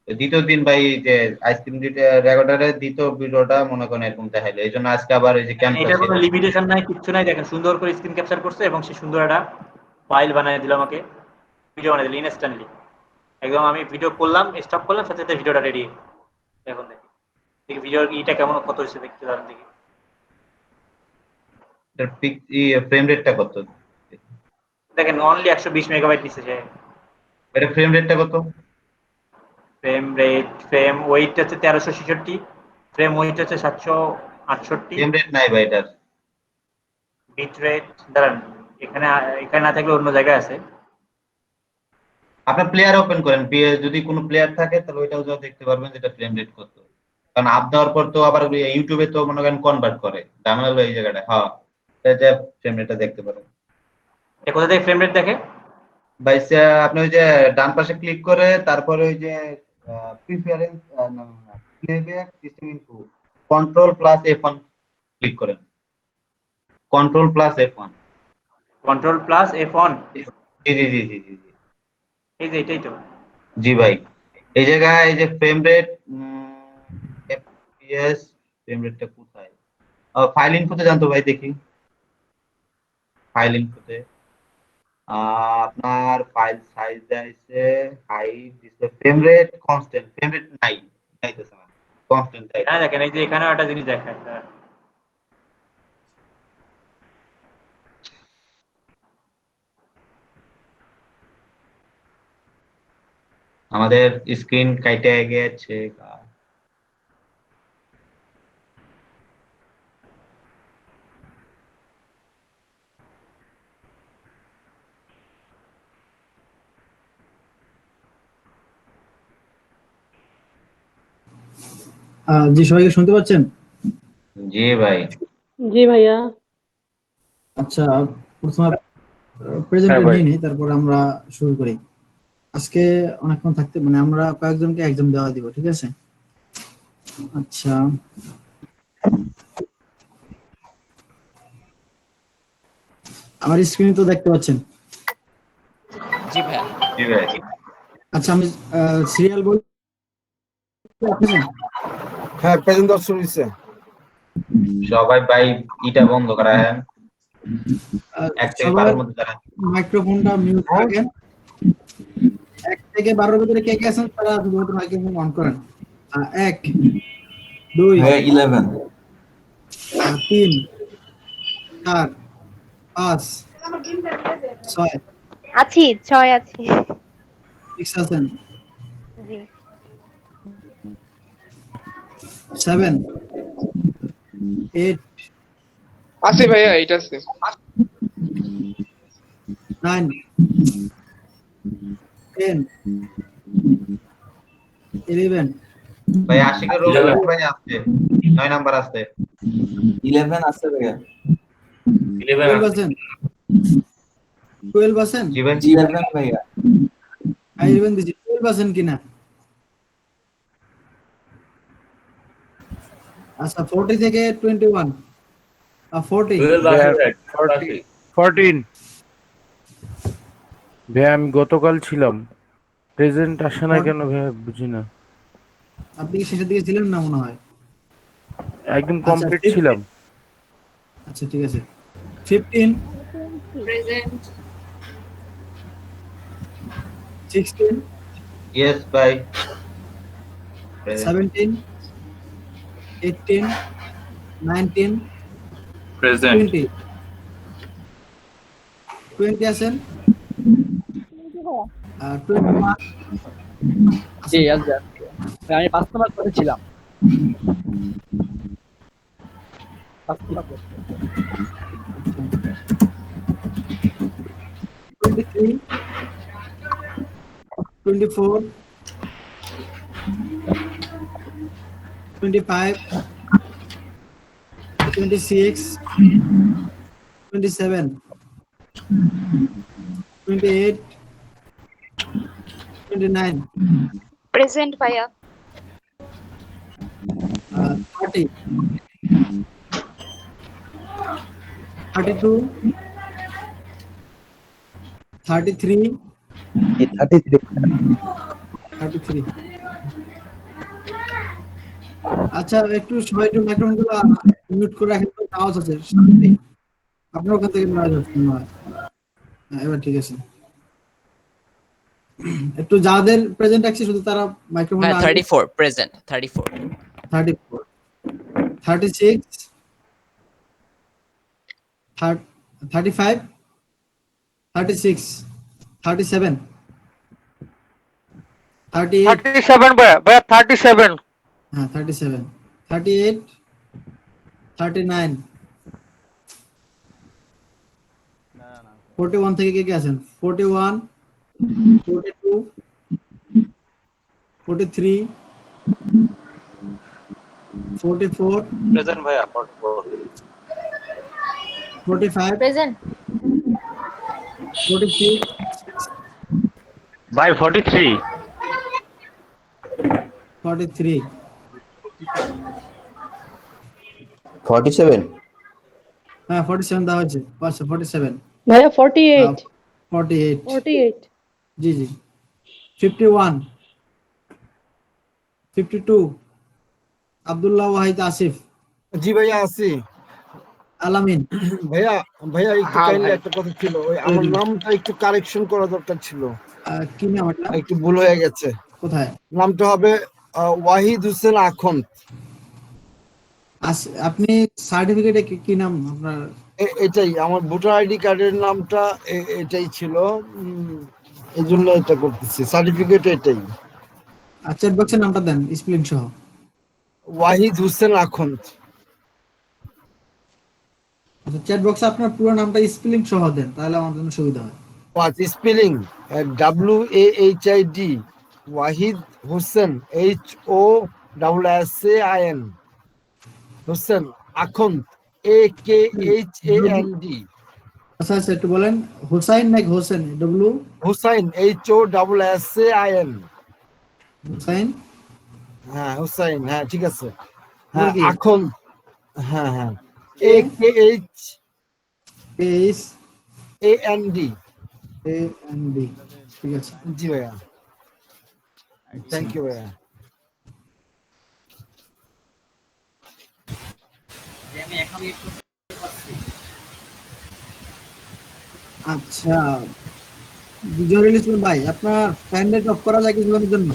দ্বিতীয় দিন ভাই যে আইসক্রিম রেকর্ডারের দ্বিতীয় ভিডিওটা মনে করেন এরকম দেখাইলো, এই জন্য আজকে আবার এই যে এটা কোনো লিমিটেশন নাই, কিচ্ছু নাই। দেখেন সুন্দর করে স্ক্রিন ক্যাপচার করছে এবং সে সুন্দর একটা ফাইল বানিয়ে দিল আমাকে, ভিডিও বানিয়ে দিল ইনস্ট্যান্টলি। একদম আমি ভিডিও করলাম, স্টপ করলাম, সাথে সাথে ভিডিওটা রেডি। এখন দেখি ভিডিওর ইটা কেমন, কত হয়েছে দেখতে দাঁড়ান দেখি। এটার ফ্রেম রেটটা কত? দেখেন অনলি 120 মেগাবাইট নিচে যায়। এটা ফ্রেম রেটটা কত? ফ্রেম ওয়েট হচ্ছে 1366, ফ্রেম ওয়েট হচ্ছে 768। ফ্রেম রেট নাই ভাই এটার। বিট রেট দাঁড়ান, এখানে না থাকলে অন্য জায়গায় আছে। আপনার প্লেয়ার ওপেন করেন, যদি কোনো প্লেয়ার থাকে তাহলে ওইটাও যা দেখতে পারবেন যেটা ফ্রেম রেট কত। কারণ আপ দেওয়ার পর তো আবার ইউটিউবে তো মনে করেন কনভার্ট করে, ঝামেলা হলো এই জায়গাটা। হ্যাঁ, এটা ফ্রেম রেটটা দেখতে পারেন। কোথা থেকে ফ্রেম রেট দেখে ভাই আপনি ওই যে ডান পাশে ক্লিক করে তারপরে ওই যে preference playback system info control plus F1 click করেন। Control plus F1। Control plus F1। জি জি জি জি জি এই যে এটাই তো। জি ভাই, এই জায়গায় এই যে ফ্রেম রেট FPS ফ্রেম রেটটা কোথায়? ফাইল ইনফোতে জানতো ভাই, দেখি ফাইল ইনফোতে আপনার ফাইল সাইজ দিয়েছে, হাইট দিছে, frame rate constant, frame rate নাই চাইতেছে না, কনস্ট্যান্ট চাই। হ্যাঁ দেখেন এই যে এখানেও একটা জিনিস দেখায়। আমাদের স্ক্রিন কাইটে গেছে। জি, সবাইকে শুনতে পাচ্ছেন? জি ভাই। জি ভাইয়া। আচ্ছা, প্রথমে প্রেজেন্টের নিয়ে নিই, তারপর আমরা শুরু করি। আজকে অনেকক্ষণ থাকতে মানে আমরা কয়েকজনকে এক্সাম দেওয়া দিব, ঠিক আছে? আচ্ছা, আমার স্ক্রিনে তো দেখতে পাচ্ছেন? জি ভাইয়া। জি ভাই। আচ্ছা, আমি সিরিয়াল বল। হ্যাঁ, প্রেজেন্ট দেওয়া শুরু হয়েছে। সবাই ভাই ইটা বন্ধ করেন, এক থেকে 12 মধ্যে দাঁড়ান। মাইক্রোফোনটা মিউট রাখেন। 1 থেকে 12 ভিতরে কে কে আছেন তারা শুধুমাত্র মাইক্রোফোন অন করেন। 1 2 11 3 4 5 6 আছি 6 আছি। 6 আছেন। জি 7 8 আছে ভাইয়া, এটা আছে 9 10 11 ভাই আশিকের রোল ভাই আছে 9 নাম্বার আছে। 11 আছে ভাইয়া। 11 আছেন। 12 আছেন? জি ভাই। 11 ভাইয়া। 11 দিছি। 12 আছেন কিনা? আচ্ছা, 40 থেকে 21 40 14 ভাই, আমি গতকাল ছিলাম, প্রেজেন্ট আসে না কেন ভাই বুঝি না। আপনি কি শেষের দিকে ছিলেন না মনে হয়? একদম কমপ্লিট ছিলাম। আচ্ছা ঠিক আছে। 15 প্রেজেন্ট 16 ইয়েস ভাই। 17 18 19 প্রেজেন্ট 20 আছেন? 21 জি আচ্ছা, আমি 5 নাম্বার করেছিলাম। 23 24 25 26 27 28 29 প্রেজেন্ট ভাইয়া। 30 32 33 33 আচ্ছা, একটু সবাই একটু মাইক্রোফোন গুলো মিউট করে রাখেন, তো আওয়াজ আছে সামনে। আপনার ওখান থেকে আওয়াজ হচ্ছে না। এবার ঠিক আছে। একটু যাদের প্রেজেন্ট আছে শুধু তারা মাইক্রোফোন। হ্যাঁ 34 প্রেজেন্ট 34 34 36 35 36 37 38 37 ভাইয়া 37। হ্যাঁ 37 38 39 41 থেকে কে কে আছেন? 41 42 43, 44, প্রেজেন্ট ভাইয়া 44 45, প্রেজেন্ট 46, ভাই 43 43, 47 হ্যাঁ 47 দেওয়া হয়েছে। আচ্ছা 47, ভাইয়া 48 48, 48 জি জি, 51, 52, আব্দুল্লাহ ওয়াহিদ আসিফ, জি ভাইয়া আছি। আলামিন। ভাইয়া ভাইয়া একটু হ্যাঁ কাইন্ডলি ভাই একটা কথা ছিল, ওই আমার নামটা একটু কারেকশন করা দরকার ছিল, কি নাম আপনার? একটু ভুল হয়ে গেছে। কোথায়? নামটা হবে ওয়াহিদ হোসেন আখন্দ। আপনি সার্টিফিকেটে কি নাম আপনার? এটাই আমার ভোটার আইডি কার্ডের নামটা এটাই ছিল, এই জন্য এটা করতেছি, সার্টিফিকেট এটাই। চ্যাট বক্সের নামটা দেন স্পেলিং সহ। ওয়াহিদ হোসেন আখন্দ। আচ্ছা চ্যাট বক্সে আপনার পুরো নামটা স্পেলিং সহ দেন, তাহলে আমার জন্য সুবিধা হয়। Spelling WAHID, Wahid Hossain HOSSAIN, Hossain Akhand AKHAND। আচ্ছা আচ্ছা একটু বলেন, হুসাইন নাকি হোসেন? হুসাইন HOSSAIN। হুসাইন, হ্যাঁ হুসাইন, হ্যাঁ ঠিক আছে, তারপর হ্যাঁ কি? আখন্দ, হ্যাঁ হ্যাঁ AKHAND। ঠিক আছে। জি ভাইয়া, থ্যাংক ইউ ভাইয়া। আচ্ছা জহিরুল ইসলাম ভাই, আপনার ফ্যান রেট অফ করা যায় কিছুক্ষণের জন্য?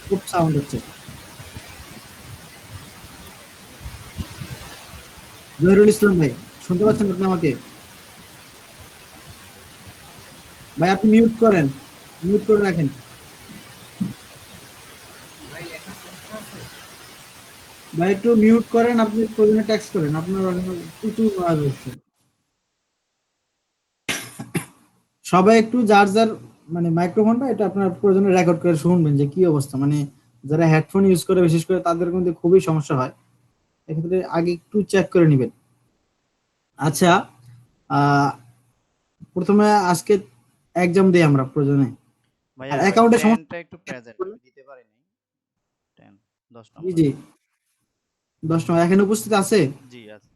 খুব সাউন্ড হচ্ছে। জহিরুল ইসলাম ভাই শুনতে পাচ্ছেন আপনি আমাকে? ভাই আপনি মিউট করেন, মিউট করে রাখেন। ভাই একটু মিউট করেন, আপনি প্রয়োজনে টেক্সট করেন, আপনার প্রচুর আওয়াজ হচ্ছে। সবাই একটু যার যার মানে মাইক্রোফোনটা এটা আপনার প্রয়োজনে রেকর্ড করে শুনবেন যে কি অবস্থা, মানে যারা হেডফোন ইউজ করে বিশেষ করে তাদের কিন্তু খুবই সমস্যা হয়, এক্ষেত্রে আগে একটু চেক করে নেবেন। আচ্ছা প্রথমে আজকে এক্সাম দিই আমরা প্রয়োজনে, আর অ্যাকাউন্টে সমস্যা একটু প্রেজেন্ট দিতে পারিনি 10 10 জি নম্বর। জি 10 নম্বর এখানে উপস্থিত আছে? জি আছে।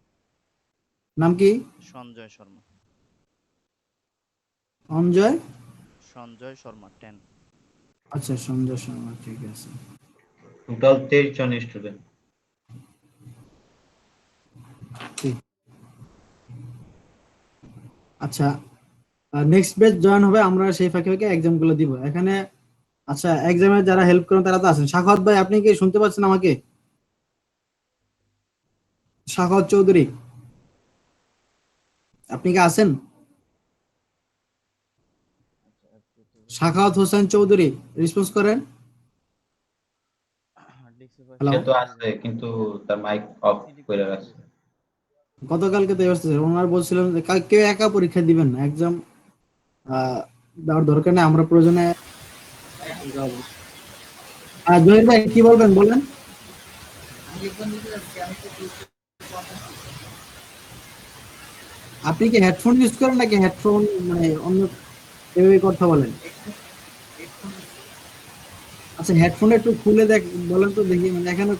নাম কি? সঞ্জয় শর্মা। সঞ্জয় শর্মা 10। আচ্ছা সঞ্জয় শর্মা, ঠিক আছে। টোটাল 23 জন স্টুডেন্ট। আচ্ছা নেক্সট ব্যাচ জয়েন হবে, আমরা সেই ফাঁকে ফাঁকে এক্সাম গুলো দিব এখানে। আচ্ছা এক্সামে যারা হেল্প করেন তারা তো আছেন। সাখাওয়াত ভাই আপনি কি শুনতে পাচ্ছেন আমাকে? সাখাওয়াত চৌধুরী আপনি কি আছেন? সাখাওয়াত হোসেন চৌধুরী রেসপন্স করেন। সে তো আছে কিন্তু তার মাইক অফ করে রাখছে। গতকালকে তো এসেছে, ওনারা বলছিলেন যে কেউ একা পরীক্ষা দিবেন না, এক্সাম দেওয়ার দরকার নেই, আমরা প্রয়োজনে যাবো। জহির ভাই কি বলবেন বলেন? আপনি কি হেডফোন ইউজ করেন নাকি হেডফোন মানে অন্য এভাবে কথা বলেন? আচ্ছা হেডফোনটা একটু খুলে দেখ বলেন তো দেখি, মানে এখানে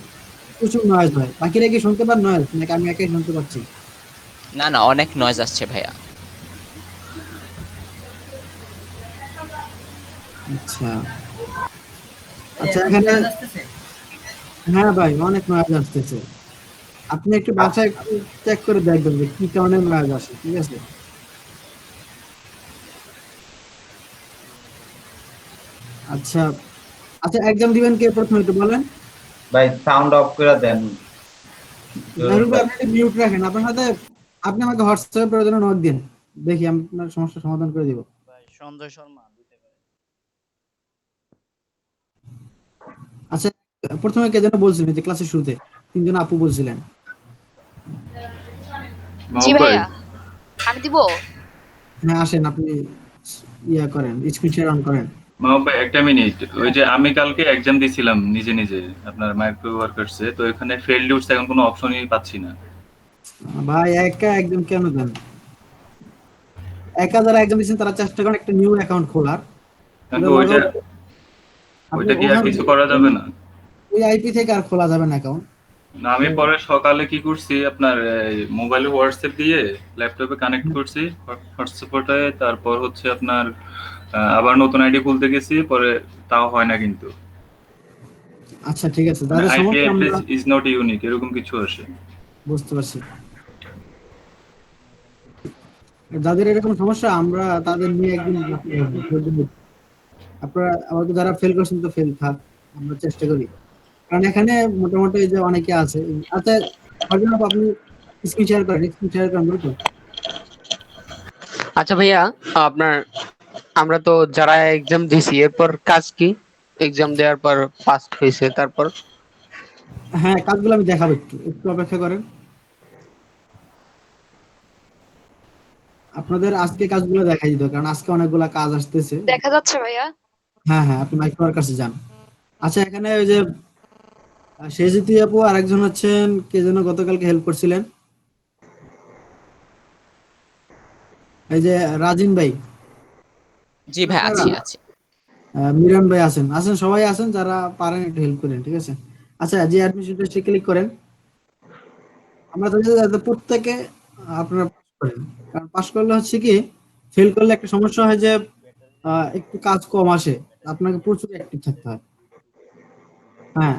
প্রচুর নয়েজ হয়, বাকিরা কি শুনতে পান নয়েজ নাকি আমি একাই শুনতে পাচ্ছি? না না, অনেক নয়েজ আসছে ভাইয়া। আচ্ছা আচ্ছা এখানে হ্যাঁ ভাই অনেক নয়েজ আসতেছে, আপনি একটু বাসায় একটু চেক করে দেখবেন যে কি কারণে নয়েজ আসে, ঠিক আছে? আচ্ছা আচ্ছা এক্সাম দিবেন কে প্রথমে একটু বলেন? ভাই সাউন্ড অফ করে দেন। জহিরুল ভাই আপনি মিউট রাখেন, আপনার সাথে আপনি আমাকে হোয়াটসঅ্যাপে প্রয়োজনে নোট দিন, দেখি আমি আপনার সমস্যার সমাধান করে দিব। ভাই সঞ্জয় শর্মা দিতে পারে। আচ্ছা প্রথমে কে যেন বলছিলেন যে ক্লাসের শুরুতে তিনজন আপু বলছিলেন? জি ভাইয়া আমি দিব। হ্যাঁ আসেন, আপনি ইয়া করেন, স্ক্রিন শেয়ার অন করেন। মাহবুব ভাই একটা মিনিট, ওই যে আমি কালকে এক্সাম দিছিলাম নিজে নিজে আপনার মাইক্রো ওয়ার্কার্সে, তো এখানে ফেল্ড উঠছে, এখন কোনো অপশনই পাচ্ছি না। ভাই একা একদম কেন দেন? একা যারা একদম দিচ্ছেন তারা চেষ্টা করেন একটা নিউ অ্যাকাউন্ট খোলার, কিন্তু লগ ওইটা আউট আপনি ওইটা কি আর ওখান কিছু থেকে করা যাবে না? ওই আইপি থেকে আর খোলা যাবে না অ্যাকাউন্ট। না, আমি পরে সকালে কি করছি, আপনার মোবাইলে হোয়াটসঅ্যাপ দিয়ে ল্যাপটপে কানেক্ট করছি হটস্পটে, তারপর হচ্ছে আপনার আবার নতুন আইডি খুলতে গেছি, পরে তাও হয় না কিন্তু। আচ্ছা ঠিক আছে, মানে তাদের আইপি সমস্যা আমরা অ্যাড্রেস ইজ নট ইউনিক এরকম কিছু আসে। বুঝতে পারছি। যাদের এরকম সমস্যা আমরা তাদের নিয়ে একদিন আপনারা আমাকে যারা ফেল করছেন তো ফেল থাক, আমরা চেষ্টা করি, কারণ এখানে মোটামুটি এই যে অনেকে আছে। আচ্ছা অর্জন আপনি স্ক্রিন শেয়ার করেন বলতো। আচ্ছা ভাইয়া, আপনার আমরা তো যারা এক্সাম দিছি এরপর কাজ কি? এক্সাম দেওয়ার পর পাস হয়েছে তারপর? হ্যাঁ কাজগুলো আমি দেখাবো, একটু একটু অপেক্ষা করেন। আপনাদের আজকে কাজগুলো দেখাই দিত, কারণ আজকে অনেকগুলা কাজ আসতেছে। দেখা যাচ্ছে ভাইয়া? হ্যাঁ হ্যাঁ, আপনি মাইক্রোর কাছে যান। আচ্ছা এখানে ওই যে সেজিতি আপু আর একজন হচ্ছেন কে যেন গতকালকে হেল্প করছিলেন, এই যে রাজিন ভাই, জি ভাই, আছি আছি। মিরান ভাই আছেন, সবাই আছেন, যারা পারেন একটু হেল্প করেন, ঠিক আছে? আচ্ছা যে অ্যাডমিশন টেস্টে ক্লিক করেন, আমরা চাই যে যাতে প্রত্যেকে আপনারা পাস করেন, কারণ পাস করলে হচ্ছে কি, ফেল করলে একটা সমস্যা হয় যে একটু কাজ কম আসে, আপনাকে প্রচুর অ্যাক্টিভ থাকতে হয়। হ্যাঁ,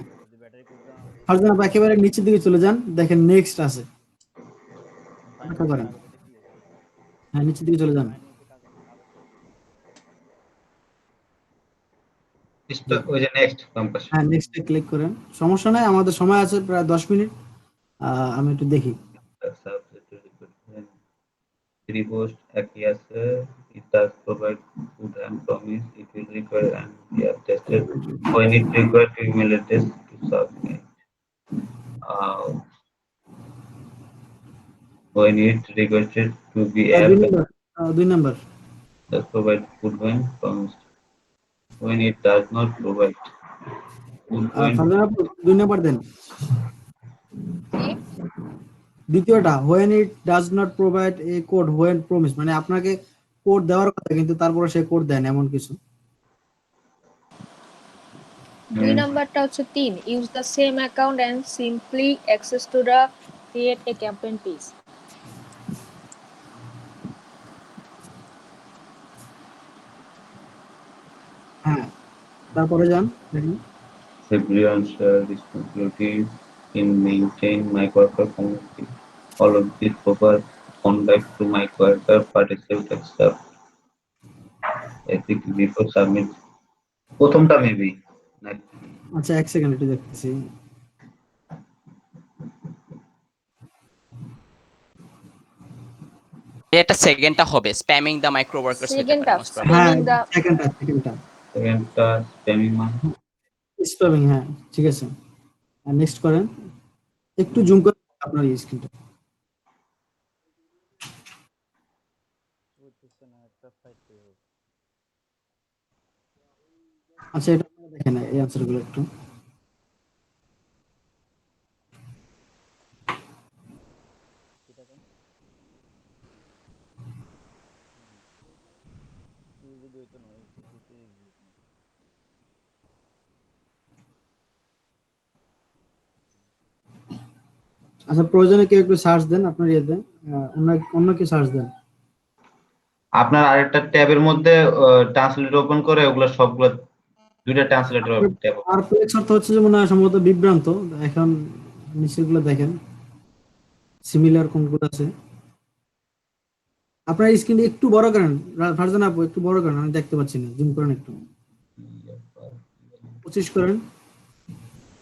ফারজান আপু একেবারে নিচের দিকে চলে যান, দেখেন নেক্সট আছে, অপেক্ষা করেন। হ্যাঁ নিচের দিকে চলে যান। ওই যে নেক্সট ক্যাম্পাস। হ্যাঁ নেক্সটে ক্লিক করেন, সমস্যা নাই, আমাদের সময় আছে প্রায় 10 মিনিট। আমি একটু দেখি। Three post একই আছে, it does provide food and promise it will require and we are tested when it require to email address to submit. When it requested to be app 2 number does provide food when promised. When it does not provide food when Farzan আপু 2 নম্বর দেন। দ্বিতীয়টা when it does not provide a code when promised, মানে আপনাকে code দেওয়ার কথা কিন্তু তারপরে সে code দেন এমন কিছু। 2 নাম্বারটা হচ্ছে 3, use the same account and simply access to the create a campaign page. হ্যাঁ তারপরে যান দেখুন। everyone share responsibility in maintain my worker community. All of this proper conduct to my worker participate accept ethic before submit. প্রথমটা maybe নাকি? আচ্ছা এক second একটু দেখতেছি। এটা সেকেন্ডটা হবে, স্প্যামিং দ্য মাইক্রো ওয়ার্কার্স হতে সেকেন্ডটা পারে most probably। হ্যাঁ স্প্যামিং দ্য সেকেন্ডটা স্প্যামিং মানে স্প্যামিং, হ্যাঁ ঠিক আছে। আর নেক্সট করেন, একটু জুম করে আপনার স্ক্রিনটা। আচ্ছা এটা আপনারা দেখেন এই অ্যানসারগুলো একটু। আচ্ছা প্রয়োজনে কেউ একটু সার্চ দেন আপনার ইয়েতে, অন্য অন্য কি সার্চ দেন। আপনার আরেকটা ট্যাবের মধ্যে ট্রান্সলেটর ওপেন করে ওগুলো সবগুলো দুইটা ট্রান্সলেটর ট্যাব। পারপ্লেক্স অর্থ হচ্ছে যে মনে হয় সম্ভবত বিভ্রান্ত, এখন নিচেগুলো দেখেন সিমিলার কোনগুলো আছে। আপনার স্ক্রিন একটু বড় করেন ফারজান আপু, একটু বড় করেন, আমি দেখতে পাচ্ছি না, জুম করেন একটু, 25 করেন।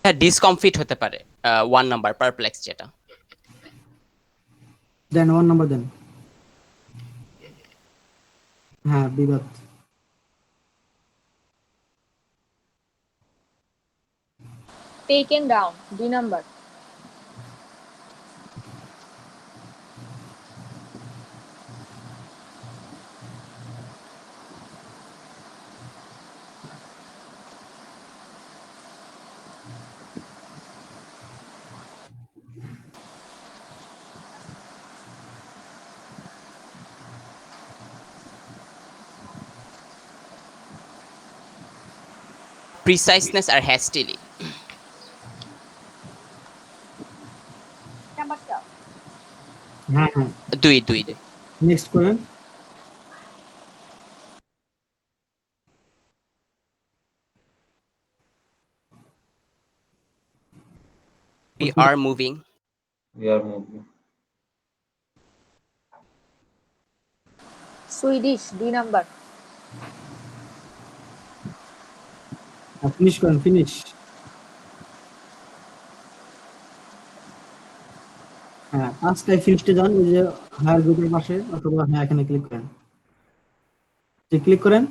হ্যাঁ, ডিসকমফিট হতে পারে 1 নাম্বার পারপ্লেক্স যেটা। দেন 1 নম্বর দেন। হ্যাঁ বিবাদ। Taken down 2 number. প্রিসাইসনেস আর হ্যাস্টিলি। হ্যাঁ হ্যাঁ, দুই দুই দুই। নেক্সট করেন। We are moving. We are moving. Swedish 2 number. Finish করেন, ফিনিশ। হ্যাঁ, পাঁচটায় ফিনিশতে যান, ওই যে হায়ার গ্রুপের পাশে, অথবা হ্যাঁ এখানে ক্লিক করেন। ক্লিক করেন।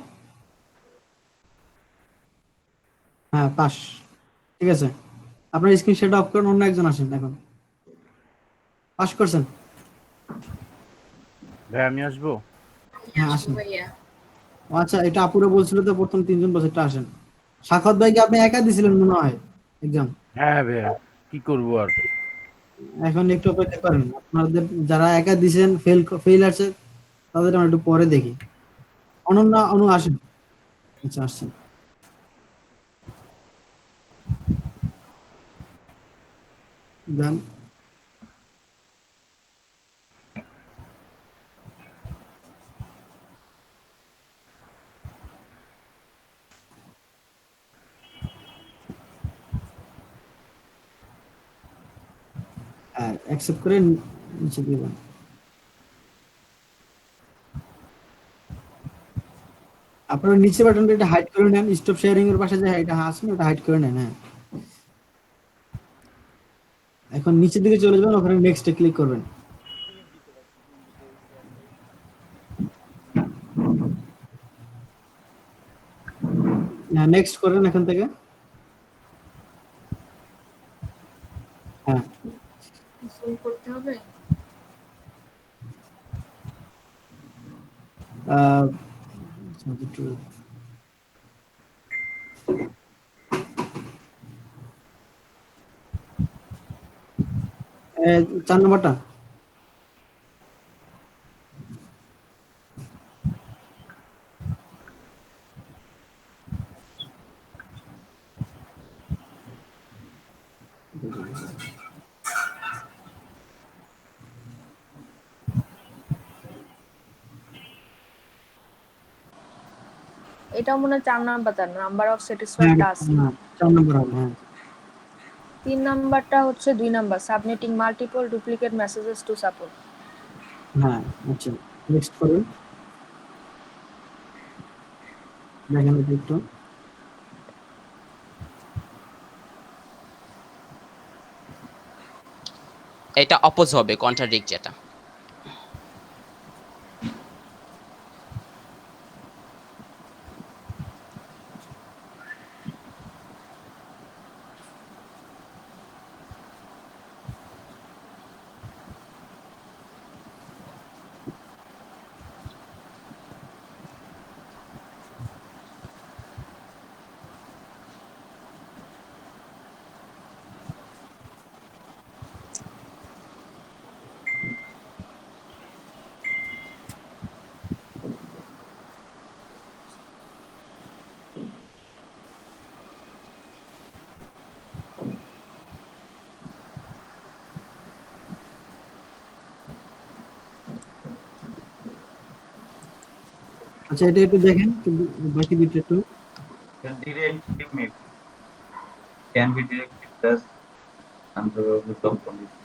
হ্যাঁ, পাস। ঠিক আছে, আপনার স্ক্রিন শেয়ারটা অফ করেন, অন্য একজন আসেন এখন। পাস করছেন? ভাই আমি আসবো? হ্যাঁ আসেন। ও আচ্ছা, এটা আপুরা বলছিল তো প্রথম তিনজন বছরটা আসেন। সাখাত ভাইকে আপনি একা দিছিলেন মনে হয় এক্সাম। হ্যাঁ ভাইয়া, কি করবো আর। এখন একটু অপেক্ষা করেন, আপনাদের যারা একা দিছেন ফেল আছে তাদের আমরা একটু পরে দেখি। অনন্যা, অনু আসেন। আচ্ছা আসছেন। দেন। হ্যাঁ, অ্যাকসেপ্ট করে নিচে দিবেন। আপনারা নিচে বাটনটা এটা হাইড করে নেন, স্টপ শেয়ারিং এর পাশে যে এটা আছে ওটা হাইড করে নেন। হ্যাঁ, এখন নিচের দিকে চলে যাবেন, ওখানে নেক্সট এ ক্লিক করবেন। হ্যাঁ, নেক্সট করেন এখান থেকে। হ্যাঁ, করতে হবে। চার নম্বরটা। এটা মনে হয় 4 number, number of satisfied task. 4 নম্বর হবে। হ্যাঁ, 3 নাম্বারটা হচ্ছে 2 number, submitting multiple duplicate messages to support. হ্যাঁ, আচ্ছা নেক্সট করুন। দেখেন এটা একটু। এটা অপোজ হবে, কন্ট্রাডিক্ট যেটা। আচ্ছা, এটা একটু দেখেন, বাকি দুটো একটু। Directive maybe can be directed as under the condition.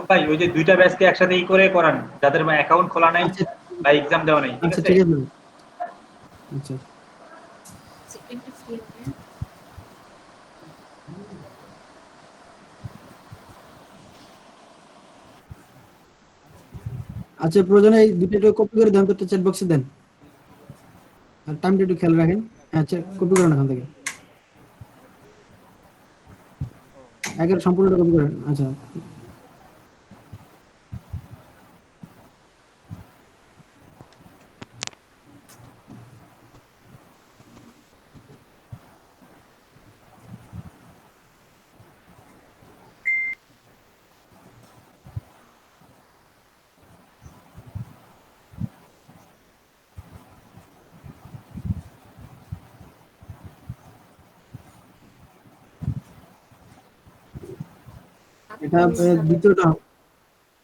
ভাই ওই যে দুইটা ব্যাচকে একসাথে করে করান, যাদের অ্যাকাউন্ট খোলা নাই বা এক্সাম দেওয়া নাই। ঠিক আচ্ছা, আছে, ঠিক আছে। আচ্ছা, আচ্ছা প্রয়োজনে এই দুটো একটু কপি করে দেন তো, চ্যাট বক্সে দেন। আর টাইমটা একটু খেয়াল রাখেন। আচ্ছা, কপি করেন এখান থেকে, একবার সম্পূর্ণটা কপি করেন। আচ্ছা, এটা দ্বিতীয়টা।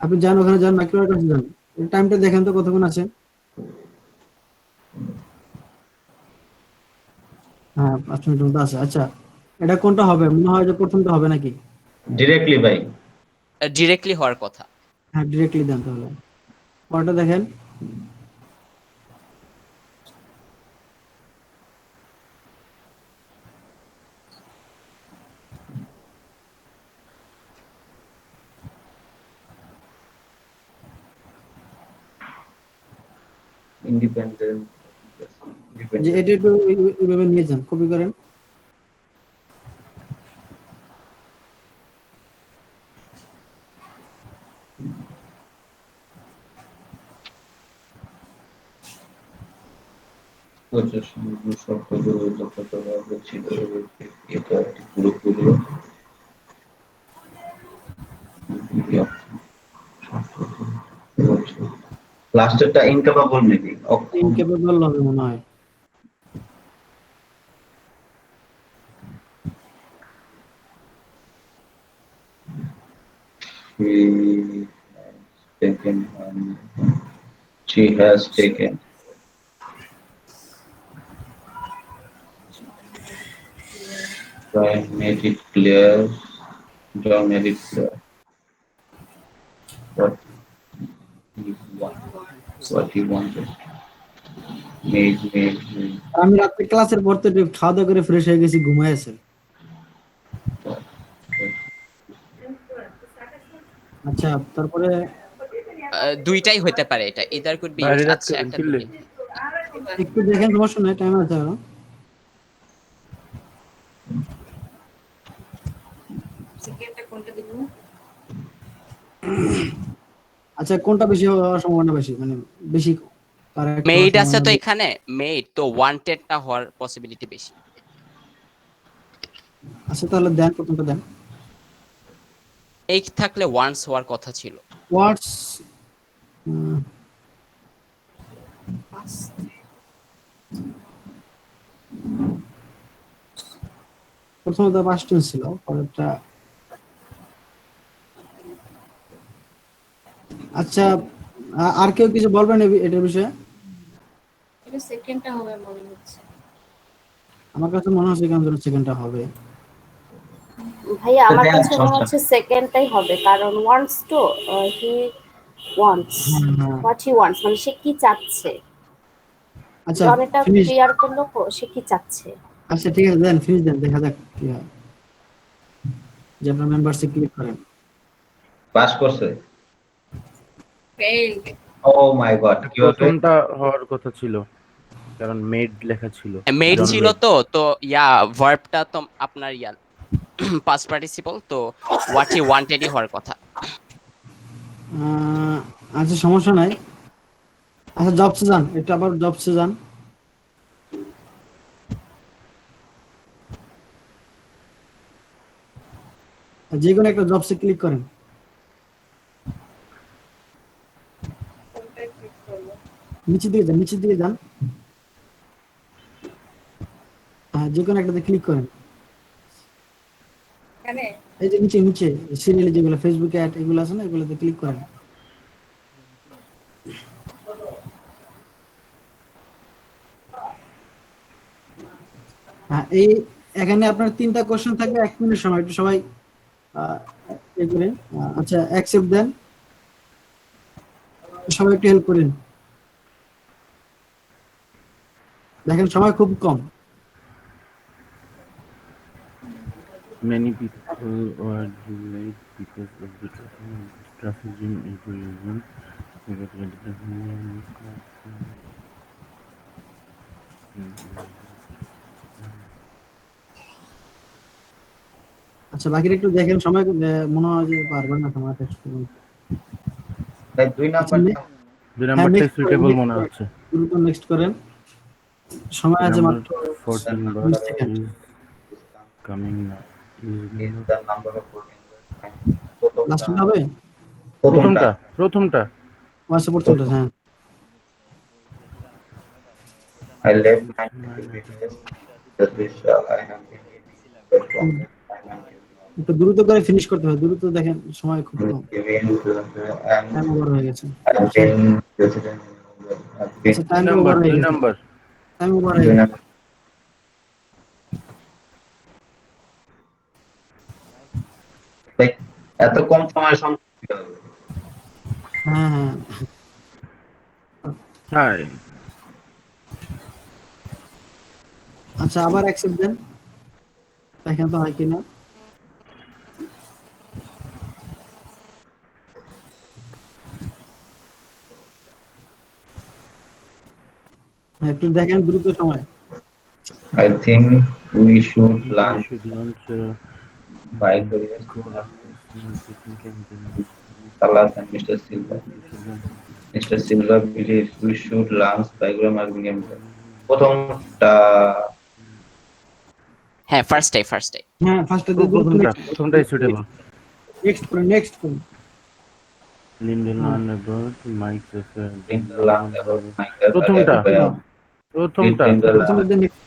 আপনি যান ওখানে যান, মাইক্রোওয়েভ কাছে যান। টাইমটা দেখেন তো কতক্ষণ আছে। হ্যাঁ 5 মিনিট মতো আছে। আচ্ছা এটা কোনটা হবে মনে হয় যে প্রথমটা হবে নাকি? ডিরেক্টলি ভাই। ডিরেক্টলি হওয়ার কথা। হ্যাঁ ডিরেক্টলি দেন তাহলে। পরটা দেখেন। ইন্ডিপেন্ডেন্ট যে এটা একটু এইভাবে নিয়ে যান, কপি করেন। লাস্টেরটা ইনক্যাপাবল নাকি? ইনক্যাপেবল হবে মনে হয়। She has taken John made it clear what he wanted. Made. আমি রাতে ক্লাসের পর তো একটু খাওয়া দাওয়া করে ফ্রেশ হয়ে গেছি, ঘুমায় আছে। আচ্ছা তারপরে দুইটাই হতে পারে এটা, either could be বাইরে আচ্ছা রাখতে একটা কিনলে একটু দেখেন, সমস্যা নাই, টাইম আছে আরো। আচ্ছা কোনটা বেশি হওয়ার সম্ভাবনা বেশি, মানে বেশি কারেক্ট হওয়ার মেইড আছে তো সম্ভাবনা? এখানে, মেইড তো ওয়ান্টেডটা হওয়ার পসিবিলিটি বেশি। আচ্ছা তাহলে দেন, প্রথমটা দেন। এই থাকলে ওয়ান্স হওয়ার কথা ছিল। হোয়াটস প্রথমত পাস্ট টেন্স ছিল, পরেরটা। আচ্ছা আর কেউ কিছু বলবেন এটার বিষয়ে? এটা সেকেন্ডটা হবে মনে হচ্ছে। আমার কাছে মনে হচ্ছে কেন যেন সেকেন্ডটা হবে। ভাইয়া আমার কাছে মনে হচ্ছে সেকেন্ডটাই হবে, কারণ wants to he wants what he wants, মানে সে কি চাচ্ছে। আচ্ছা জন এটা ফিনিশ। ক্লিয়ার করলো সে কি চাচ্ছে। আচ্ছা ঠিক আছে দেন, ফিনিশ দেন, দেখা যাক কি হয়। যে আপনার মেম্বারশিপ ক্লিক করেন। পাস করছে। ফেইলড। ও মাই গড, কি হবে? প্রথমটা হওয়ার কথা ছিল, কারণ মেড লেখা ছিল। মেইড জন ছিল মেড। তো ভার্বটা তো আপনার পাস্ট পার্টিসিপল, তো হোয়াট হি ওয়ান্টেডই হওয়ার কথা। আচ্ছা সমস্যা নাই। আচ্ছা জবসে যান, এটা আবার জবসে যান। যে কোনো একটা জবসে ক্লিক করেন। নিচের দিকে যান, নিচের দিকে যান। হ্যাঁ যে কোনো একটাতে ক্লিক করেন। এখানে এই যে নিচে নিচে সিরিয়ালে যেগুলো ফেসবুকে অ্যাড এগুলো আছে না, এগুলোতে ক্লিক করেন। হ্যাঁ এই এখানে আপনার 3টা কোশ্চেন থাকবে, 1 মিনিট সময়, একটু সবাই এ করেন। আচ্ছা অ্যাকসেপ্ট দেন, সবাই একটু হেল্প করেন। দেখেন সময় খুব কম। Many people were delayed because of the traffic jam in Toulouse. আচ্ছা বাকিটা একটু দেখেন, সময় মনে হয় যে পারবেন না সময় টেস্ট করুন। তাই 2 নাম্বারটা দুই নাম্বারটাই সুইটেবল মনে হচ্ছে। দ্রুত নেক্সট করেন, সময় আছে Number মাত্র 14 bar 20 second. is coming now. is the number of working last হবে প্রথমটা আচ্ছা প্রথমটা। হ্যাঁ I left my business that this I have been in but from I am একটু দ্রুত করে ফিনিশ করতে হবে, দ্রুত দেখেন সময় খুব কম, টাইম ওভার হয়ে গেছে। আচ্ছা টাইম ওভার হয়ে 2 গেছে, নাম্বার টাইম ওভার হয়ে গেছে। এত কম সময়ে সম্পূর্ণ হবে। হ্যাঁ হ্যাঁ হাই আচ্ছা আবার অ্যাকসেপ্ট দেন, দেখেন তো হয় কিনা। হ্যাঁ, একটু দেখেন দ্রুত সময়। I think we should we learn should launch by marketing campaign. Salas and Mr. Silva. Mr. Silva believes we should launch diagram marketing campaign. প্রথমটা হ্যাঁ ফার্স্ট ডে হ্যাঁ ফার্স্ট দিয়ে দ্রুত প্রথমটাই সুটেবল। নেক্সট করুন, নেক্সট করুন। Linda learn about Microsoft. learn about প্রথমটা প্রথমটা দিয়ে next।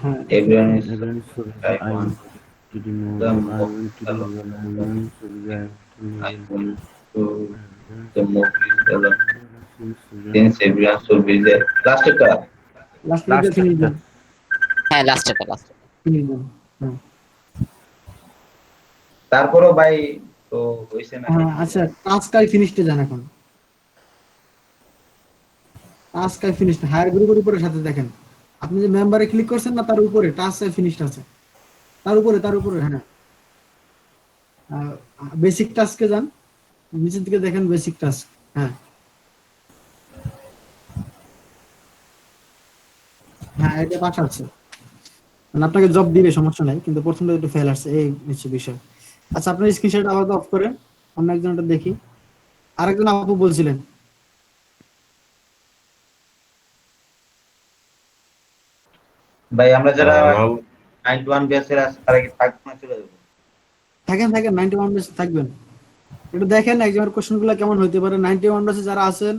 হ্যাঁ everyone is Everyone is so I I want to do more. the I more want to do well. I want to get I want to the more since everyone should be there. Last একটা last দিয়ে finish দেন, হ্যাঁ লাস্টে finish দেন। হ্যাঁ তারপরও ভাই তো হইছে না। হ্যাঁ আচ্ছা টাস্কাই ফিনিশতে যান এখন, টাস্কাই ফিনিশ হায়ার গ্রুপের উপরে সাথে দেখেন, আপনি যে মেম্বারে ক্লিক করছেন না তার উপরে টাস্কাই ফিনিশড আছে, তার উপরে হ্যাঁ বেসিক টাস্কে যান, নিচের দিকে দেখেন বেসিক টাস্ক। হ্যাঁ হ্যাঁ এটা পাঠাচ্ছে, মানে আপনাকে জব দিবে সমস্যা নাই, কিন্তু প্রথমটা একটু ফেল আসছে, এই হচ্ছে বিষয়। আচ্ছা আপনার স্ক্রিনশট আবার অফ করেন, অন্য একজনটা দেখি। আরেকজন আপু বলছিলেন ভাই আমরা যারা 91 ব্যাচের আছে তারা কি থাকবে না চলে যাবে? থাকেন 91 ব্যাচ থাকবেন, একটু দেখেন একজনের কোশ্চেনগুলো কেমন হইতে পারে। 91 ব্যাচে যারা আছেন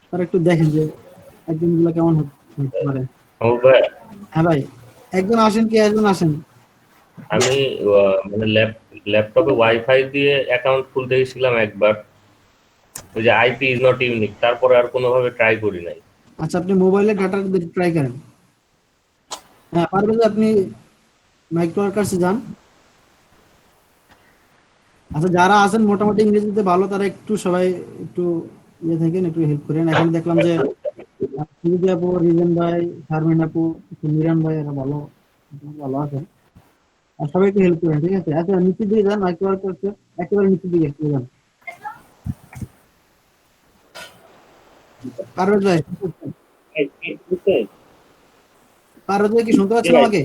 তারা একটু দেখেন যে একজনগুলো কেমন হইতে পারে। হ্যাঁ ভাই একজন আসেন, কি একজন আসেন। আমি মানে ল্যাপটপে ওয়াইফাই দিয়ে অ্যাকাউন্ট খুলতে গেছিলাম একবার, ওই যে আইপি ইজ নট ইউনিক, তারপরে আর কোনোভাবে ট্রাই করি নাই। আচ্ছা আপনি মোবাইলে ডাটা ট্রাই করেন। হ্যাঁ পারবেন যে আপনি মাইক্রোওয়ার্কার্সে যান। আচ্ছা যারা আছেন মোটামুটি ইংরেজিতে ভালো তারা একটু সবাই একটু ইয়ে থাকেন, একটু হেল্প করেন। এখন দেখলাম যে সুজিত আপু, রিজন ভাই, শারমিন আপু, মিরান ভাই এরা ভালো ভালো আছেন, আর সবাইকে হেল্প করেন, ঠিক আছে। আচ্ছা নিচে দিয়ে যান, মাইক্রোওয়ার্কার্সে একেবারে নিচে দিকে যান। পারভেজ ভাই, পারভেজ ভাই কি শুনতে পাচ্ছেন আমাকে?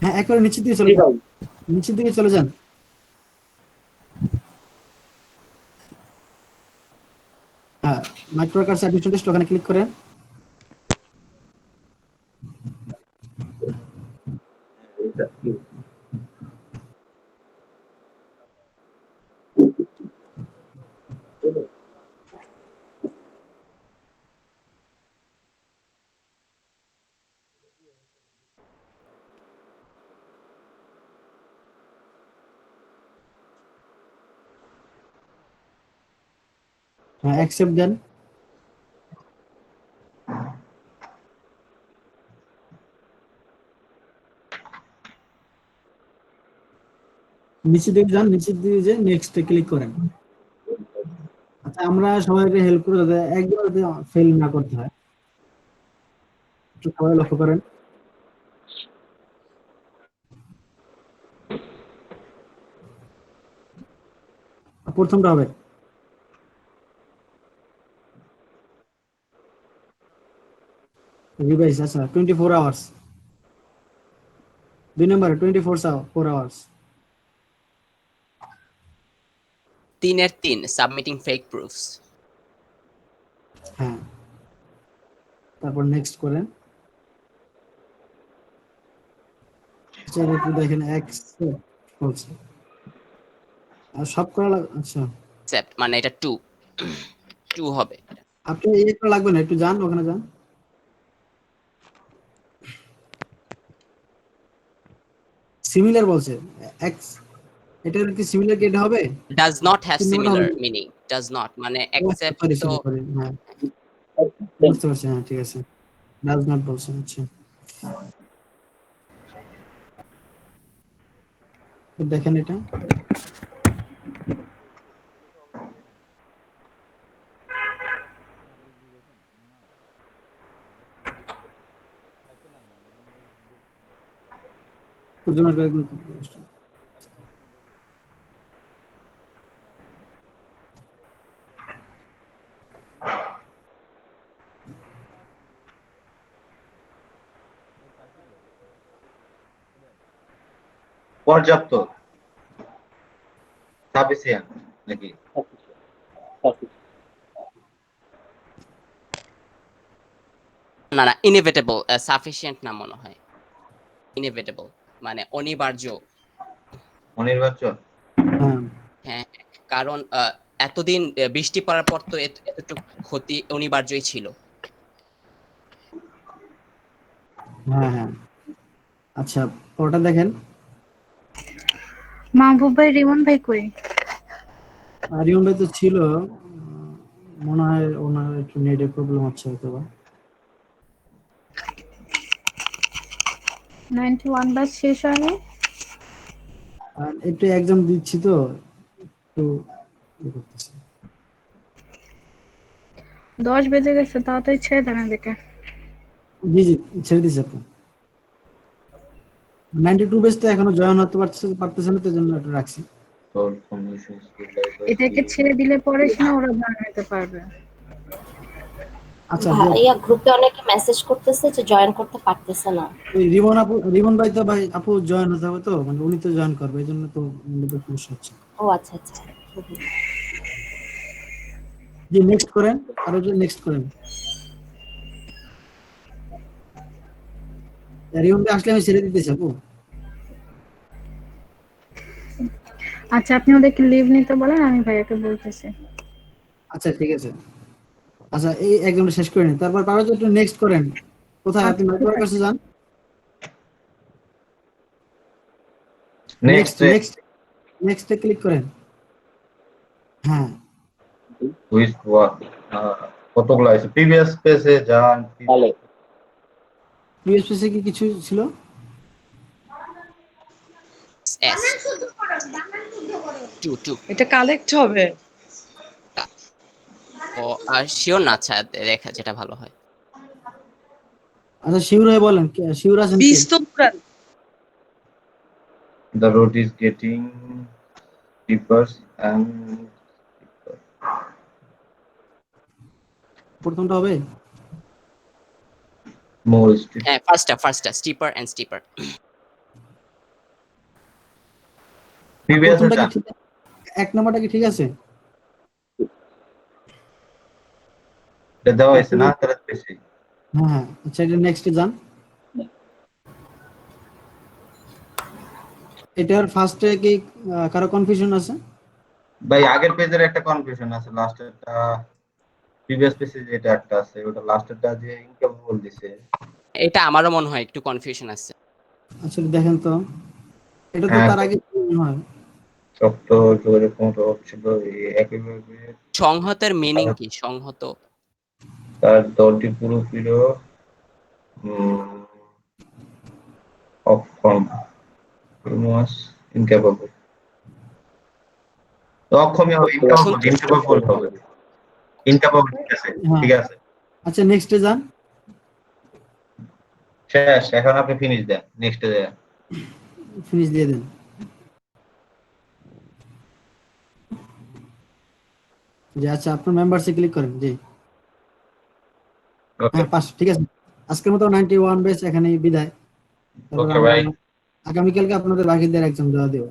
হ্যাঁ একেবারে নিচের দিকে চলে যান, নিচের দিকে চলে যান। হ্যাঁ মাইক্রোওয়ার্কার্স অ্যাডমিশন টেস্ট ওখানে ক্লিক করেন। হ্যাঁ অ্যাকসেপ্ট দেন। নিচে দিকে যান, নিচের দিকে যে নেক্সট এ ক্লিক করেন। আচ্ছা আমরা সবাইকে হেল্প করে যাতে একবার ফেল না করতে হয়, একটু সবাই লক্ষ্য করেন। প্রথমটা হবে রিভাইজ। আচ্ছা 24 আওয়ার্স, 2 নম্বরে 24 আওয়ার্স। 3 submitting fake proofs. হ্যাঁ তারপর নেক্সট করেন। আচ্ছা একটু দেখেন অ্যাকসেপ্ট বলছে, আর সব করা আচ্ছা অ্যাকসেপ্ট মানে এটা 2 হবে। আপনি এই একটা লাগবে না, একটু যান ওখানে যান। সিমিলার বলছে এক্স, এটার কি সিমিলার কি এটা হবে? ডাজ নট হ্যাভ 3 নম্বরটা সিমিলার হবে না। মিনিং, ডাজ নট মানে ও আচ্ছা, এক্সেপ্ট সরি তো সরি হ্যাঁ বুঝতে পারছি, হ্যাঁ ঠিক আছে, ডাজ নট বলছে। আচ্ছা তো দেখেন এটা জন্য পর্যাপ্ত, সাফিসিয়েন্ট নাকি? না না ইনএভিটেবল, সাফিসিয়েন্ট না মনে হয়, ইনএভিটেবল মানে অনিবার্য। অনির্বাচ্য, হ্যাঁ কারণ এতদিন বৃষ্টি পড়ার পর তো এতটুকু ক্ষতি অনিবার্যই ছিল। হ্যাঁ হ্যাঁ আচ্ছা ওটা দেখেন মাহবুব ভাই, রিমন ভাই কই? আরিয়ন ভাই তো ছিল, মনে হয় ওনার একটু নেটের প্রবলেম হচ্ছে হয়তো বা। 91 ব্যাচ শেষ হয়নি। আর একটু এক্সাম দিচ্ছি তো একটু ইয়ে করতেছি। 10 বেজে গেছে, তাড়াতাড়ি ছেড়ে দেন এদিকে। জি জি ছেড়ে দিচ্ছি আপনি। 92 বেসটা এখনো জয়েন হতে পারতেছে না, তো জন্য এটা রাখছি। এটাকে ছেড়ে দিলে পরে না ওরা জয়েন হতে পারবে। আচ্ছা ভাইয়া গ্রুপে অনেকে মেসেজ করতেছে যে জয়েন করতে পারতেছে না। ওই রিমন ভাই তো ভাই আপু জয়েন হতে হবে, তো মানে উনি তো জয়েন করবে, এই জন্য তো সমস্যা হচ্ছে। ও আচ্ছা আচ্ছা। জি নেক্সট করেন, আরো যে নেক্সট করেন। রিমন ভাই আসলে আমি ছেড়ে দিতেছি আপু। আচ্ছা আপনি ওদেরকে লিভ নিতে বলেন, আমি ভাইয়াকে বলতেছি। আচ্ছা ঠিক আছে। আচ্ছা এই এক্সামটা শেষ করে নিন, তারপর পারো একটু নেক্সট করেন। কোথায় আপনি নেটওয়ার্ক কাছে যান, নেক্সট নেক্সট নেক্সটে ক্লিক করেন। হ্যাঁ উইথ ওয়াট কতগুলো আছে? প্রিভিয়াস পেজে যান। প্রিভিয়াস পেজে কি কিছু ছিল? এস 2 এটা কালেক্ট হবে। ও আর শিওর না, আচ্ছা দেখা যেটা ভালো হয়। আচ্ছা শিউর হয়ে বলেন, শিউর আছেন কি? 20 তো পুরা The road is getting deeper and প্রথমটা হবে more steep. হ্যাঁ ফার্স্টটা স্টিপার এন্ড স্টিপার। প্রিভিয়াস এক নাম্বারটা কি ঠিক আছে? এটা দেওয়া হয়েছে না তার বেশি। হ্যাঁ আচ্ছা এটা নেক্সটে যান। এটার ফার্স্টে কি কারো কনফিউশন আছে? ভাই আগের পেজের একটা কনফিউশন আছে, লাস্টেরটা প্রিভিয়াস পেজে যেটা একটা আছে ওটা লাস্টেরটা যে ইনকেপেবল দিছে, এটা আমারও মনে হয় একটু কনফিউশন আছে। আচ্ছা দেখেন তো, এটা তো তার আগে হয় শক্ত জোরে কোনটা হচ্ছিল একইভাবে। সংহতের মিনিং কি? সংহত তার দলটি পুরোপুরি অক্ষম, ইনক্যাপেবল, অক্ষমই হবে, ইনক্যাপেবল হবে, ইনক্যাপেবল ঠিক আছে, ঠিক আছে। আচ্ছা নেক্সটে যান। শেষ, এখন আপনি ফিনিশ দেন, নেক্সটে দেন, ফিনিশ দিয়ে দেন। জি আচ্ছা আপনার মেম্বারসে ক্লিক করেন। জি হ্যাঁ পাস, ঠিক আছে। আজকের মতো 91 বেস এখানেই বিদায়। ওকে ভাই, আগামীকালকে আপনাদের বাকিদের এক্সাম দেওয়া দেব।